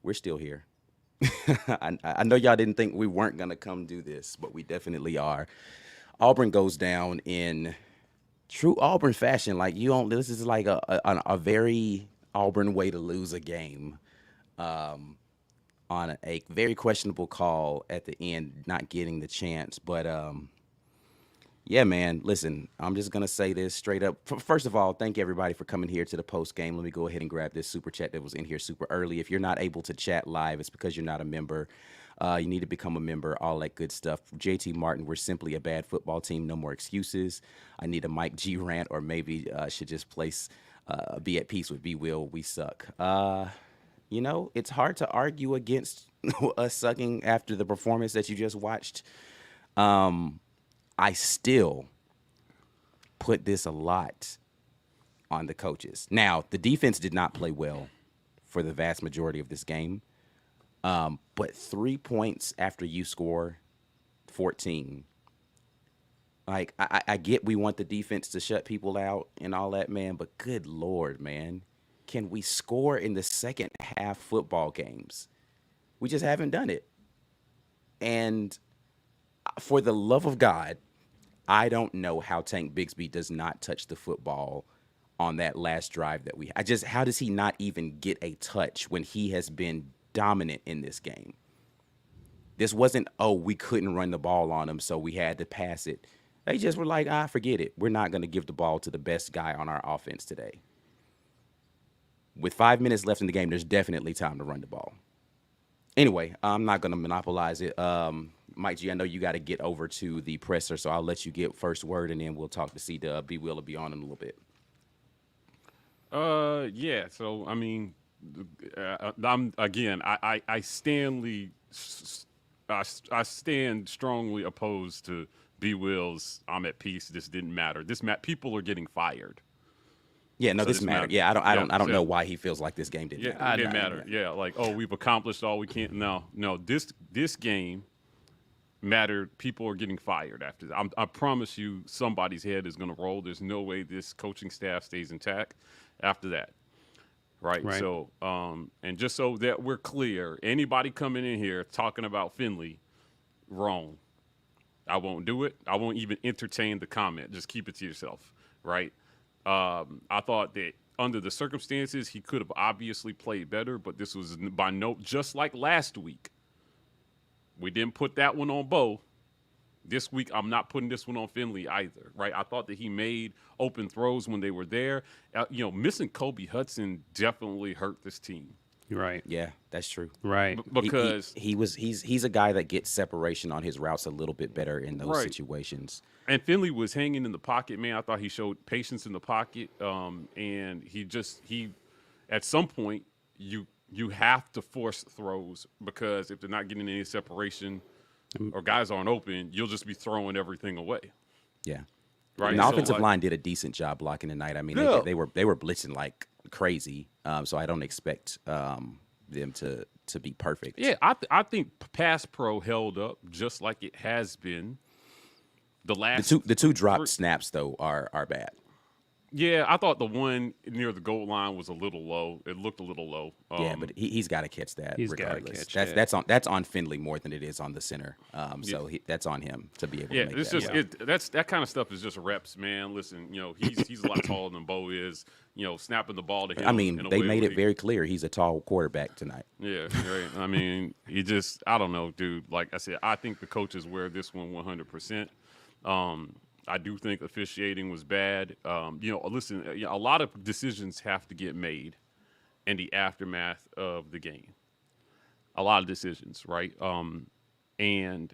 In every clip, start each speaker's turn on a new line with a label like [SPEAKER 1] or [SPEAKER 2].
[SPEAKER 1] we're still here. I know y'all didn't think we weren't gonna come do this, but we definitely are. Auburn goes down in true Auburn fashion. Like you don't. This is like a very Auburn way to lose a game. On a very questionable call at the end, not getting the chance. But yeah, man. Listen, I'm just gonna say this straight up. First of all, thank everybody for coming here to the post game. Let me go ahead and grab this super chat that was in here super early. If you're not able to chat live, it's because you're not a member. You need to become a member, all that good stuff. JT Martin, we're simply a bad football team. No more excuses. I need a Mike G rant, or maybe should just place be at peace with B Will. We suck. It's hard to argue against us sucking after the performance that you just watched. I still put this a lot on the coaches. Now, the defense did not play well for the vast majority of this game. But 3 points after you score 14. Like, I get we want the defense to shut people out and all that, man, but good Lord, man. Can we score in the second half football games? We just haven't done it. And for the love of God, I don't know how Tank Bigsby does not touch the football on that last drive that how does he not even get a touch when he has been dominant in this game? This wasn't, we couldn't run the ball on him, so we had to pass it. They just were like, forget it. We're not going to give the ball to the best guy on our offense today. With 5 minutes left in the game, there's definitely time to run the ball. Anyway, I'm not going to monopolize it. Mike G, I know you got to get over to the presser, so I'll let you get first word, and then we'll talk to C-Dub. B will be on in a little bit.
[SPEAKER 2] Yeah. So I mean, I stand strongly opposed to B Will's. I'm at peace. This didn't matter. People are getting fired.
[SPEAKER 1] Yeah, no,
[SPEAKER 2] So
[SPEAKER 1] this
[SPEAKER 2] this
[SPEAKER 1] mattered.
[SPEAKER 2] matter.
[SPEAKER 1] Yeah, I don't
[SPEAKER 2] So
[SPEAKER 1] know why he feels like this game didn't
[SPEAKER 2] yeah,
[SPEAKER 1] matter.
[SPEAKER 2] it didn't matter. Yeah, like we've accomplished all we can. No. This game mattered. People are getting fired after that. I promise you, somebody's head is going to roll. There's no way this coaching staff stays intact after that. Right. So, and just so that we're clear, anybody coming in here talking about Finley, wrong. I won't do it. I won't even entertain the comment. Just keep it to yourself. Right. I thought that under the circumstances, he could have obviously played better, but this was just like last week. We didn't put that one on Bo. This week, I'm not putting this one on Finley either, right? I thought that he made open throws when they were there. Missing Kobe Hudson definitely hurt this team.
[SPEAKER 3] Right.
[SPEAKER 1] Yeah, that's true.
[SPEAKER 3] Right.
[SPEAKER 2] Because
[SPEAKER 1] he's a guy that gets separation on his routes a little bit better in those
[SPEAKER 2] Right.
[SPEAKER 1] situations.
[SPEAKER 2] And Finley was hanging in the pocket, man. I thought he showed patience in the pocket, and he at some point you have to force throws, because if they're not getting any separation or guys aren't open, you'll just be throwing everything away.
[SPEAKER 1] Yeah.
[SPEAKER 2] Right.
[SPEAKER 1] And the
[SPEAKER 2] So,
[SPEAKER 1] offensive line did a decent job blocking tonight. I mean,
[SPEAKER 2] Yeah.
[SPEAKER 1] they were blitzing like crazy. So I don't expect them to be perfect.
[SPEAKER 2] Yeah, I think pass pro held up just like it has been.
[SPEAKER 1] The two dropped snaps though are bad.
[SPEAKER 2] Yeah, I thought the one near the goal line was a little low. It looked a little low.
[SPEAKER 1] Yeah, but he's got to catch that.
[SPEAKER 3] He's gotta
[SPEAKER 1] regardless.
[SPEAKER 3] catch
[SPEAKER 1] That's on Finley more than it is on the center. So that's on him to be able to make
[SPEAKER 2] it's
[SPEAKER 1] that.
[SPEAKER 2] just that kind of stuff is just reps, man. Listen, he's a lot taller than Bo is. Snapping the ball to him.
[SPEAKER 1] I mean, they made it very clear he's a tall quarterback tonight.
[SPEAKER 2] Yeah, right. I mean, I don't know, dude. Like I said, I think the coaches wear this one 100%. I do think officiating was bad. Listen, a lot of decisions have to get made in the aftermath of the game. A lot of decisions, right? And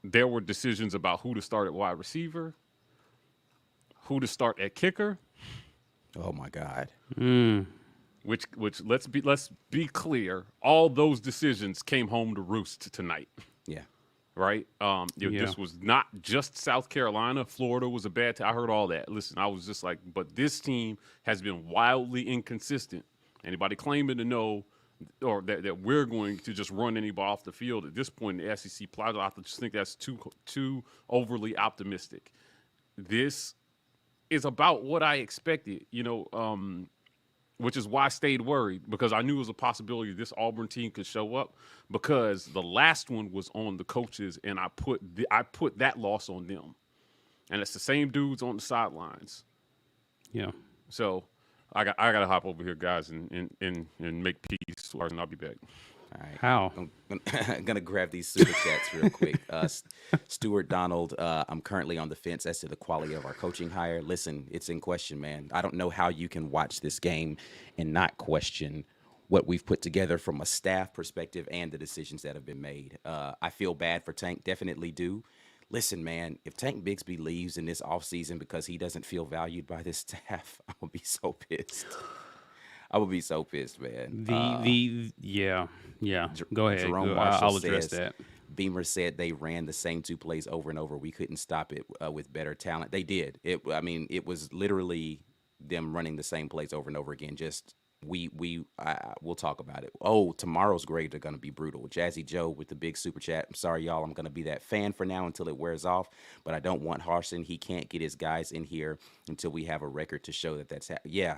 [SPEAKER 2] there were decisions about who to start at wide receiver, who to start at kicker.
[SPEAKER 1] Oh my God.
[SPEAKER 2] Which let's be clear, all those decisions came home to roost tonight.
[SPEAKER 1] Yeah.
[SPEAKER 2] Right? This was not just South Carolina. Florida was a bad team. I heard all that. Listen, I was just like, but this team has been wildly inconsistent. Anybody claiming to know or that we're going to just run anybody off the field at this point in the SEC plot, I just think that's too overly optimistic. This is about what I expected. which is why I stayed worried, because I knew it was a possibility this Auburn team could show up, because the last one was on the coaches, and I put that loss on them, and it's the same dudes on the sidelines.
[SPEAKER 3] Yeah.
[SPEAKER 2] So I got to hop over here, guys, and make peace, and I'll be back.
[SPEAKER 1] All right.
[SPEAKER 3] How?
[SPEAKER 1] I'm gonna grab these super chats real quick. Stuart Donald, I'm currently on the fence as to the quality of our coaching hire. Listen, it's in question, man. I don't know how you can watch this game and not question what we've put together from a staff perspective and the decisions that have been made. I feel bad for Tank, definitely do. Listen, man, if Tank Bigsby leaves in this offseason because he doesn't feel valued by this staff, I would be so pissed. I would be so pissed, man.
[SPEAKER 3] Yeah. Go ahead.
[SPEAKER 1] Jerome
[SPEAKER 3] Go.
[SPEAKER 1] Marshall
[SPEAKER 3] I'll address
[SPEAKER 1] says,
[SPEAKER 3] that.
[SPEAKER 1] Beamer said they ran the same two plays over and over. We couldn't stop it with better talent. They did. It was literally them running the same plays over and over again. Just we'll talk about it. Oh, tomorrow's grades are going to be brutal. Jazzy Joe with the big super chat. I'm sorry, y'all. I'm going to be that fan for now until it wears off, but I don't want Harsin. He can't get his guys in here until we have a record to show that that's yeah.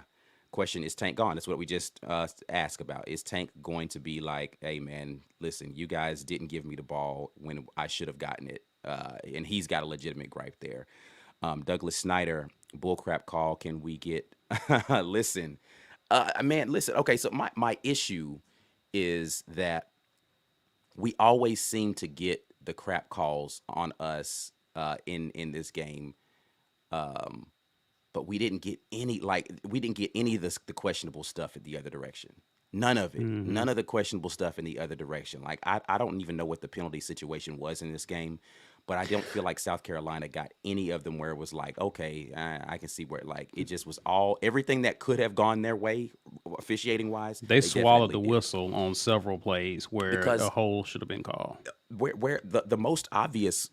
[SPEAKER 1] Question, is Tank gone? That's what we just asked about. Is Tank going to be like, hey, man, listen, you guys didn't give me the ball when I should have gotten it? And he's got a legitimate gripe there. Douglas Snyder, bullcrap call. Can we get listen? Man, listen. Okay, so my issue is that we always seem to get the crap calls on us in this game. But we didn't get any of the questionable stuff in the other direction. None of it.
[SPEAKER 3] Mm-hmm.
[SPEAKER 1] None of the questionable stuff in the other direction. Like I don't even know what the penalty situation was in this game, but I don't feel like South Carolina got any of them where it was like, okay, I can see where like it just was everything that could have gone their way, officiating wise.
[SPEAKER 3] They swallowed the
[SPEAKER 1] definitely did.
[SPEAKER 3] whistle on several plays where a hold should have been called.
[SPEAKER 1] Where the most obvious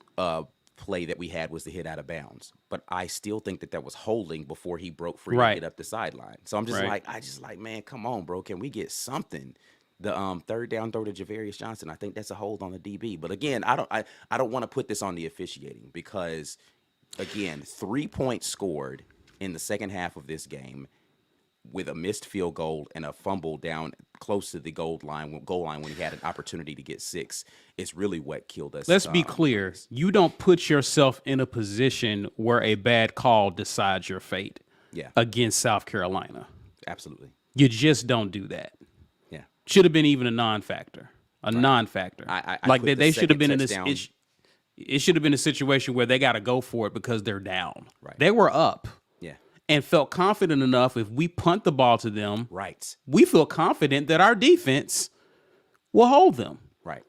[SPEAKER 1] play that we had was the hit out of bounds, but I still think that was holding before he broke free to get up the sideline. So I'm just like, man, come on, bro, can we get something? The third down throw to Javarius Johnson, I think that's a hold on the DB. But again, I don't want to put this on the officiating because, again, 3 points scored in the second half of this game with a missed field goal and a fumble down close to the goal line when he had an opportunity to get 6. It's really what killed us.
[SPEAKER 3] Let's be clear. You don't put yourself in a position where a bad call decides your fate against South Carolina.
[SPEAKER 1] Absolutely.
[SPEAKER 3] You just don't do that.
[SPEAKER 1] Yeah.
[SPEAKER 3] Should have been even a non-factor. Non-factor. Like they should have been in this. It should have been a situation where they got to go for it because they're down.
[SPEAKER 1] Right.
[SPEAKER 3] They were up.
[SPEAKER 1] Yeah.
[SPEAKER 3] And felt confident enough if we punt the ball to them,
[SPEAKER 1] right,
[SPEAKER 3] we feel confident that our defense will hold them.
[SPEAKER 1] Right.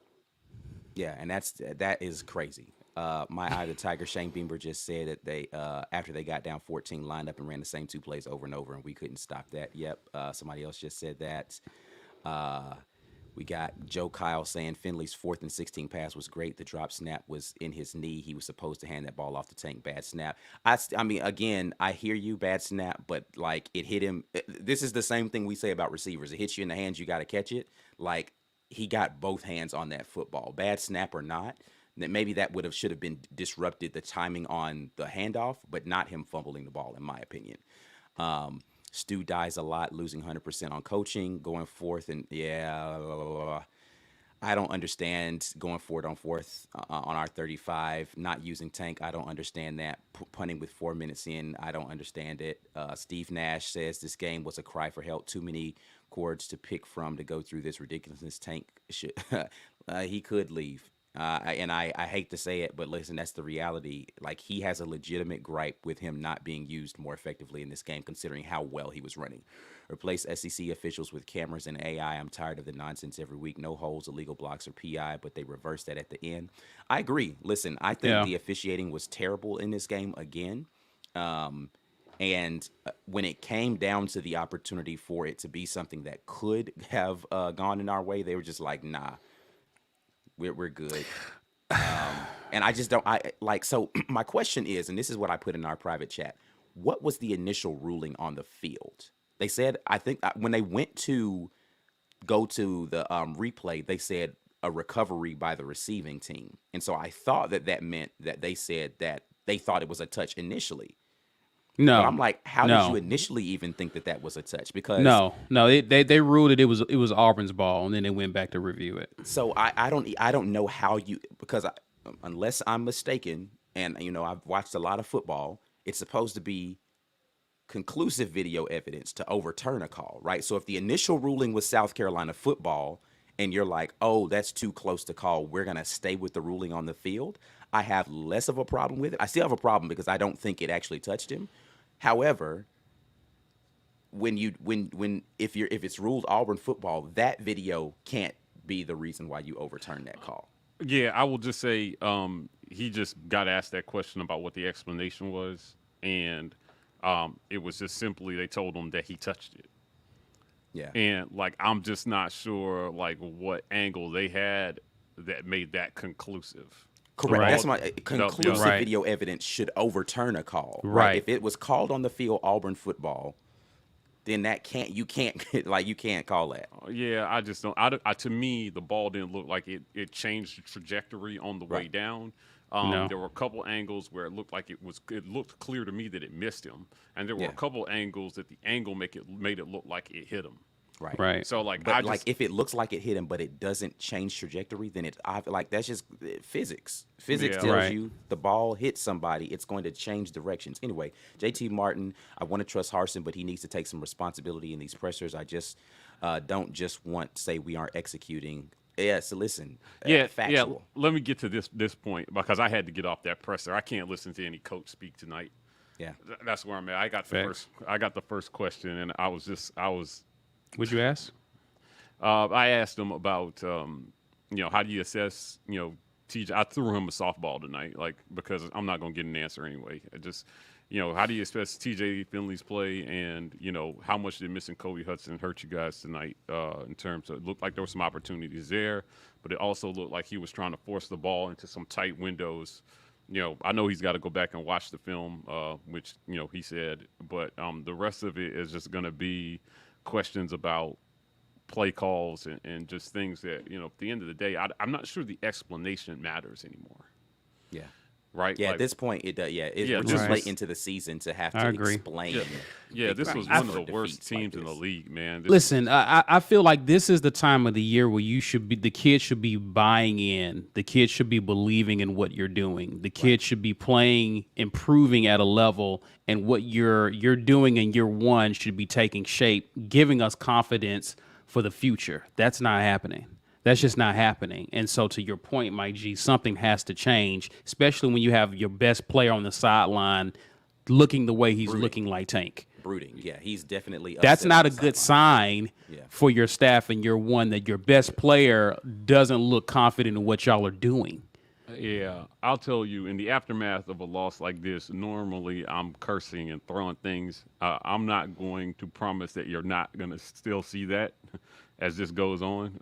[SPEAKER 1] Yeah, and that is crazy. My eye the Tiger, Shane Beamer just said that they after they got down 14, lined up and ran the same two plays over and over, and we couldn't stop that. Yep. Somebody else just said that. We got Joe Kyle saying Finley's 4th and 16 pass was great. The drop snap was in his knee. He was supposed to hand that ball off to Tank. Bad snap. I mean, again, I hear you, bad snap, but like it hit him. This is the same thing we say about receivers. It hits you in the hands, you got to catch it. Like he got both hands on that football. Bad snap or not, maybe that should have been disrupted the timing on the handoff, but not him fumbling the ball, in my opinion. Stu dies a lot, losing 100% on coaching, going forth, and I don't understand going forward on fourth on our 35, not using Tank. I don't understand that. Punting with 4 minutes in, I don't understand it. Steve Nash says this game was a cry for help. Too many chords to pick from to go through this ridiculousness. Tank should he could leave. I hate to say it, but listen, that's the reality. Like, he has a legitimate gripe with him not being used more effectively in this game, considering how well he was running. Replace SEC officials with cameras and AI. I'm tired of the nonsense every week. No holds, illegal blocks, or PI, but they reverse that at the end. I agree. Listen, I think the officiating was terrible in this game again. And when it came down to the opportunity for it to be something that could have gone in our way, they were just like, nah. We're good. And I just don't, so my question is, and this is what I put in our private chat, what was the initial ruling on the field? They said, I think when they went to go to the replay, they said a recovery by the receiving team. And so I thought that meant that they said that they thought it was a touch initially.
[SPEAKER 3] No,
[SPEAKER 1] but I'm like, how did
[SPEAKER 3] no,
[SPEAKER 1] you initially even think that was a touch? Because
[SPEAKER 3] no. They ruled it was Auburn's ball, and then they went back to review it.
[SPEAKER 1] so I don't know how you, because unless I'm mistaken, and I've watched a lot of football, it's supposed to be conclusive video evidence to overturn a call, right? So if the initial ruling was South Carolina football and you're like, oh, that's too close to call, we're going to stay with the ruling on the field, I have less of a problem with it. I still have a problem because I don't think it actually touched him. However, if it's ruled Auburn football, that video can't be the reason why you overturn that call.
[SPEAKER 2] Yeah, I will just say he just got asked that question about what the explanation was, and it was just simply they told him that he touched it.
[SPEAKER 1] Yeah.
[SPEAKER 2] And like I'm just not sure like what angle they had that made that conclusive.
[SPEAKER 1] Correct.
[SPEAKER 2] Right.
[SPEAKER 1] That's my conclusive
[SPEAKER 3] Right.
[SPEAKER 1] video evidence should overturn a call.
[SPEAKER 3] Right.
[SPEAKER 1] If it was called on the field Auburn football, then you can't call that.
[SPEAKER 2] Yeah, I just don't. To me, the ball didn't look like it changed the trajectory on the way
[SPEAKER 1] Right.
[SPEAKER 2] down.
[SPEAKER 3] No.
[SPEAKER 2] There were a couple angles where it looked like it looked clear to me that it missed him, and there were
[SPEAKER 1] Yeah.
[SPEAKER 2] a couple angles that the angle made it look like it hit him.
[SPEAKER 1] Right.
[SPEAKER 3] Right.
[SPEAKER 2] So like
[SPEAKER 1] But if it looks like it hit him, but it doesn't change trajectory, then that's just physics. Physics
[SPEAKER 2] Yeah.
[SPEAKER 1] tells
[SPEAKER 3] Right.
[SPEAKER 1] you the ball hits somebody, it's going to change directions. Anyway, JT Martin, I want to trust Harsin, but he needs to take some responsibility in these pressures. I just don't just want to say we aren't executing. Yeah, so listen. Factual.
[SPEAKER 2] Let me get to this point because I had to get off that presser. I can't listen to any coach speak tonight.
[SPEAKER 1] Yeah.
[SPEAKER 2] That's where I'm at. I got the first question, and I was.
[SPEAKER 3] Would you ask?
[SPEAKER 2] I asked him about, how do you assess, TJ? I threw him a softball tonight, because I'm not going to get an answer anyway. How do you assess TJ Finley's play, and how much did missing Kobe Hudson hurt you guys tonight? In terms of, it looked like there were some opportunities there, but it also looked like he was trying to force the ball into some tight windows. I know he's got to go back and watch the film, which he said, but the rest of it is just going to be questions about play calls and just things that, at the end of the day, I'm not sure the explanation matters anymore.
[SPEAKER 1] Yeah.
[SPEAKER 2] Right?
[SPEAKER 1] Yeah, at this point, it does. We're just late into the season to have to explain.
[SPEAKER 2] Yeah, this was one of the worst teams in the league, man.
[SPEAKER 3] Listen, I feel like this is the time of the year where the kids should be buying in. The kids should be believing in what you're doing. The kids should be playing, improving at a level, and what you're doing in year one should be taking shape, giving us confidence for the future. That's not happening. That's just not happening. And so to your point, Mike G, something has to change, especially when you have your best player on the sideline looking the way he's looking like Tank.
[SPEAKER 1] Brooding. Yeah, he's definitely upset.
[SPEAKER 3] That's not
[SPEAKER 1] on
[SPEAKER 3] a
[SPEAKER 1] the
[SPEAKER 3] good
[SPEAKER 1] sideline.
[SPEAKER 3] sign for your staff in year one that your best player doesn't look confident in what y'all are doing.
[SPEAKER 2] Yeah, I'll tell you, in the aftermath of a loss like this, normally I'm cursing and throwing things. I'm not going to promise that you're not going to still see that as this goes on.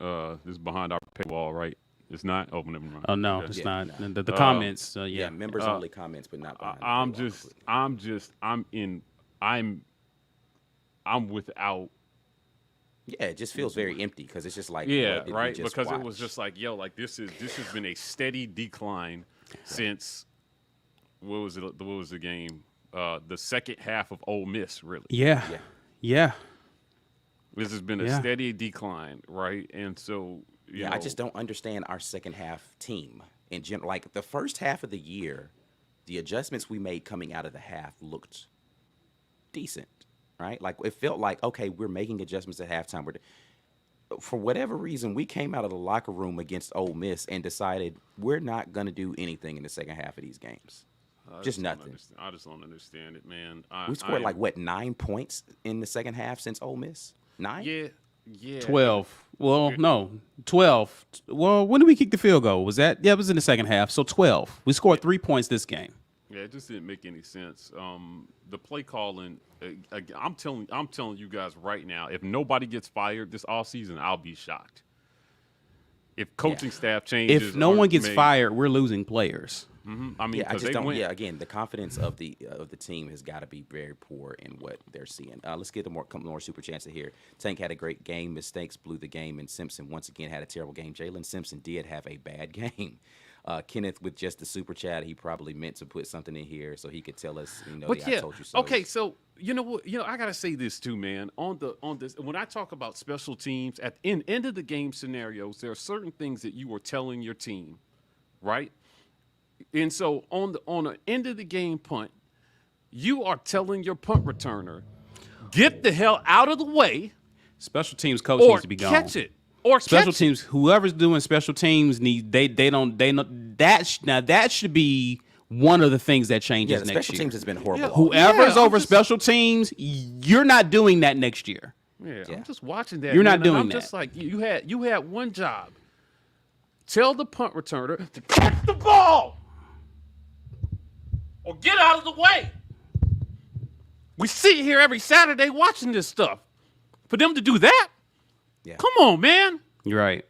[SPEAKER 2] This is behind our paywall, right? It's not? Oh, never mind.
[SPEAKER 3] Oh, no,
[SPEAKER 2] Okay.
[SPEAKER 3] it's not. The comments,
[SPEAKER 1] Yeah, members only comments, but not behind
[SPEAKER 2] I'm without.
[SPEAKER 1] Yeah, it just feels very empty because it's just like,
[SPEAKER 2] Yeah,
[SPEAKER 1] what did we
[SPEAKER 2] right.
[SPEAKER 1] just
[SPEAKER 2] Because
[SPEAKER 1] watch?
[SPEAKER 2] it was just like, this has been a steady decline since what was the game? The second half of Ole Miss, really.
[SPEAKER 3] Yeah.
[SPEAKER 2] This has been a steady decline, right? And so,
[SPEAKER 1] I just don't understand our second half team in general. Like the first half of the year, the adjustments we made coming out of the half looked decent, right? Like it felt like, okay, we're making adjustments at halftime. For whatever reason, we came out of the locker room against Ole Miss and decided we're not going to do anything in the second half of these games. Just nothing.
[SPEAKER 2] I just don't understand it, man.
[SPEAKER 1] We scored 9 points in the second half since Ole Miss? 9?
[SPEAKER 2] Yeah.
[SPEAKER 3] 12. Well, no, 12. Well, when did we kick the field goal? Was that? Yeah, it was in the second half. So 12. We scored 3 points this game.
[SPEAKER 2] Yeah, it just didn't make any sense. The play calling, I'm telling you guys right now, if nobody gets fired this offseason, I'll be shocked. If coaching staff changes,
[SPEAKER 3] if no one gets fired, we're losing players.
[SPEAKER 2] I mean,
[SPEAKER 1] I just don't.
[SPEAKER 2] went.
[SPEAKER 1] Yeah, again, the confidence of the team has got to be very poor in what they're seeing. Let's get more super chances here. Tank had a great game. Mistakes blew the game, and Simpson once again had a terrible game. Jalen Simpson did have a bad game. Kenneth, with just the super chat, he probably meant to put something in here so he could tell us,
[SPEAKER 2] But
[SPEAKER 1] I told you so.
[SPEAKER 2] okay, so you know what? I gotta say this too, man. On this, when I talk about special teams at end of the game scenarios, there are certain things that you are telling your team, right? And so on the end of the game punt, you are telling your punt returner, get the hell out of the way,
[SPEAKER 3] Special teams coach
[SPEAKER 2] or
[SPEAKER 3] needs to be gone.
[SPEAKER 2] catch it, or
[SPEAKER 3] Special
[SPEAKER 2] catch it.
[SPEAKER 3] teams, whoever's doing special teams that should be one of the things that changes
[SPEAKER 1] Yeah, the
[SPEAKER 3] next
[SPEAKER 1] special
[SPEAKER 3] year.
[SPEAKER 1] teams has been horrible.
[SPEAKER 2] Yeah.
[SPEAKER 3] Whoever's
[SPEAKER 2] I'm
[SPEAKER 3] over
[SPEAKER 2] just-
[SPEAKER 3] special teams, you're not doing that next year.
[SPEAKER 2] Yeah,
[SPEAKER 1] Yeah.
[SPEAKER 2] I'm just watching that.
[SPEAKER 3] You're not
[SPEAKER 2] man, and
[SPEAKER 3] doing
[SPEAKER 2] I'm
[SPEAKER 3] that.
[SPEAKER 2] just like you had one job. Tell the punt returner to catch the ball or get out of the way. We sit here every Saturday watching this stuff. For them to do that,
[SPEAKER 1] Yeah.
[SPEAKER 2] come on, man.
[SPEAKER 3] You're right.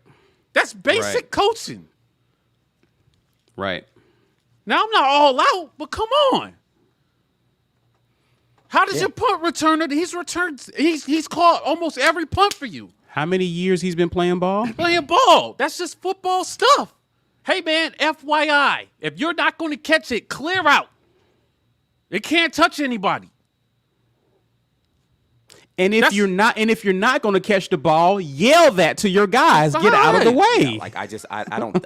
[SPEAKER 2] That's basic
[SPEAKER 3] Right.
[SPEAKER 2] coaching.
[SPEAKER 3] Right.
[SPEAKER 2] Now I'm not all out, but come on. How does your punt returner? He's caught almost every punt for you.
[SPEAKER 3] How many years he's been playing ball?
[SPEAKER 2] Playing ball. That's just football stuff. Hey man, FYI, if you're not going to catch it, clear out. It can't touch anybody.
[SPEAKER 3] And if
[SPEAKER 2] That's-
[SPEAKER 3] you're not going to catch the ball, yell that to your guys. Get out of the
[SPEAKER 2] Fine.
[SPEAKER 3] way.
[SPEAKER 1] Yeah, like I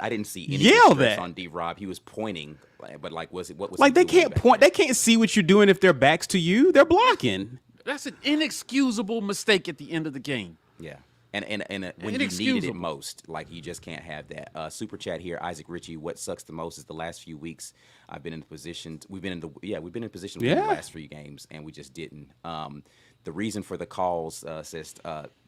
[SPEAKER 1] didn't see any
[SPEAKER 3] Yell
[SPEAKER 1] distress
[SPEAKER 3] that.
[SPEAKER 1] on D-Rob. He was pointing, but like, what was
[SPEAKER 3] Like
[SPEAKER 1] he
[SPEAKER 3] they
[SPEAKER 1] doing
[SPEAKER 3] can't
[SPEAKER 1] back
[SPEAKER 3] point.
[SPEAKER 1] there?
[SPEAKER 3] They can't see what you're doing if their backs to you. They're blocking.
[SPEAKER 2] That's an inexcusable mistake at the end of the game.
[SPEAKER 1] Yeah. And when you needed it
[SPEAKER 2] Inexcusable.
[SPEAKER 1] most, like you just can't have that. Super chat here, Isaac Ritchie. What sucks the most is the last few weeks I've been in the position. We've been in position to win the
[SPEAKER 3] Yeah.
[SPEAKER 1] last 3 games, and we just didn't. The reason for the calls, says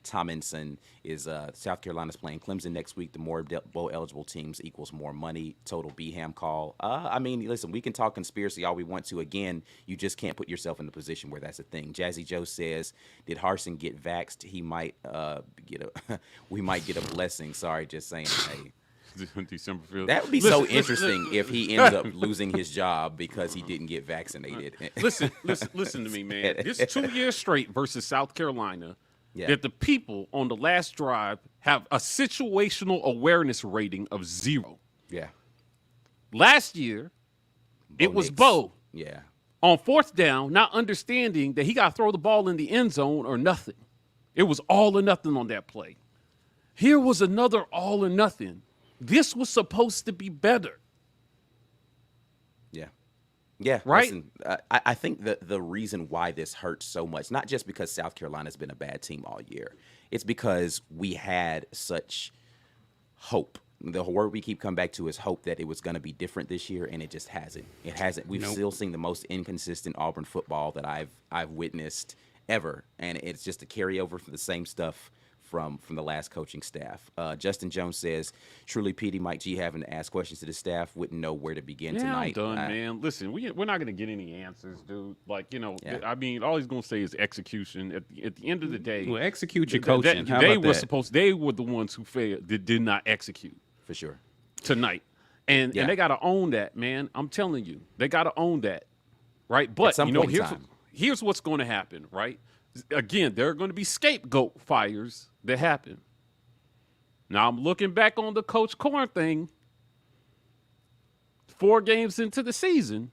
[SPEAKER 1] Tomlinson, is South Carolina's playing Clemson next week. The more bowl eligible teams equals more money. Total BHAM call. I mean, listen, we can talk conspiracy all we want to. Again, you just can't put yourself in the position where that's a thing. Jazzy Joe says, did Harsin get vaxxed? He might we might get a blessing. Sorry, just saying. Hey.
[SPEAKER 2] December 5th.
[SPEAKER 1] That would be so interesting if he ends up losing his job because he didn't get vaccinated.
[SPEAKER 2] Listen to me, man. This 2 years straight versus South Carolina,
[SPEAKER 1] Yeah.
[SPEAKER 2] that the people on the last drive have a situational awareness rating of 0.
[SPEAKER 1] Yeah.
[SPEAKER 2] Last year, it was
[SPEAKER 1] Nix.
[SPEAKER 2] Bo
[SPEAKER 1] Yeah.
[SPEAKER 2] on 4th down, not understanding that he got to throw the ball in the end zone or nothing. It was all or nothing on that play. Here was another all or nothing. This was supposed to be better.
[SPEAKER 1] Yeah. Yeah.
[SPEAKER 2] Right?
[SPEAKER 1] Listen, I think the reason why this hurts so much, not just because South Carolina's been a bad team all year, it's because we had such hope. The word we keep coming back to is hope that it was going to be different this year, and it just hasn't. It hasn't. We've still seen the most inconsistent Auburn football that I've witnessed ever, and it's just a carryover from the same stuff from the last coaching staff. Justin Jones says, truly, PD, Mike G having to ask questions to the staff, wouldn't know where to begin
[SPEAKER 2] Yeah,
[SPEAKER 1] tonight.
[SPEAKER 2] I'm done, man. Listen, we're not going to get any answers, dude. Like,
[SPEAKER 1] Yeah.
[SPEAKER 2] I mean, all he's going to say is execution. At the end of the day,
[SPEAKER 3] Well, execute your
[SPEAKER 2] that-
[SPEAKER 3] coaching. How
[SPEAKER 2] they
[SPEAKER 3] about
[SPEAKER 2] were
[SPEAKER 3] that?
[SPEAKER 2] they were the ones who failed, that did not execute
[SPEAKER 1] For sure.
[SPEAKER 2] tonight. And
[SPEAKER 1] Yeah.
[SPEAKER 2] they got to own that, man. I'm telling you. They got to own that. Right? But,
[SPEAKER 1] some point in time.
[SPEAKER 2] here's what's going to happen, right? Again, there are going to be scapegoat fires that happen. Now, I'm looking back on the Coach Corn thing 4 games into the season,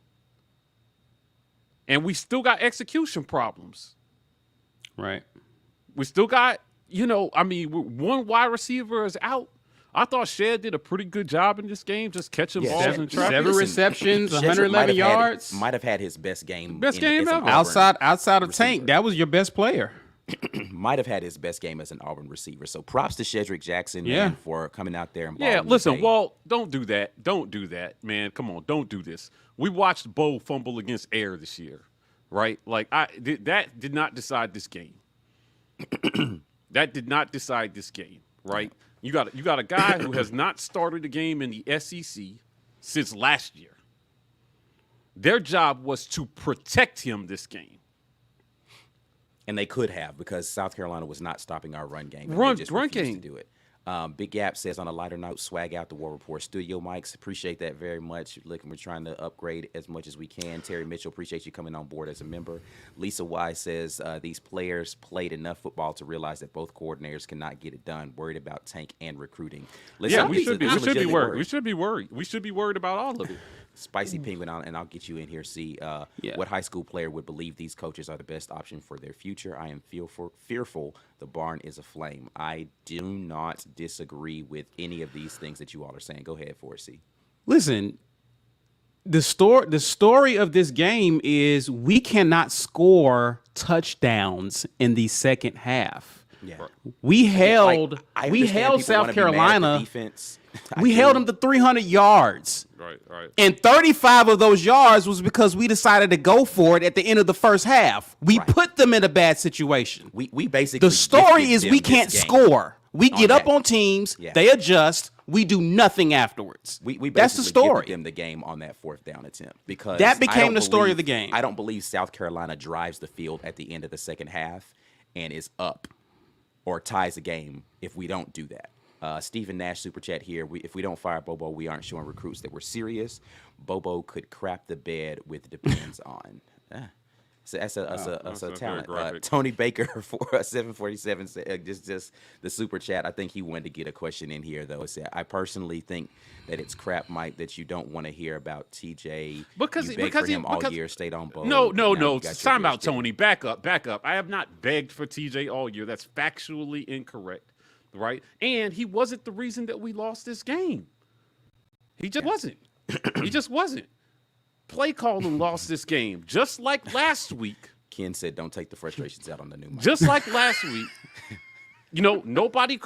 [SPEAKER 2] and we still got execution problems.
[SPEAKER 3] Right.
[SPEAKER 2] We still got, one wide receiver is out. I thought Shed did a pretty good job in this game, just catching balls in traffic.
[SPEAKER 3] 7 receptions,
[SPEAKER 1] Shedrick
[SPEAKER 3] 111 yards.
[SPEAKER 1] Might have had his best game.
[SPEAKER 2] Best game
[SPEAKER 1] as an
[SPEAKER 2] ever.
[SPEAKER 1] Auburn
[SPEAKER 3] Outside of
[SPEAKER 1] receiver.
[SPEAKER 3] Tank, that was your best player.
[SPEAKER 1] Might have had his best game as an Auburn receiver. So props to Shedrick Jackson,
[SPEAKER 3] Yeah.
[SPEAKER 1] man, for coming out there and
[SPEAKER 2] Yeah,
[SPEAKER 1] balling
[SPEAKER 2] listen,
[SPEAKER 1] today.
[SPEAKER 2] Walt, don't do that. Don't do that, man. Come on, don't do this. We watched Bo fumble against Air this year, right? Like, that did not decide this game. That did not decide this game, right? You got a guy who has not started a game in the SEC since last year. Their job was to protect him this game.
[SPEAKER 1] And they could have, because South Carolina was not stopping our run game. and
[SPEAKER 2] Run
[SPEAKER 1] they just
[SPEAKER 2] game.
[SPEAKER 1] refused to do it. Big Gap says, on a lighter note, swag out the War Report studio mics. Appreciate that very much. Look, we're trying to upgrade as much as we can. Terry Mitchell, appreciate you coming on board as a member. Lisa Y says, these players played enough football to realize that both coordinators cannot get it done. Worried about tank and recruiting. Listen,
[SPEAKER 2] Yeah, we should be. We should be
[SPEAKER 1] legitimately
[SPEAKER 2] worried. We should be worried. We should be worried about all of it.
[SPEAKER 1] Spicy Penguin, and I'll get you in here. See, what high school player would believe these coaches are the best option for their future? I am fearful the barn is aflame. I do not disagree with any of these things that you all are saying. Go ahead, C.
[SPEAKER 3] Listen, the story of this game is we cannot score touchdowns in the second half.
[SPEAKER 1] Yeah,
[SPEAKER 3] We held
[SPEAKER 1] I
[SPEAKER 3] we
[SPEAKER 1] understand
[SPEAKER 3] held
[SPEAKER 1] people
[SPEAKER 3] South
[SPEAKER 1] wanna be mad at the
[SPEAKER 3] Carolina.
[SPEAKER 1] defense.
[SPEAKER 3] We held them to 300 yards.
[SPEAKER 2] Right.
[SPEAKER 3] And 35 of those yards was because we decided to go for it at the end of the first half. We put them in a bad situation.
[SPEAKER 1] We basically
[SPEAKER 3] The story
[SPEAKER 1] gifted
[SPEAKER 3] is
[SPEAKER 1] them
[SPEAKER 3] we
[SPEAKER 1] this
[SPEAKER 3] can't
[SPEAKER 1] game.
[SPEAKER 3] score. We get up
[SPEAKER 1] that.
[SPEAKER 3] on teams,
[SPEAKER 1] Yeah.
[SPEAKER 3] they adjust, we do nothing afterwards.
[SPEAKER 1] We
[SPEAKER 3] That's the
[SPEAKER 1] basically
[SPEAKER 3] story.
[SPEAKER 1] gifted them the game on that fourth down attempt because
[SPEAKER 3] That
[SPEAKER 1] I
[SPEAKER 3] became
[SPEAKER 1] don't
[SPEAKER 3] the story
[SPEAKER 1] believe-
[SPEAKER 3] of the game.
[SPEAKER 1] I don't believe South Carolina drives the field at the end of the second half and is up or ties the game if we don't do that. Stephen Nash super chat here. If we don't fire Bobo, we aren't showing recruits that we're serious. Bobo could crap the bed with depends on. So that's a
[SPEAKER 2] very
[SPEAKER 1] talent.
[SPEAKER 2] graphic.
[SPEAKER 1] Tony Baker for 747 said, just the super chat. I think he wanted to get a question in here though. It said, I personally think that it's crap, Mike, that you don't want to hear about TJ.
[SPEAKER 2] Because-
[SPEAKER 1] you begged
[SPEAKER 2] because
[SPEAKER 1] for
[SPEAKER 2] he-
[SPEAKER 1] him all
[SPEAKER 2] because-
[SPEAKER 1] year, stayed on board.
[SPEAKER 2] No.
[SPEAKER 1] Now you got your
[SPEAKER 2] Time out,
[SPEAKER 1] ears sticking.
[SPEAKER 2] Tony. Back up. I have not begged for TJ all year. That's factually incorrect, right? And he wasn't the reason that we lost this game. He just wasn't. He just wasn't. Play calling lost this game, just like last week.
[SPEAKER 1] Ken said, don't take the frustrations out on the new mic.
[SPEAKER 2] Just like last week. Nobody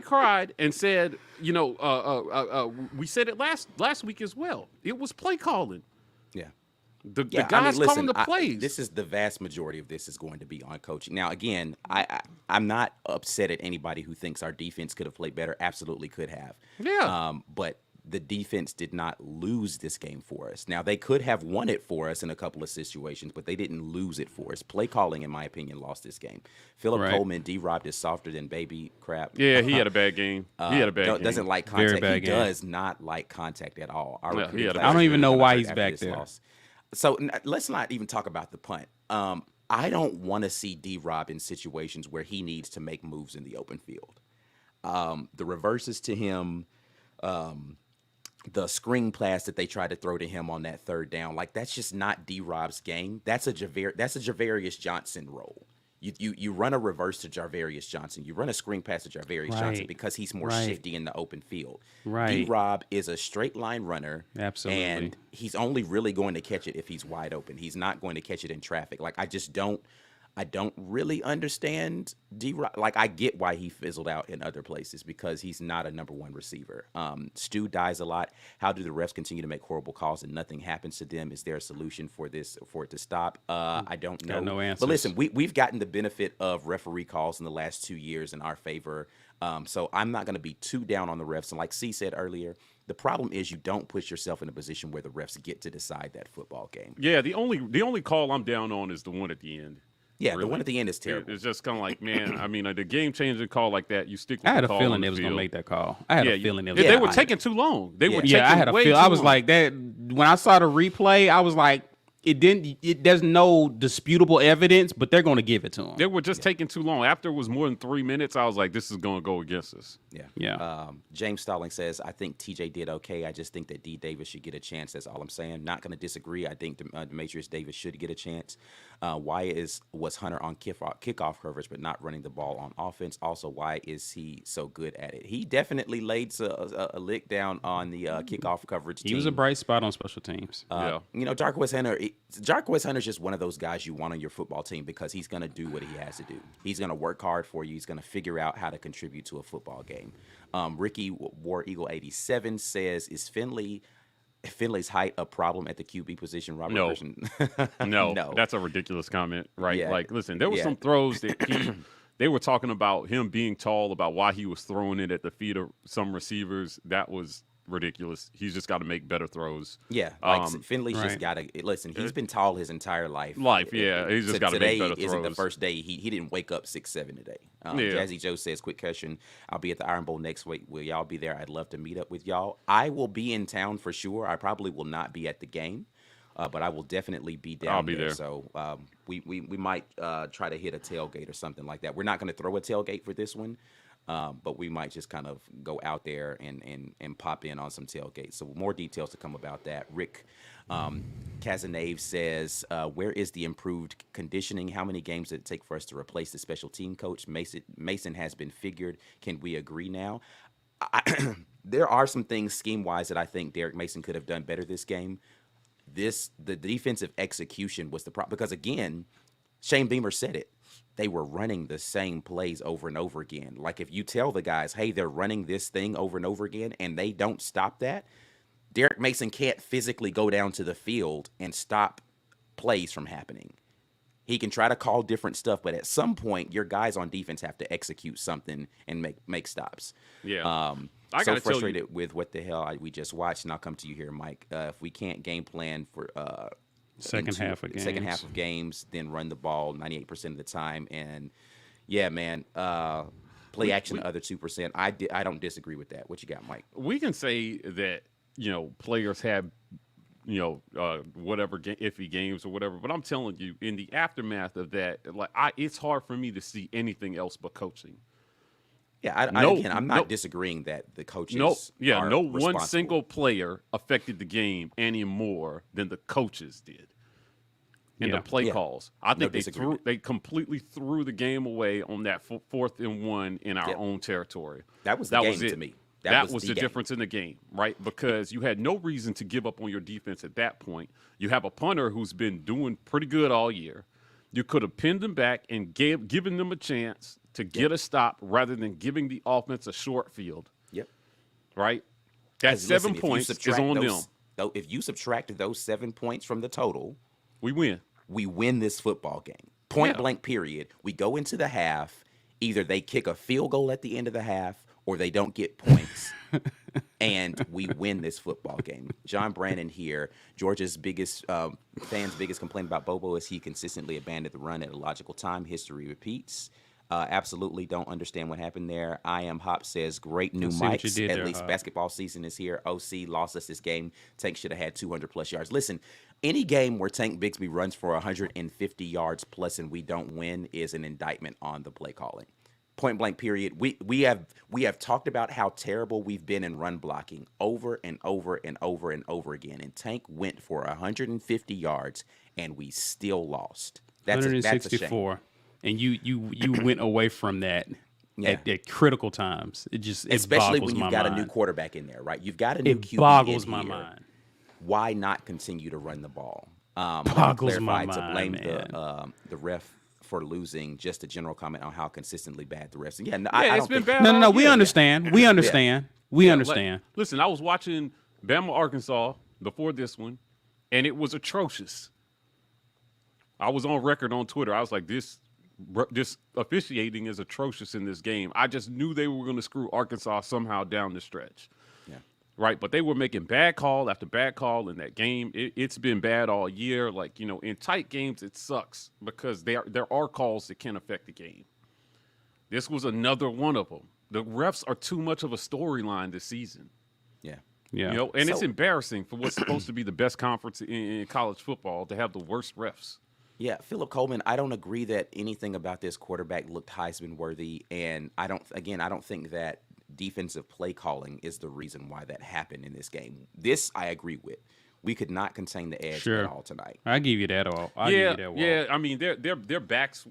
[SPEAKER 2] cried and said, we said it last week as well. It was play calling.
[SPEAKER 1] Yeah.
[SPEAKER 2] The
[SPEAKER 1] Yeah,
[SPEAKER 2] guys calling the
[SPEAKER 1] listen,
[SPEAKER 2] plays.
[SPEAKER 1] This is the vast majority of this is going to be on coaching. Now, again, I'm not upset at anybody who thinks our defense could have played better. Absolutely could have.
[SPEAKER 2] Yeah.
[SPEAKER 1] But the defense did not lose this game for us. Now, they could have won it for us in a couple of situations, but they didn't lose it for us. Play calling, in my opinion, lost this game. Philip
[SPEAKER 3] Right.
[SPEAKER 1] Coleman, D-Rob is softer than baby crap.
[SPEAKER 2] Yeah, he had a bad game. He had a bad game.
[SPEAKER 1] Doesn't like
[SPEAKER 3] Very
[SPEAKER 1] contact.
[SPEAKER 3] bad
[SPEAKER 1] He
[SPEAKER 3] game.
[SPEAKER 1] does not like contact at all. Our
[SPEAKER 2] Yeah,
[SPEAKER 1] recruiting
[SPEAKER 2] he had a
[SPEAKER 1] class
[SPEAKER 2] I don't
[SPEAKER 1] is
[SPEAKER 3] even
[SPEAKER 1] really
[SPEAKER 3] know
[SPEAKER 1] gonna
[SPEAKER 3] why
[SPEAKER 1] hurt
[SPEAKER 3] he's
[SPEAKER 1] after
[SPEAKER 3] back
[SPEAKER 1] this
[SPEAKER 3] there.
[SPEAKER 1] loss. So let's not even talk about the punt. I don't want to see D-Rob in situations where he needs to make moves in the open field. The reverses to him, the screen pass that they tried to throw to him on that third down, like that's just not D-Rob's game. That's a Javarius Johnson role. You run a reverse to Jarvarius Johnson. You run a screen pass to Jarvarius Johnson
[SPEAKER 3] Right.
[SPEAKER 1] because he's more
[SPEAKER 3] Right.
[SPEAKER 1] shifty in the open field.
[SPEAKER 3] Right.
[SPEAKER 1] D-Rob is a straight line runner.
[SPEAKER 3] Absolutely.
[SPEAKER 1] And he's only really going to catch it if he's wide open. He's not going to catch it in traffic. Like I don't really understand D-Rob. Like I get why he fizzled out in other places because he's not a number one receiver. Stu dies a lot. How do the refs continue to make horrible calls and nothing happens to them? Is there a solution for it to stop? I don't know.
[SPEAKER 3] Got no answers.
[SPEAKER 1] But listen, we've gotten the benefit of referee calls in the last 2 years in our favor. So I'm not going to be too down on the refs. And like C said earlier, the problem is you don't put yourself in a position where the refs get to decide that football game.
[SPEAKER 2] Yeah, the only call I'm down on is the one at the end.
[SPEAKER 1] Yeah, the
[SPEAKER 2] Really.
[SPEAKER 1] one at the end is terrible.
[SPEAKER 2] It's just kind of like, man, I mean, the game-changing call like that, you stick with
[SPEAKER 3] I had
[SPEAKER 2] the
[SPEAKER 3] a
[SPEAKER 2] call
[SPEAKER 3] feeling
[SPEAKER 2] on
[SPEAKER 3] they
[SPEAKER 2] the
[SPEAKER 3] was gonna
[SPEAKER 2] field.
[SPEAKER 3] make that call. I had a feeling they was.
[SPEAKER 2] They
[SPEAKER 3] gonna
[SPEAKER 2] were
[SPEAKER 3] make
[SPEAKER 2] taking too long. They were taking
[SPEAKER 3] Yeah, I had a
[SPEAKER 2] way
[SPEAKER 3] feel.
[SPEAKER 2] too
[SPEAKER 3] I was
[SPEAKER 2] long.
[SPEAKER 3] like that when I saw the replay. I was like, there's no disputable evidence, but they're going to give it to him.
[SPEAKER 2] They were just taking too long. After it was more than 3 minutes, I was like, this is going to go against us.
[SPEAKER 3] Yeah.
[SPEAKER 1] James Stalling says, I think TJ did okay. I just think that D. Davis should get a chance. That's all I'm saying. Not going to disagree. I think Demetrius Davis should get a chance. Why was Hunter on kickoff coverage but not running the ball on offense? Also, why is he so good at it? He definitely laid a lick down on the kickoff coverage team.
[SPEAKER 3] He was a bright spot on special teams.
[SPEAKER 1] Jarquez Hunter's just one of those guys you want on your football team because he's going to do what he has to do. He's going to work hard for you. He's going to figure out how to contribute to a football game. Ricky War Eagle 87 says, is Finley's height a problem at the QB position? Robert
[SPEAKER 2] No.
[SPEAKER 1] Christian?
[SPEAKER 2] No, that's a ridiculous comment, right?
[SPEAKER 1] Yeah.
[SPEAKER 2] Like, listen, there were
[SPEAKER 1] Yeah.
[SPEAKER 2] some throws that they were talking about him being tall, about why he was throwing it at the feet of some receivers. That was ridiculous. He's just got to make better throws.
[SPEAKER 1] Yeah, like Finley's
[SPEAKER 3] right.
[SPEAKER 1] just got to listen. He's been tall his entire life.
[SPEAKER 2] Yeah, he's just got to make better
[SPEAKER 1] Today isn't the
[SPEAKER 2] throws.
[SPEAKER 1] first day. He didn't wake up 6'7" today.
[SPEAKER 2] Yeah.
[SPEAKER 1] Jazzy Joe says, quick question. I'll be at the Iron Bowl next week. Will y'all be there? I'd love to meet up with y'all. I will be in town for sure. I probably will not be at the game, but I will definitely be down
[SPEAKER 2] I'll be there.
[SPEAKER 1] So we might try to hit a tailgate or something like that. We're not going to throw a tailgate for this one. But we might just kind of go out there and pop in on some tailgates. So more details to come about that. Rick Cazenave says, where is the improved conditioning? How many games did it take for us to replace the special team coach? Mason has been figured. Can we agree now? There are some things scheme-wise that I think Derek Mason could have done better this game. The defensive execution was the problem. Because, again, Shane Beamer said it. They were running the same plays over and over again. Like, if you tell the guys, hey, they're running this thing over and over again, and they don't stop that, Derek Mason can't physically go down to the field and stop plays from happening. He can try to call different stuff, but at some point, your guys on defense have to execute something and make stops.
[SPEAKER 2] Yeah.
[SPEAKER 1] I so frustrated with what the hell we just watched, and I'll come to you here, Mike. If we can't game plan for
[SPEAKER 3] second half of
[SPEAKER 1] games, then run the ball 98% of the time, and yeah, man, play action the other 2%. I don't disagree with that. What you got, Mike?
[SPEAKER 2] We can say that players have whatever iffy games or whatever, but I'm telling you, in the aftermath of that, it's hard for me to see anything else but coaching.
[SPEAKER 1] Yeah, I'm not disagreeing that the coaches. Are
[SPEAKER 2] no one
[SPEAKER 1] responsible.
[SPEAKER 2] single player affected the game any more than the coaches did in the play calls. I think they completely threw the game away on that 4th and 1 in our own territory.
[SPEAKER 1] That was the game to me.
[SPEAKER 2] That was the difference in the game, right? Because you had no reason to give up on your defense at that point. You have a punter who's been doing pretty good all year. You could have pinned them back and given them a chance to get a stop rather than giving the offense a short field.
[SPEAKER 1] Yep.
[SPEAKER 2] Right? That 7 points is on them.
[SPEAKER 1] If you subtract those 7 points from the total,
[SPEAKER 2] we win.
[SPEAKER 1] We win this football game. Point blank, period. We go into the half. Either they kick a field goal at the end of the half or they don't get points. And we win this football game. John Brandon here. Georgia's fans' biggest complaint about Bobo is he consistently abandoned the run at a logical time. History repeats. Absolutely don't understand what happened there. I Am Hop says, great new mics. At least basketball season is here. OC lost us this game. Tank should have had 200-plus yards. Listen, any game where Tank Bigsby runs for 150 yards plus and we don't win is an indictment on the play calling. Point blank, period. We have talked about how terrible we've been in run blocking over and over and over and over again. And Tank went for 150 yards and we still lost. That's
[SPEAKER 3] 164.
[SPEAKER 1] A shame.
[SPEAKER 3] And you went away from that at critical times.
[SPEAKER 1] Especially when you've got a new quarterback in there, right? You've got a new QB.
[SPEAKER 3] It boggles my mind.
[SPEAKER 1] Why not continue to run the ball?
[SPEAKER 3] Boggles my mind.
[SPEAKER 1] To blame the ref for losing, just a general comment on how consistently bad the refs. I don't think.
[SPEAKER 2] Bad.
[SPEAKER 3] No. We understand. We understand. We understand.
[SPEAKER 2] Listen, I was watching Bama, Arkansas before this one, and it was atrocious. I was on record on Twitter. I was like, this officiating is atrocious in this game. I just knew they were going to screw Arkansas somehow down the stretch.
[SPEAKER 1] Yeah.
[SPEAKER 2] Right, but they were making bad call after bad call in that game. It's been bad all year. In tight games, it sucks because there are calls that can affect the game. This was another one of them. The refs are too much of a storyline this season.
[SPEAKER 1] Yeah.
[SPEAKER 3] Yeah.
[SPEAKER 2] It's embarrassing for what's supposed to be the best conference in college football to have the worst refs.
[SPEAKER 1] Yeah, Philip Coleman, I don't agree that anything about this quarterback looked Heisman worthy, and I don't think that defensive play calling is the reason why that happened in this game. This I agree with. We could not contain the edge at all tonight.
[SPEAKER 3] I give you that all.
[SPEAKER 2] Yeah. I mean, their backs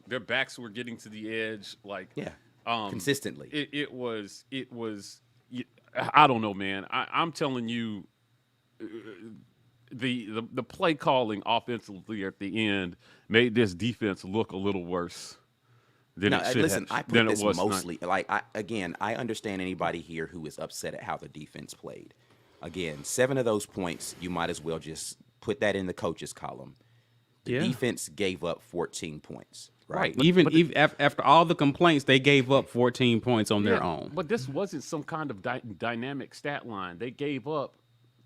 [SPEAKER 2] were getting to the edge
[SPEAKER 1] consistently.
[SPEAKER 2] It was. I don't know, man. I'm telling you, the play calling offensively at the end made this defense look a little worse.
[SPEAKER 1] Listen, I put this mostly I understand anybody here who is upset at how the defense played. Again, 7 of those points, you might as well just put that in the coaches column. The defense gave up 14 points. Right.
[SPEAKER 3] Even after all the complaints, they gave up 14 points on their own.
[SPEAKER 2] But this wasn't some kind of dynamic stat line. They gave up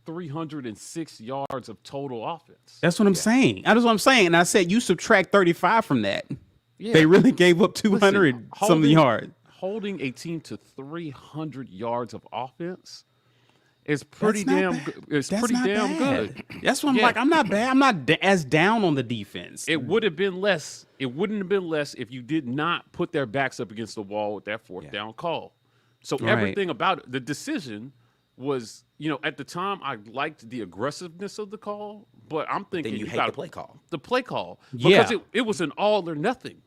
[SPEAKER 2] 306 yards of total offense.
[SPEAKER 3] That's what I'm saying. That's what I'm saying. And I said you subtract 35 from that.
[SPEAKER 2] Yeah.
[SPEAKER 3] They really gave up 200 something yards.
[SPEAKER 2] Holding a team to 300 yards of offense is pretty damn good. It's pretty damn good.
[SPEAKER 3] That's what I'm like. I'm not bad. I'm not as down on the defense.
[SPEAKER 2] It would have been less. It wouldn't have been less if you did not put their backs up against the wall with that fourth down call. So everything about it, the decision was, at the time I liked the aggressiveness of the call, but I'm thinking
[SPEAKER 1] Then you hate the play call.
[SPEAKER 2] The play call. Because it was an all or nothing.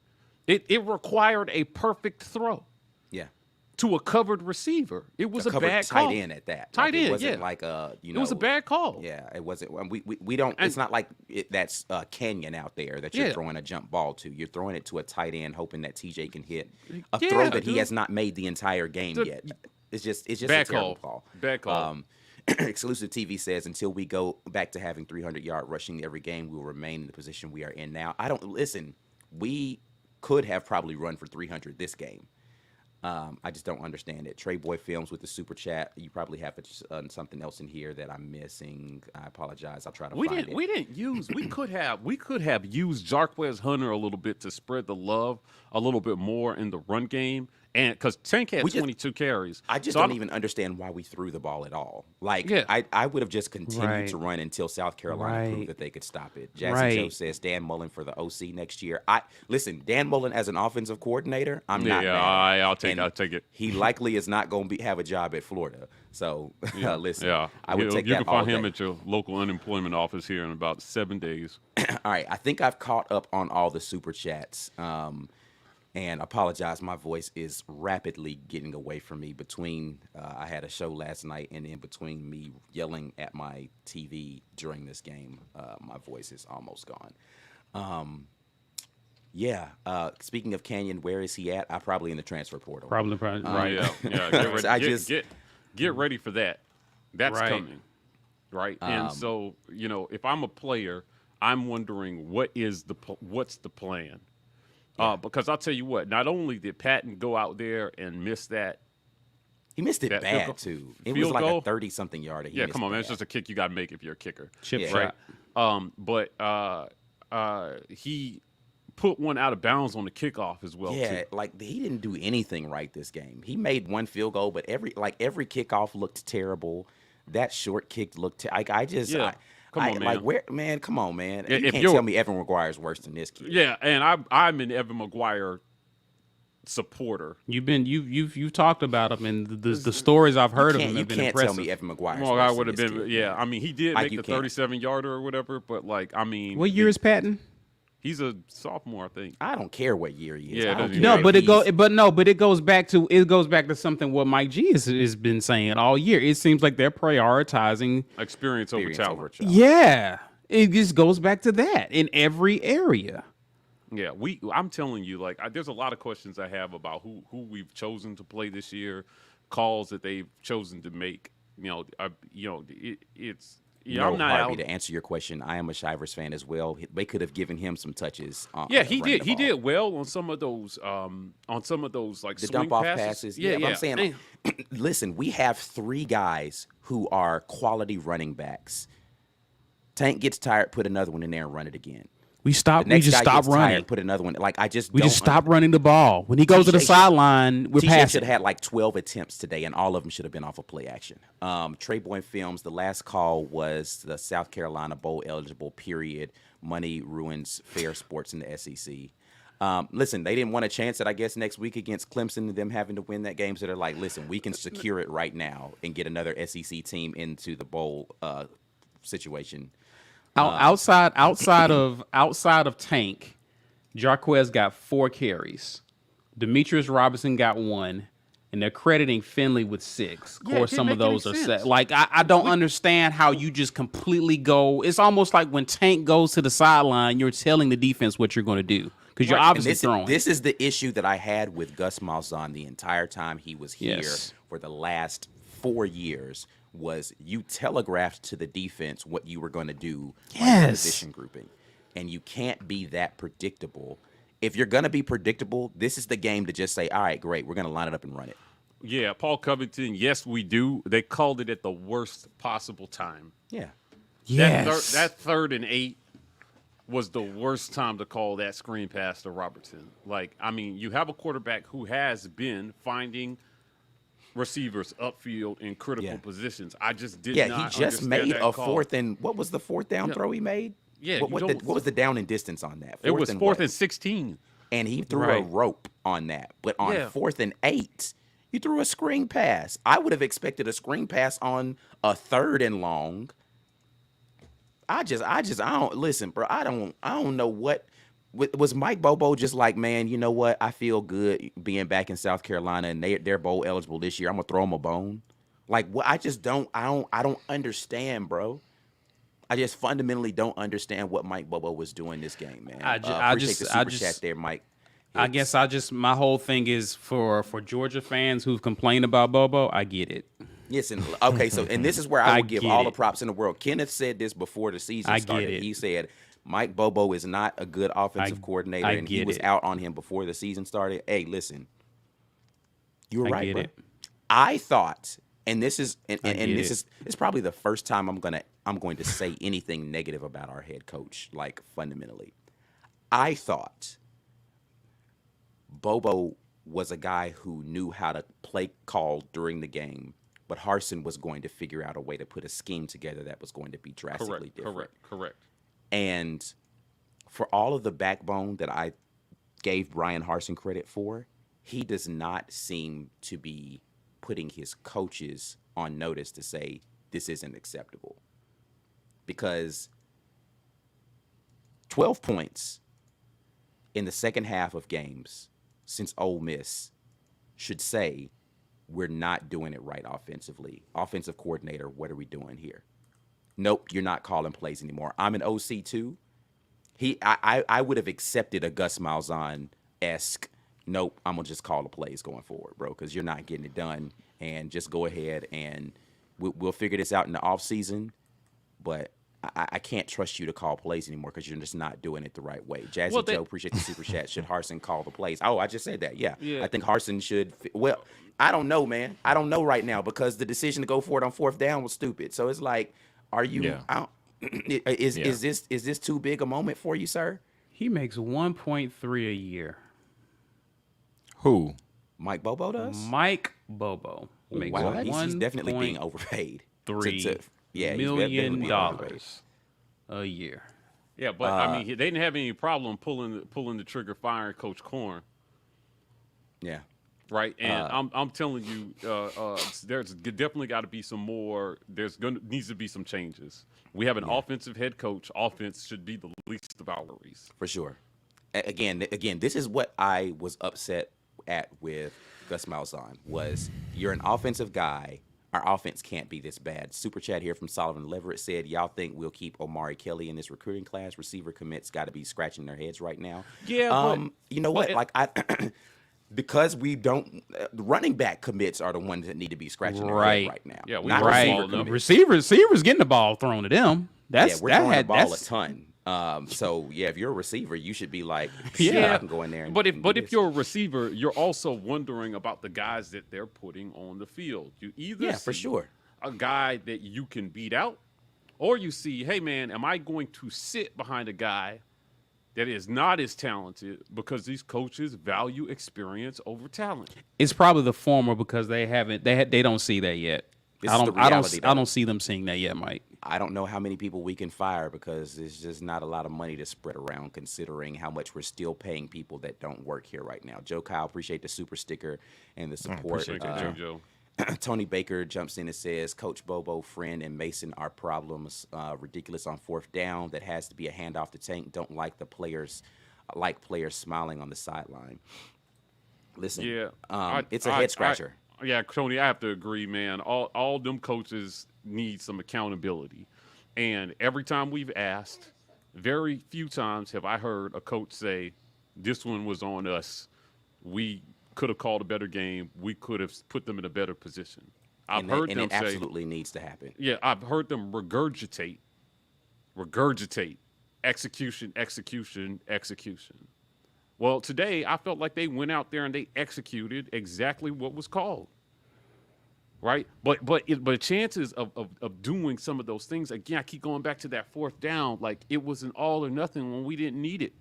[SPEAKER 2] It required a perfect throw.
[SPEAKER 1] Yeah.
[SPEAKER 2] To a covered receiver. It was a bad call.
[SPEAKER 1] Tight end at that.
[SPEAKER 2] Tight end,
[SPEAKER 1] it wasn't
[SPEAKER 2] yeah.
[SPEAKER 1] like
[SPEAKER 2] it was a bad call.
[SPEAKER 1] Yeah, it wasn't. We don't. It's not like that's Canyon out there that you're throwing a jump ball to. You're throwing it to a tight end, hoping that TJ can hit a throw that he has not made the entire game yet. It's just
[SPEAKER 2] bad
[SPEAKER 1] a terrible call.
[SPEAKER 2] Bad call.
[SPEAKER 1] Exclusive TV says until we go back to having 300-yard rushing every game, we will remain in the position we are in now. Listen. We could have probably run for 300 this game. I just don't understand it. Trey Boy Films with the super chat. You probably have something else in here that I'm missing. I apologize. I'll try to find it.
[SPEAKER 2] We didn't use. We could have used Jarquez Hunter a little bit to spread the love a little bit more in the run game. And because Tank had 22 carries.
[SPEAKER 1] I just don't even understand why we threw the ball at all. Like, I would have just continued to run until South Carolina proved that they could stop it. Jackson Joe says Dan Mullen for the OC next year. Listen, Dan Mullen as an offensive coordinator, I'm not mad.
[SPEAKER 2] I'll take it.
[SPEAKER 1] He likely is not going to have a job at Florida. So, listen, I would take that all day.
[SPEAKER 2] You can find him at your local unemployment office here in about 7 days.
[SPEAKER 1] All right, I think I've caught up on all the super chats. And apologize, my voice is rapidly getting away from me between I had a show last night and in between me yelling at my TV during this game, my voice is almost gone. Speaking of Canyon, where is he at? Probably in the transfer portal.
[SPEAKER 3] Probably.
[SPEAKER 2] Right, yeah. Get ready for that. That's coming, right? And so, if I'm a player, I'm wondering what's the plan? Because I'll tell you what, not only did Patton go out there and miss that.
[SPEAKER 1] He missed it bad, too. It was like a 30-something yarder.
[SPEAKER 2] Yeah, come on, man. It's just a kick you got to make if you're a kicker.
[SPEAKER 3] Chip shot.
[SPEAKER 2] But he put one out of bounds on the kickoff as well,
[SPEAKER 1] too. Like he didn't do anything right this game. He made one field goal, but every kickoff looked terrible. That short kick looked Come on, man. Come on, man. You can't tell me Evan McGuire is worse than this kid.
[SPEAKER 2] Yeah, and I'm an Evan McGuire supporter.
[SPEAKER 3] You've talked about him, and the stories I've heard of him have been impressive.
[SPEAKER 1] You can't tell me Evan McGuire.
[SPEAKER 2] Well, I would have been. Yeah, I mean, he did make the 37-yarder or whatever, but
[SPEAKER 3] what year is Patton?
[SPEAKER 2] He's a sophomore, I think.
[SPEAKER 1] I don't care what year he is.
[SPEAKER 2] Yeah,
[SPEAKER 3] but it goes back to something what Mike G has been saying all year. It seems like they're prioritizing
[SPEAKER 2] experience over talent.
[SPEAKER 3] Yeah, it just goes back to that in every area.
[SPEAKER 2] Yeah, I'm telling you, there's a lot of questions I have about who we've chosen to play this year, calls that they've chosen to make. It's. Yeah, I'm not
[SPEAKER 1] Harvey, to answer your question, I am a Shivers fan as well. They could have given him some touches.
[SPEAKER 2] He did. He did well on some of those. Like
[SPEAKER 1] the
[SPEAKER 2] swing
[SPEAKER 1] dump off passes. Yeah. I'm saying, listen, we have 3 guys who are quality running backs. Tank gets tired, put another one in there and run it again.
[SPEAKER 3] We just stop running.
[SPEAKER 1] Tired, put another one. We
[SPEAKER 3] just stop running the ball. When he goes to the sideline, we're passing.
[SPEAKER 1] Should have had 12 attempts today, and all of them should have been off of play action. Trey Boy Films, the last call was the South Carolina Bowl eligible, period. Money ruins fair sports in the SEC. Listen, they didn't want a chance at, I guess, next week against Clemson and them having to win that game. So they're like, listen, we can secure it right now and get another SEC team into the bowl situation.
[SPEAKER 3] Outside of Tank, Jarquez got 4 carries. Demetrius Robinson got 1, and they're crediting Finley with 6. Of course, some of those are set. I don't understand how you just completely go. It's almost like when Tank goes to the sideline, you're telling the defense what you're going to do because you're obviously throwing.
[SPEAKER 1] This is the issue that I had with Gus Malzahn the entire time he was here for the last 4 years. Was you telegraphed to the defense what you were going to do on position grouping. and you can't be that predictable. If you're going to be predictable, this is the game to just say, all right, great, we're going to line it up and run it.
[SPEAKER 2] Yeah, Paul Covington, yes, we do. They called it at the worst possible time.
[SPEAKER 1] Yeah.
[SPEAKER 3] Yes.
[SPEAKER 2] That 3rd and 8 was the worst time to call that screen pass to Robertson. Like, I mean, you have a quarterback who has been finding receivers upfield in critical positions. I just did not
[SPEAKER 1] Yeah, he just made a
[SPEAKER 2] call.
[SPEAKER 1] fourth and what was the fourth down throw he made?
[SPEAKER 2] Yeah,
[SPEAKER 1] What was the down and distance on that?
[SPEAKER 2] It was
[SPEAKER 1] and
[SPEAKER 2] 4th
[SPEAKER 1] what?
[SPEAKER 2] and 16.
[SPEAKER 1] And he threw a rope on that. But on 4th and 8, you threw a screen pass. I would have expected a screen pass on a 3rd and long. I don't listen, bro. I don't know what was Mike Bobo just like, man, you know what? I feel good being back in South Carolina and they're bowl eligible this year. I'm gonna throw them a bone. Like what I don't understand, bro. I just fundamentally don't understand what Mike Bobo was doing this game, man. Appreciate the super chat there, Mike.
[SPEAKER 3] I guess my whole thing is for Georgia fans who've complained about Bobo, I get it.
[SPEAKER 1] Listen, okay, so and this is where I would give
[SPEAKER 3] get
[SPEAKER 1] all the
[SPEAKER 3] it.
[SPEAKER 1] props in the world. Kenneth said this before the season started.
[SPEAKER 3] get it.
[SPEAKER 1] He said Mike Bobo is not a good offensive coordinator, and he
[SPEAKER 3] get
[SPEAKER 1] was
[SPEAKER 3] it.
[SPEAKER 1] out on him before the season started. Hey, listen, you were
[SPEAKER 3] I
[SPEAKER 1] right,
[SPEAKER 3] get
[SPEAKER 1] bro.
[SPEAKER 3] it.
[SPEAKER 1] I thought, and this is
[SPEAKER 3] get
[SPEAKER 1] this
[SPEAKER 3] it.
[SPEAKER 1] is probably the first time I'm going to say anything negative about our head coach, like fundamentally. I thought Bobo was a guy who knew how to play call during the game, but Harsin was going to figure out a way to put a scheme together that was going to be drastically different.
[SPEAKER 2] Correct.
[SPEAKER 1] And for all of the backbone that I gave Brian Harsin credit for, he does not seem to be putting his coaches on notice to say this isn't acceptable. Because 12 points in the second half of games since Ole Miss should say we're not doing it right offensively. Offensive coordinator, what are we doing here? Nope, you're not calling plays anymore. I'm an OC too. I would have accepted a Gus Malzahn-esque, nope, I'm going to just call the plays going forward, bro, because you're not getting it done. And just go ahead and we'll figure this out in the offseason. But I can't trust you to call plays anymore because you're just not doing it the right way. Jazzy Joe, appreciate the super chat. Should Harsin call the plays? Oh, I just said that. Yeah. I think Harsin should. Well, I don't know, man. I don't know right now because the decision to go for it on 4th down was stupid. So it's like, are you?
[SPEAKER 4] Yeah.
[SPEAKER 1] Is this too big a moment for you, sir?
[SPEAKER 3] He makes 1.3 a year.
[SPEAKER 4] Who?
[SPEAKER 1] Mike Bobo does.
[SPEAKER 3] Mike Bobo makes
[SPEAKER 1] Wow, he's definitely being overpaid. Yeah, he's definitely
[SPEAKER 3] $1.3
[SPEAKER 1] being overpaid.
[SPEAKER 3] a year.
[SPEAKER 2] Yeah, but I mean, they didn't have any problem pulling the trigger, firing Coach Korn.
[SPEAKER 1] Yeah.
[SPEAKER 2] Right, and I'm telling you, there's definitely got to be some more. Needs to be some changes. We have an offensive head coach. Offense should be the least of our worries.
[SPEAKER 1] For sure. Again, this is what I was upset at with Gus Malzahn was you're an offensive guy. Our offense can't be this bad. Super chat here from Solomon Leverett said, y'all think we'll keep Omari Kelly in this recruiting class? Receiver commits got to be scratching their heads right now.
[SPEAKER 2] Yeah,
[SPEAKER 1] you know what? Because we don't, the running back commits are the ones that need to be scratching their head right now.
[SPEAKER 2] Yeah, we
[SPEAKER 1] not
[SPEAKER 2] run
[SPEAKER 1] receiver
[SPEAKER 2] the ball
[SPEAKER 1] commits.
[SPEAKER 3] Receivers getting the ball thrown to them.
[SPEAKER 1] We're throwing the ball a ton. So yeah, if you're a receiver, you should be like, I can go in there. And
[SPEAKER 2] but
[SPEAKER 1] do
[SPEAKER 2] if
[SPEAKER 1] this.
[SPEAKER 2] you're a receiver, you're also wondering about the guys that they're putting on the field. You either
[SPEAKER 1] for
[SPEAKER 2] see
[SPEAKER 1] sure
[SPEAKER 2] a guy that you can beat out, or you see, hey man, am I going to sit behind a guy that is not as talented because these coaches value experience over talent?
[SPEAKER 3] It's probably the former because they don't see that yet.
[SPEAKER 1] This is the reality,
[SPEAKER 3] I don't see them seeing that yet, Mike.
[SPEAKER 1] I don't know how many people we can fire because there's just not a lot of money to spread around considering how much we're still paying people that don't work here right now. Joe Kyle, appreciate the super sticker and the support.
[SPEAKER 2] Appreciate that, Joe.
[SPEAKER 1] Tony Baker jumps in and says, Coach Bobo, Friend, and Mason are problems. Ridiculous on 4th down. That has to be a handoff to Tank. Don't like the players, smiling on the sideline. Listen, it's a head scratcher.
[SPEAKER 2] Yeah, Tony, I have to agree, man. All them coaches need some accountability. And every time we've asked, very few times have I heard a coach say, this one was on us. We could have called a better game. We could have put them in a better position. I've heard them say,
[SPEAKER 1] absolutely needs to happen.
[SPEAKER 2] Yeah, I've heard them regurgitate execution. Well, today I felt like they went out there and they executed exactly what was called. Right, but chances of doing some of those things again. I keep going back to that fourth down. Like it was an all or nothing when we didn't need it.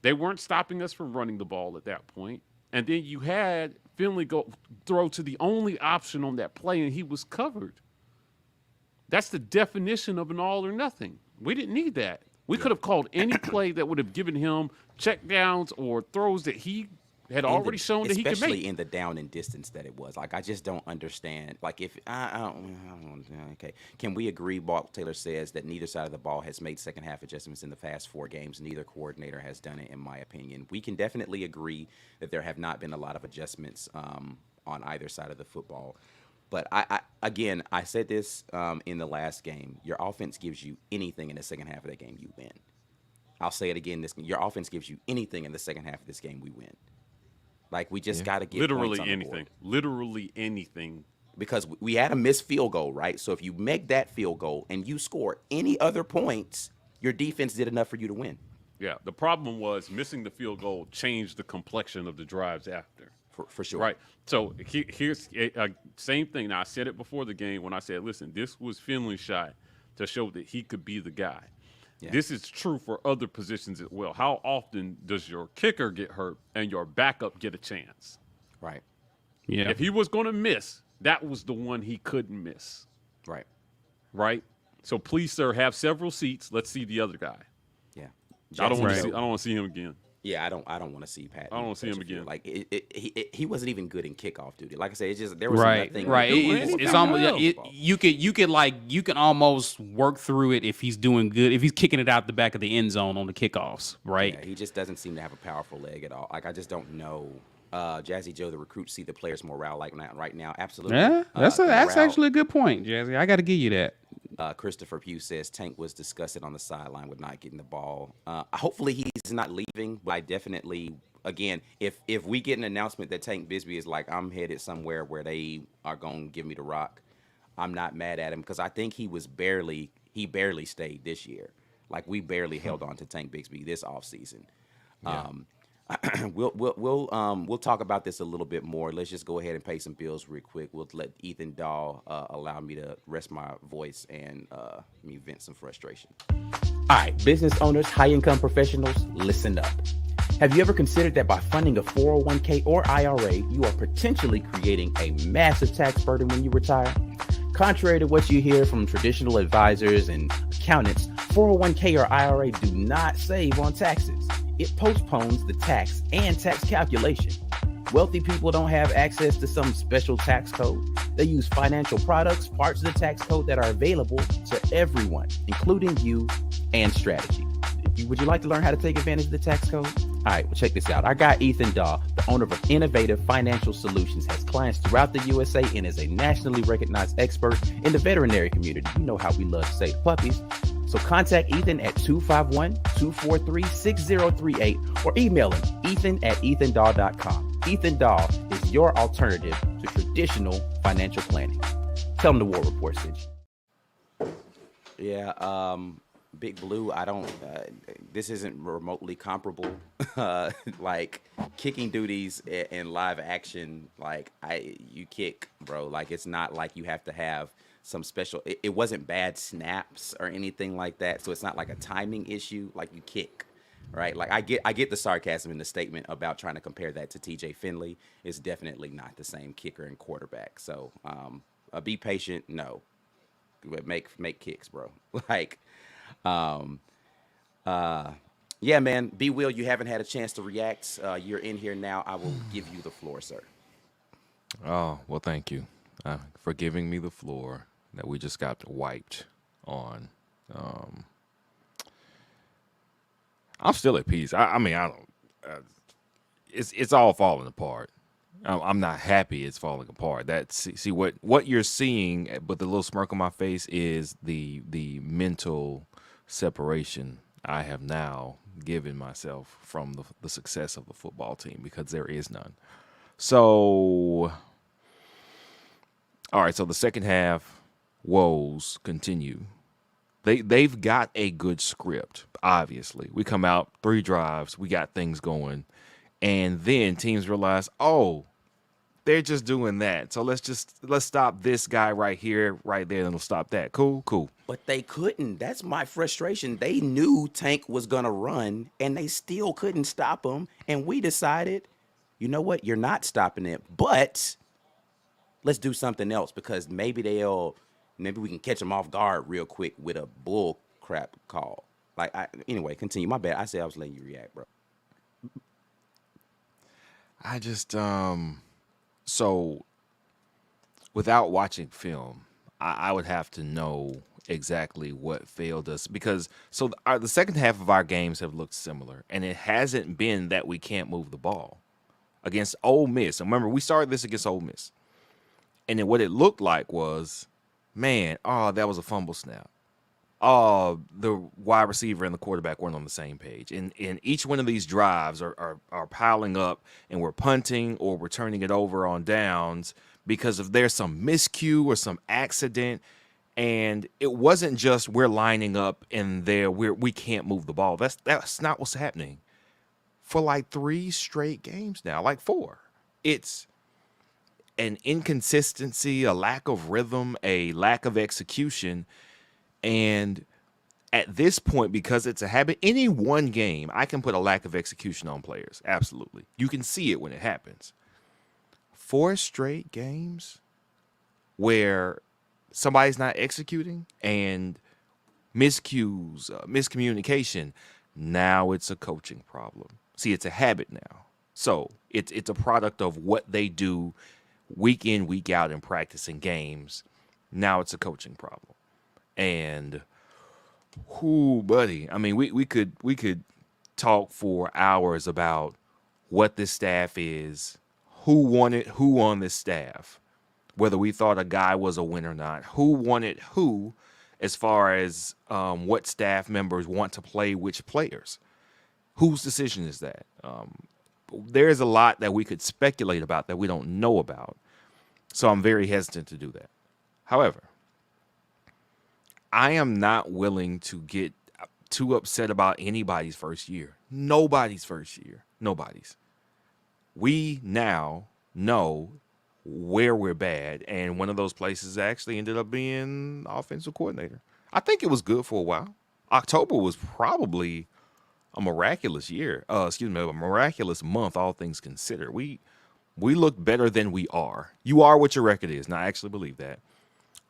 [SPEAKER 2] They weren't stopping us from running the ball at that point. And then you had Finley go throw to the only option on that play, and he was covered. That's the definition of an all or nothing. We didn't need that. We could have called any play that would have given him check downs or throws that he had already shown that he could
[SPEAKER 1] especially
[SPEAKER 2] make.
[SPEAKER 1] in the down and distance that it was. Like I just don't understand. Like if I don't okay, can we agree? Walt Taylor says that neither side of the ball has made second half adjustments in the past 4 games. Neither coordinator has done it, in my opinion. We can definitely agree that there have not been a lot of adjustments on either side of the football. But I again, I said this in the last game. Your offense gives you anything in the second half of that game, you win. I'll say it again. Your offense gives you anything in the second half of this game, we win. Like we just got to get
[SPEAKER 2] Literally
[SPEAKER 1] points on the
[SPEAKER 2] anything.
[SPEAKER 1] board.
[SPEAKER 2] Literally anything.
[SPEAKER 1] Because we had a missed field goal, right? So if you make that field goal and you score any other points, your defense did enough for you to win.
[SPEAKER 2] Yeah. The problem was missing the field goal changed the complexion of the drives after.
[SPEAKER 1] For sure.
[SPEAKER 2] Right. So here's same thing. Now I said it before the game when I said, listen, this was Finley's shot to show that he could be the guy. Yeah. This is true for other positions as well. How often does your kicker get hurt and your backup get a chance?
[SPEAKER 1] Right.
[SPEAKER 3] Yeah.
[SPEAKER 2] If he was going to miss, that was the one he couldn't miss.
[SPEAKER 1] Right.
[SPEAKER 2] Right. So please, sir, have several seats. Let's see the other guy.
[SPEAKER 1] Yeah.
[SPEAKER 2] I don't want to see him again.
[SPEAKER 1] Yeah, I don't want to see Pat.
[SPEAKER 2] I don't want to see him again.
[SPEAKER 1] Like he wasn't even good in kickoff duty. Like I said, it's just there was nothing.
[SPEAKER 3] Right. It's almost you can almost work through it if he's doing good. If he's kicking it out the back of the end zone on the kickoffs, right?
[SPEAKER 1] Yeah, he just doesn't seem to have a powerful leg at all. Like I just don't know. Jazzy Joe, the recruits see the players' morale like right now. Absolutely.
[SPEAKER 3] Yeah, that's actually a good point, Jazzy. I got to give you that.
[SPEAKER 1] Christopher Pugh says Tank was disgusted on the sideline with not getting the ball. Hopefully he's not leaving, but I definitely, again, if we get an announcement that Tank Bisbee is like, I'm headed somewhere where they are going to give me the rock, I'm not mad at him because I think he barely stayed this year. Like we barely held on to Tank Bigsby this offseason. Yeah. We'll talk about this a little bit more. Let's just go ahead and pay some bills real quick. We'll let Ethan Dawe allow me to rest my voice and me vent some frustration. All right, business owners, high-income professionals, listen up. Have you ever considered that by funding a 401k or IRA, you are potentially creating a massive tax burden when you retire? Contrary to what you hear from traditional advisors and accountants, 401k or IRA do not save on taxes. It postpones the tax and tax calculation. Wealthy people don't have access to some special tax code. They use financial products, parts of the tax code that are available to everyone, including you and strategy. Would you like to learn how to take advantage of the tax code? All right, well, check this out. Our guy, Ethan Dawe, the owner of Innovative Financial Solutions, has clients throughout the USA and is a nationally recognized expert in the veterinary community. You know how we love to say puppies. So contact Ethan at 251-243-6038 or email him, ethan@ethandawe.com. Ethan Dawe is your alternative to traditional financial planning. Tell him the War Report sent you. Yeah, Big Blue, I don't, this isn't remotely comparable. Like kicking duties in live action, like you kick, bro. Like it's not like you have to have some special, it wasn't bad snaps or anything like that. So it's not like a timing issue, like you kick, right? Like I get the sarcasm in the statement about trying to compare that to TJ Finley. It's definitely not the same kicker and quarterback. So be patient, no. Make kicks, bro. Like, yeah, man. B. Will, you haven't had a chance to react. You're in here now. I will give you the floor, sir.
[SPEAKER 4] Oh, well, thank you for giving me the floor that we just got wiped on. I'm still at peace. I mean, I don't. It's all falling apart. I'm not happy it's falling apart. See what you're seeing, but the little smirk on my face is the mental separation I have now given myself from the success of the football team, because there is none. So, all right. So the second half woes continue. They've got a good script. Obviously, we come out 3 drives, we got things going, and then teams realize, oh, they're just doing that. So let's stop this guy right here, right there, and we'll stop that. Cool.
[SPEAKER 1] But they couldn't. That's my frustration. They knew Tank was going to run, and they still couldn't stop him. And we decided, you know what? You're not stopping it, but let's do something else because maybe we can catch them off guard real quick with a bull crap call. Anyway, continue. My bad. I said I was letting you react, bro.
[SPEAKER 4] I just so without watching film, I would have to know exactly what failed us because the second half of our games have looked similar, and it hasn't been that we can't move the ball against Ole Miss. And remember, we started this against Ole Miss, and then what it looked like was, man, that was a fumble snap. The wide receiver and the quarterback weren't on the same page. And each one of these drives are piling up, and we're punting or we're turning it over on downs because if there's some miscue or some accident. And it wasn't just we're lining up and we can't move the ball. That's not what's happening for like 3 straight games now, like 4. It's an inconsistency, a lack of rhythm, a lack of execution. And at this point, because it's a habit, any one game, I can put a lack of execution on players. Absolutely. You can see it when it happens. 4 straight games where somebody's not executing and miscues, miscommunication. Now it's a coaching problem. See, it's a habit now. So it's a product of what they do week in, week out in practice and games. Now it's a coaching problem. And buddy, I mean, we could talk for hours about what this staff is, who on this staff, whether we thought a guy was a win or not, who wanted who, as far as what staff members want to play which players. Whose decision is that? There's a lot that we could speculate about that we don't know about. So I'm very hesitant to do that. However, I am not willing to get too upset about anybody's first year. Nobody's first year. Nobody's. We now know where we're bad, and one of those places actually ended up being offensive coordinator. I think it was good for a while. October was probably a miraculous year. A miraculous month, all things considered. We look better than we are. You are what your record is. Now, I actually believe that.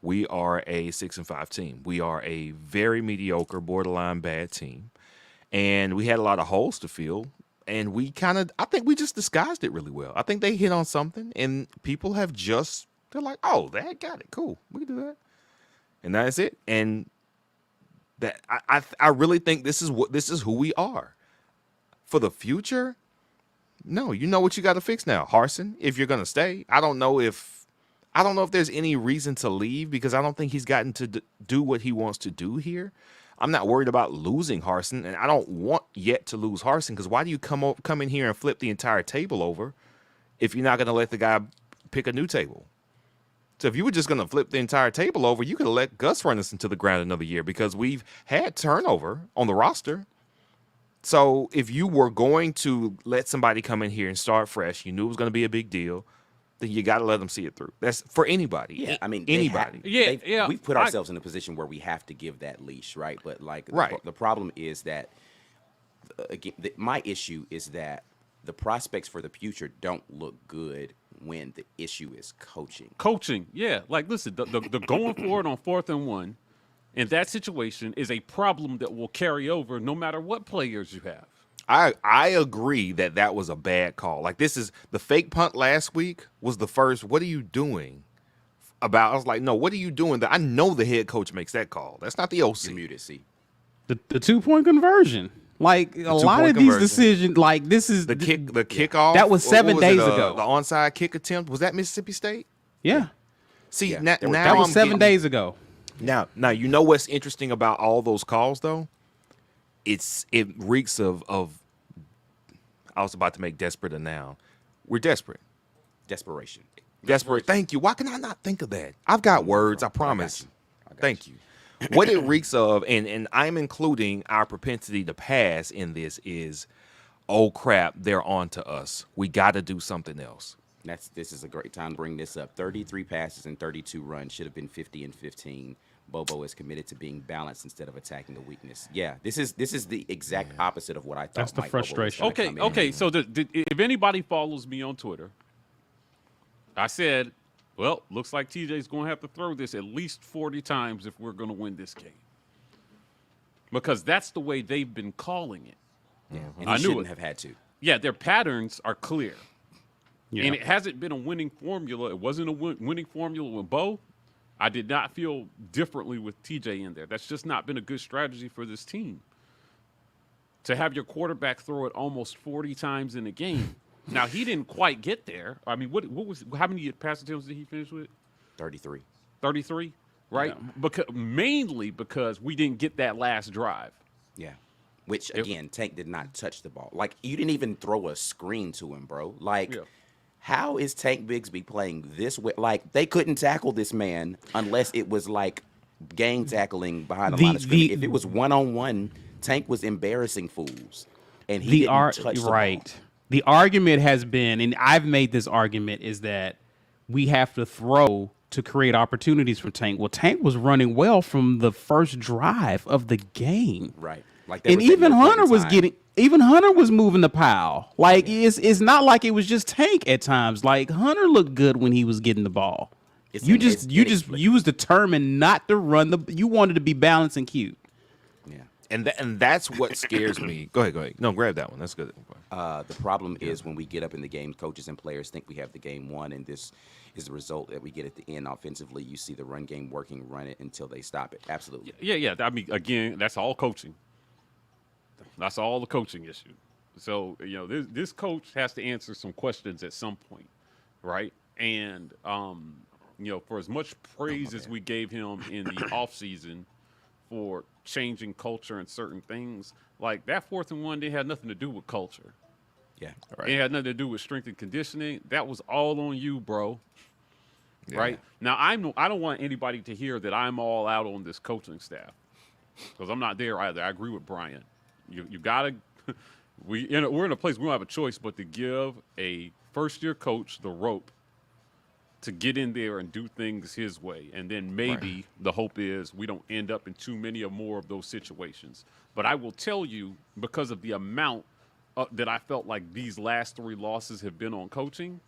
[SPEAKER 4] We are a 6-5 team. We are a very mediocre, borderline bad team. And we had a lot of holes to fill. And I think we just disguised it really well. I think they hit on something, and people they're like, oh, that got it. Cool. We can do that. And that's it. And that I really think this is who we are. For the future, no, you know what you got to fix now. Harsin, if you're going to stay, I don't know if there's any reason to leave because I don't think he's gotten to do what he wants to do here. I'm not worried about losing Harsin, and I don't want yet to lose Harsin because why do you come in here and flip the entire table over if you're not going to let the guy pick a new table? So if you were just going to flip the entire table over, you could have let Gus run us into the ground another year because we've had turnover on the roster. So if you were going to let somebody come in here and start fresh, you knew it was going to be a big deal, then you got to let them see it through. That's for anybody.
[SPEAKER 1] Yeah, I mean,
[SPEAKER 4] anybody.
[SPEAKER 1] We've put ourselves in a position where we have to give that leash, right? But the problem is that again, my issue is that the prospects for the future don't look good when the issue is coaching.
[SPEAKER 2] Coaching, yeah. Like, listen, the going for it on 4th and 1 in that situation is a problem that will carry over no matter what players you have.
[SPEAKER 4] I agree that was a bad call. Like, this is the fake punt last week was the first. What are you doing? I was like, no, what are you doing? I know the head coach makes that call. That's not the OC.
[SPEAKER 1] You're muted, see.
[SPEAKER 3] The 2-point conversion. Like a lot of these decisions, like this is
[SPEAKER 4] the kickoff.
[SPEAKER 3] That was 7 days ago.
[SPEAKER 4] The onside kick attempt, was that Mississippi State?
[SPEAKER 3] Yeah.
[SPEAKER 4] See,
[SPEAKER 3] now that was 7 days ago.
[SPEAKER 4] Now you know what's interesting about all those calls though? It reeks of I was about to make desperate a noun. We're desperate.
[SPEAKER 1] Desperation.
[SPEAKER 4] Desperate. Thank you. Why can I not think of that? I've got words, I promise.
[SPEAKER 1] I got
[SPEAKER 4] Thank you. what it reeks of, and I'm including our propensity to pass in this, is, oh crap, they're on to us. We got to do something else.
[SPEAKER 1] This is a great time to bring this up. 33 passes and 32 runs should have been 50 and 15. Bobo is committed to being balanced instead of attacking the weakness. Yeah, this is the exact opposite of what I thought.
[SPEAKER 3] That's the
[SPEAKER 1] Mike Bobo was
[SPEAKER 3] frustration.
[SPEAKER 1] gonna come in.
[SPEAKER 2] Okay. So if anybody follows me on Twitter, I said, well, looks like TJ's going to have to throw this at least 40 times if we're going to win this game. Because that's the way they've been calling it.
[SPEAKER 1] Yeah, and
[SPEAKER 2] I
[SPEAKER 1] he
[SPEAKER 2] knew
[SPEAKER 1] shouldn't
[SPEAKER 2] it.
[SPEAKER 1] have had to.
[SPEAKER 2] Yeah, their patterns are clear.
[SPEAKER 3] Yeah.
[SPEAKER 2] And it hasn't been a winning formula. It wasn't a winning formula with Bo. I did not feel differently with TJ in there. That's just not been a good strategy for this team. To have your quarterback throw it almost 40 times in a game. Now, he didn't quite get there. I mean, how many pass attempts did he finish with?
[SPEAKER 1] 33.
[SPEAKER 2] 33, right?
[SPEAKER 3] Yeah.
[SPEAKER 2] Mainly because we didn't get that last drive.
[SPEAKER 1] Yeah. Which, again, Tank did not touch the ball. Like, you didn't even throw a screen to him, bro. Like, how is Tank Bigsby playing this way? Like, they couldn't tackle this man unless it was, like, gang tackling behind the line of scrimmage. If it was one-on-one, Tank was embarrassing fools. And he didn't touch the ball.
[SPEAKER 3] The argument has been, and I've made this argument, is that we have to throw to create opportunities for Tank. Well, Tank was running well from the first drive of the game.
[SPEAKER 1] Right. Like,
[SPEAKER 3] And even Hunter was moving the pile. Like, it's not like it was just Tank at times. Like, Hunter looked good when he was getting the ball. You was determined not to run you wanted to be balanced and cute.
[SPEAKER 1] Yeah.
[SPEAKER 4] And that's what scares me. Go ahead. No, grab that one. That's good.
[SPEAKER 1] The problem is when we get up in the game, coaches and players think we have the game won, and this is the result that we get at the end. Offensively, you see the run game working, run it until they stop it. Absolutely.
[SPEAKER 2] Yeah. I mean, again, that's all coaching. That's all the coaching issue. So, this coach has to answer some questions at some point, right? And, for as much praise as we gave him in the offseason for changing culture and certain things, like that 4th and 1, they had nothing to do with culture.
[SPEAKER 1] Yeah.
[SPEAKER 4] Right.
[SPEAKER 2] It had nothing to do with strength and conditioning. That was all on you, bro.
[SPEAKER 4] Yeah.
[SPEAKER 2] Right? Now, I don't want anybody to hear that I'm all out on this coaching staff because I'm not there either. I agree with Brian. You got to – we're in a place we don't have a choice but to give a first-year coach the rope to get in there and do things his way. And then maybe the hope is we don't end up in too many or more of those situations. But I will tell you, because of the amount that I felt like these last 3 losses have been on coaching,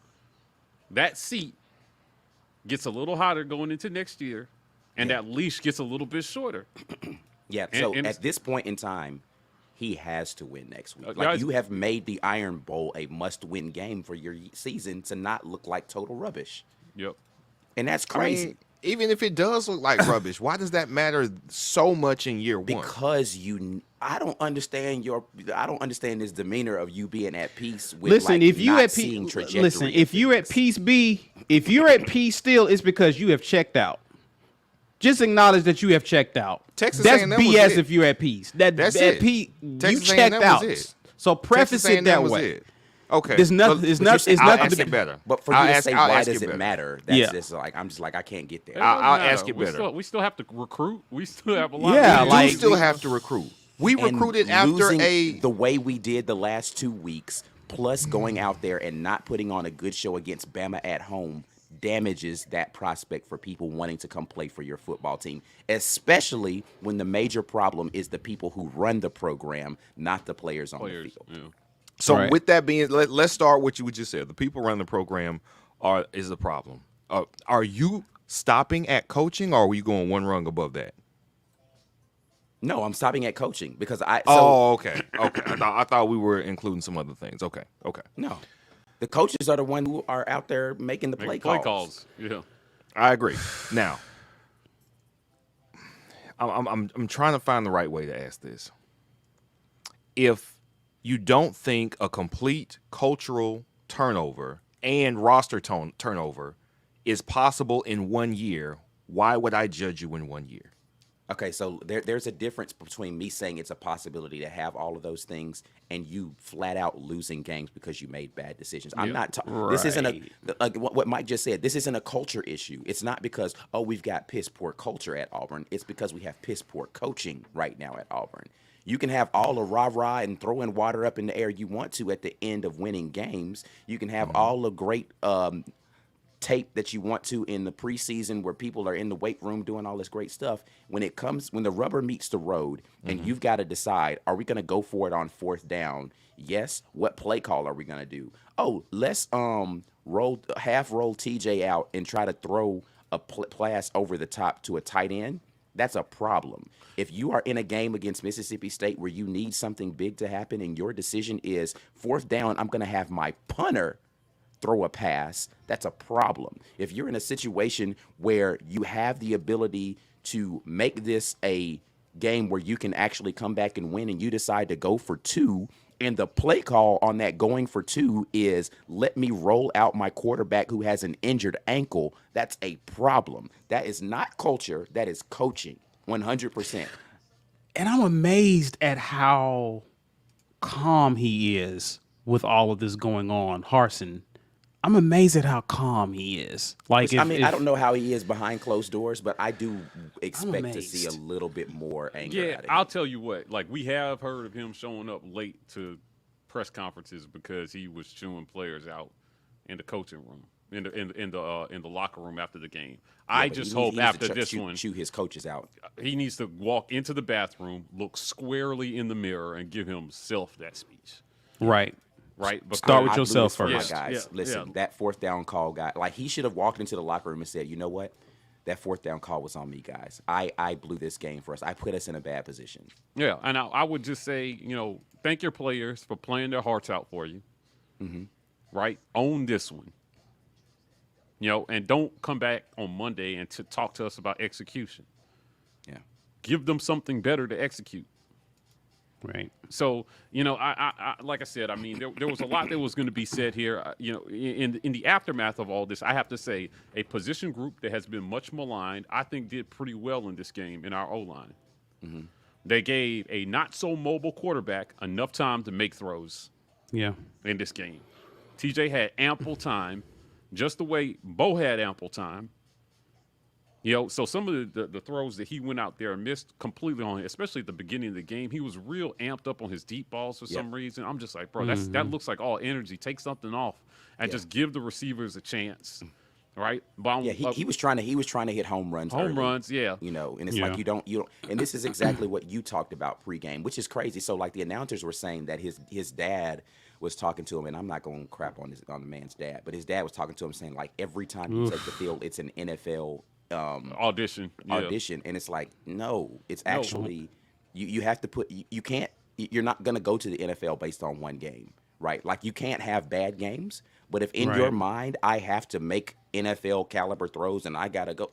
[SPEAKER 2] that seat gets a little hotter going into next year, and that leash gets a little bit shorter.
[SPEAKER 1] Yeah, so at this point in time, he has to win next week. Like,
[SPEAKER 2] guys,
[SPEAKER 1] you have made the Iron Bowl a must-win game for your season to not look like total rubbish.
[SPEAKER 2] Yep.
[SPEAKER 1] And that's crazy.
[SPEAKER 4] I mean, even if it does look like rubbish, why does that matter so much in year one?
[SPEAKER 1] Because I don't understand this demeanor of you being at peace with if you're at
[SPEAKER 3] peace if you're at peace still, it's because you have checked out. Just acknowledge that you have checked out.
[SPEAKER 4] Texas
[SPEAKER 3] That's
[SPEAKER 4] A&M
[SPEAKER 3] BS if you're at peace.
[SPEAKER 4] That's it.
[SPEAKER 3] You checked out. So preface it that way.
[SPEAKER 4] Okay.
[SPEAKER 3] There's nothing. It's nothing.
[SPEAKER 4] I'll ask it better.
[SPEAKER 1] But for you to say why does it matter? That's just like I'm just like I can't get there.
[SPEAKER 4] I'll ask it better.
[SPEAKER 2] We still have to recruit. We still have a lot.
[SPEAKER 4] We still have to recruit. We recruited after
[SPEAKER 1] the way we did the last 2 weeks, plus going out there and not putting on a good show against Bama at home damages that prospect for people wanting to come play for your football team, especially when the major problem is the people who run the program, not the players on the field.
[SPEAKER 2] Yeah.
[SPEAKER 4] So with that being, let's start what you just said. The people running the program is the problem. Are you stopping at coaching, or are you going one rung above that?
[SPEAKER 1] No, I'm stopping at coaching because
[SPEAKER 4] okay. I thought we were including some other things. Okay.
[SPEAKER 1] No, the coaches are the ones who are out there making the play calls.
[SPEAKER 2] Yeah,
[SPEAKER 4] I agree. Now, I'm trying to find the right way to ask this. If you don't think a complete cultural turnover and roster turnover is possible in 1 year, why would I judge you in 1 year?
[SPEAKER 1] Okay, so there's a difference between me saying it's a possibility to have all of those things and you flat out losing games because you made bad decisions. I'm
[SPEAKER 2] Yeah.
[SPEAKER 1] not. This isn't
[SPEAKER 3] Right.
[SPEAKER 1] like what Mike just said. This isn't a culture issue. It's not because we've got piss poor culture at Auburn. It's because we have piss poor coaching right now at Auburn. You can have all the rah rah and throwing water up in the air you want to at the end of winning games. You can have all the great tape that you want to in the preseason where people are in the weight room doing all this great stuff. When the rubber meets the road and you've got to decide, are we going to go for it on fourth down? Yes. What play call are we going to do? Oh, let's roll TJ out and try to throw a pass over the top to a tight end. That's a problem. If you are in a game against Mississippi State where you need something big to happen and your decision is fourth down, I'm going to have my punter throw a pass, that's a problem. If you're in a situation where you have the ability to make this a game where you can actually come back and win and you decide to go for two, and the play call on that going for two is let me roll out my quarterback who has an injured ankle, that's a problem. That is not culture, that is coaching, 100%.
[SPEAKER 3] And I'm amazed at how calm he is with all of this going on. Harsin, I'm amazed at how calm he is. Like,
[SPEAKER 1] I don't know how he is behind closed doors, but I do expect to see a
[SPEAKER 3] amazed.
[SPEAKER 1] little bit more anger
[SPEAKER 2] Yeah,
[SPEAKER 1] out of him.
[SPEAKER 2] I'll tell you what. Like, we have heard of him showing up late to press conferences because he was chewing players out in the coaching room, in the locker room after the game. I
[SPEAKER 1] But
[SPEAKER 2] just
[SPEAKER 1] he
[SPEAKER 2] hope
[SPEAKER 1] needs
[SPEAKER 2] after
[SPEAKER 1] to
[SPEAKER 2] this one,
[SPEAKER 1] chew his coaches out.
[SPEAKER 2] he needs to walk into the bathroom, look squarely in the mirror, and give himself that speech.
[SPEAKER 3] right.
[SPEAKER 2] Right? Because
[SPEAKER 3] Start with
[SPEAKER 1] I blew
[SPEAKER 3] yourself
[SPEAKER 1] this for
[SPEAKER 3] first.
[SPEAKER 1] my guys.
[SPEAKER 2] Yeah,
[SPEAKER 1] Listen,
[SPEAKER 2] yeah.
[SPEAKER 1] that fourth down call guy, like he should have walked into the locker room and said, you know what? That fourth down call was on me, guys. I blew this game for us. I put us in a bad position.
[SPEAKER 2] Yeah, and I would just say, thank your players for playing their hearts out for you. Right? Own this one. And don't come back on Monday and to talk to us about execution.
[SPEAKER 1] Yeah.
[SPEAKER 2] Give them something better to execute.
[SPEAKER 3] Right.
[SPEAKER 2] So, I like I said, I mean, there was a lot that was going to be said here. In the aftermath of all this, I have to say a position group that has been much maligned, I think did pretty well in this game in our O-line. They gave a not-so-mobile quarterback enough time to make throws
[SPEAKER 3] Yeah.
[SPEAKER 2] in this game. TJ had ample time, just the way Bo had ample time. So some of the throws that he went out there and missed completely on, especially at the beginning of the game, he was real amped up on his deep balls for some reason. I'm just like, bro, that looks like all energy. Take something off and just give the receivers a chance, right? But
[SPEAKER 1] Yeah, he was trying to hit home runs.
[SPEAKER 2] home
[SPEAKER 1] early,
[SPEAKER 2] runs, yeah.
[SPEAKER 1] And it's
[SPEAKER 3] Yeah.
[SPEAKER 1] like you don't, and this is exactly what you talked about pregame, which is crazy. So like the announcers were saying that his dad was talking to him, and I'm not going to crap on the man's dad, but his dad was talking to him saying like every time you take the field, it's an NFL
[SPEAKER 2] Audition. Yeah.
[SPEAKER 1] audition, and it's like no, it's actually you have to put you can't, you're not going to go to the NFL based on one game, right? Like you can't have bad games, but if in your
[SPEAKER 3] Right.
[SPEAKER 1] mind I have to make NFL caliber throws and I got to go,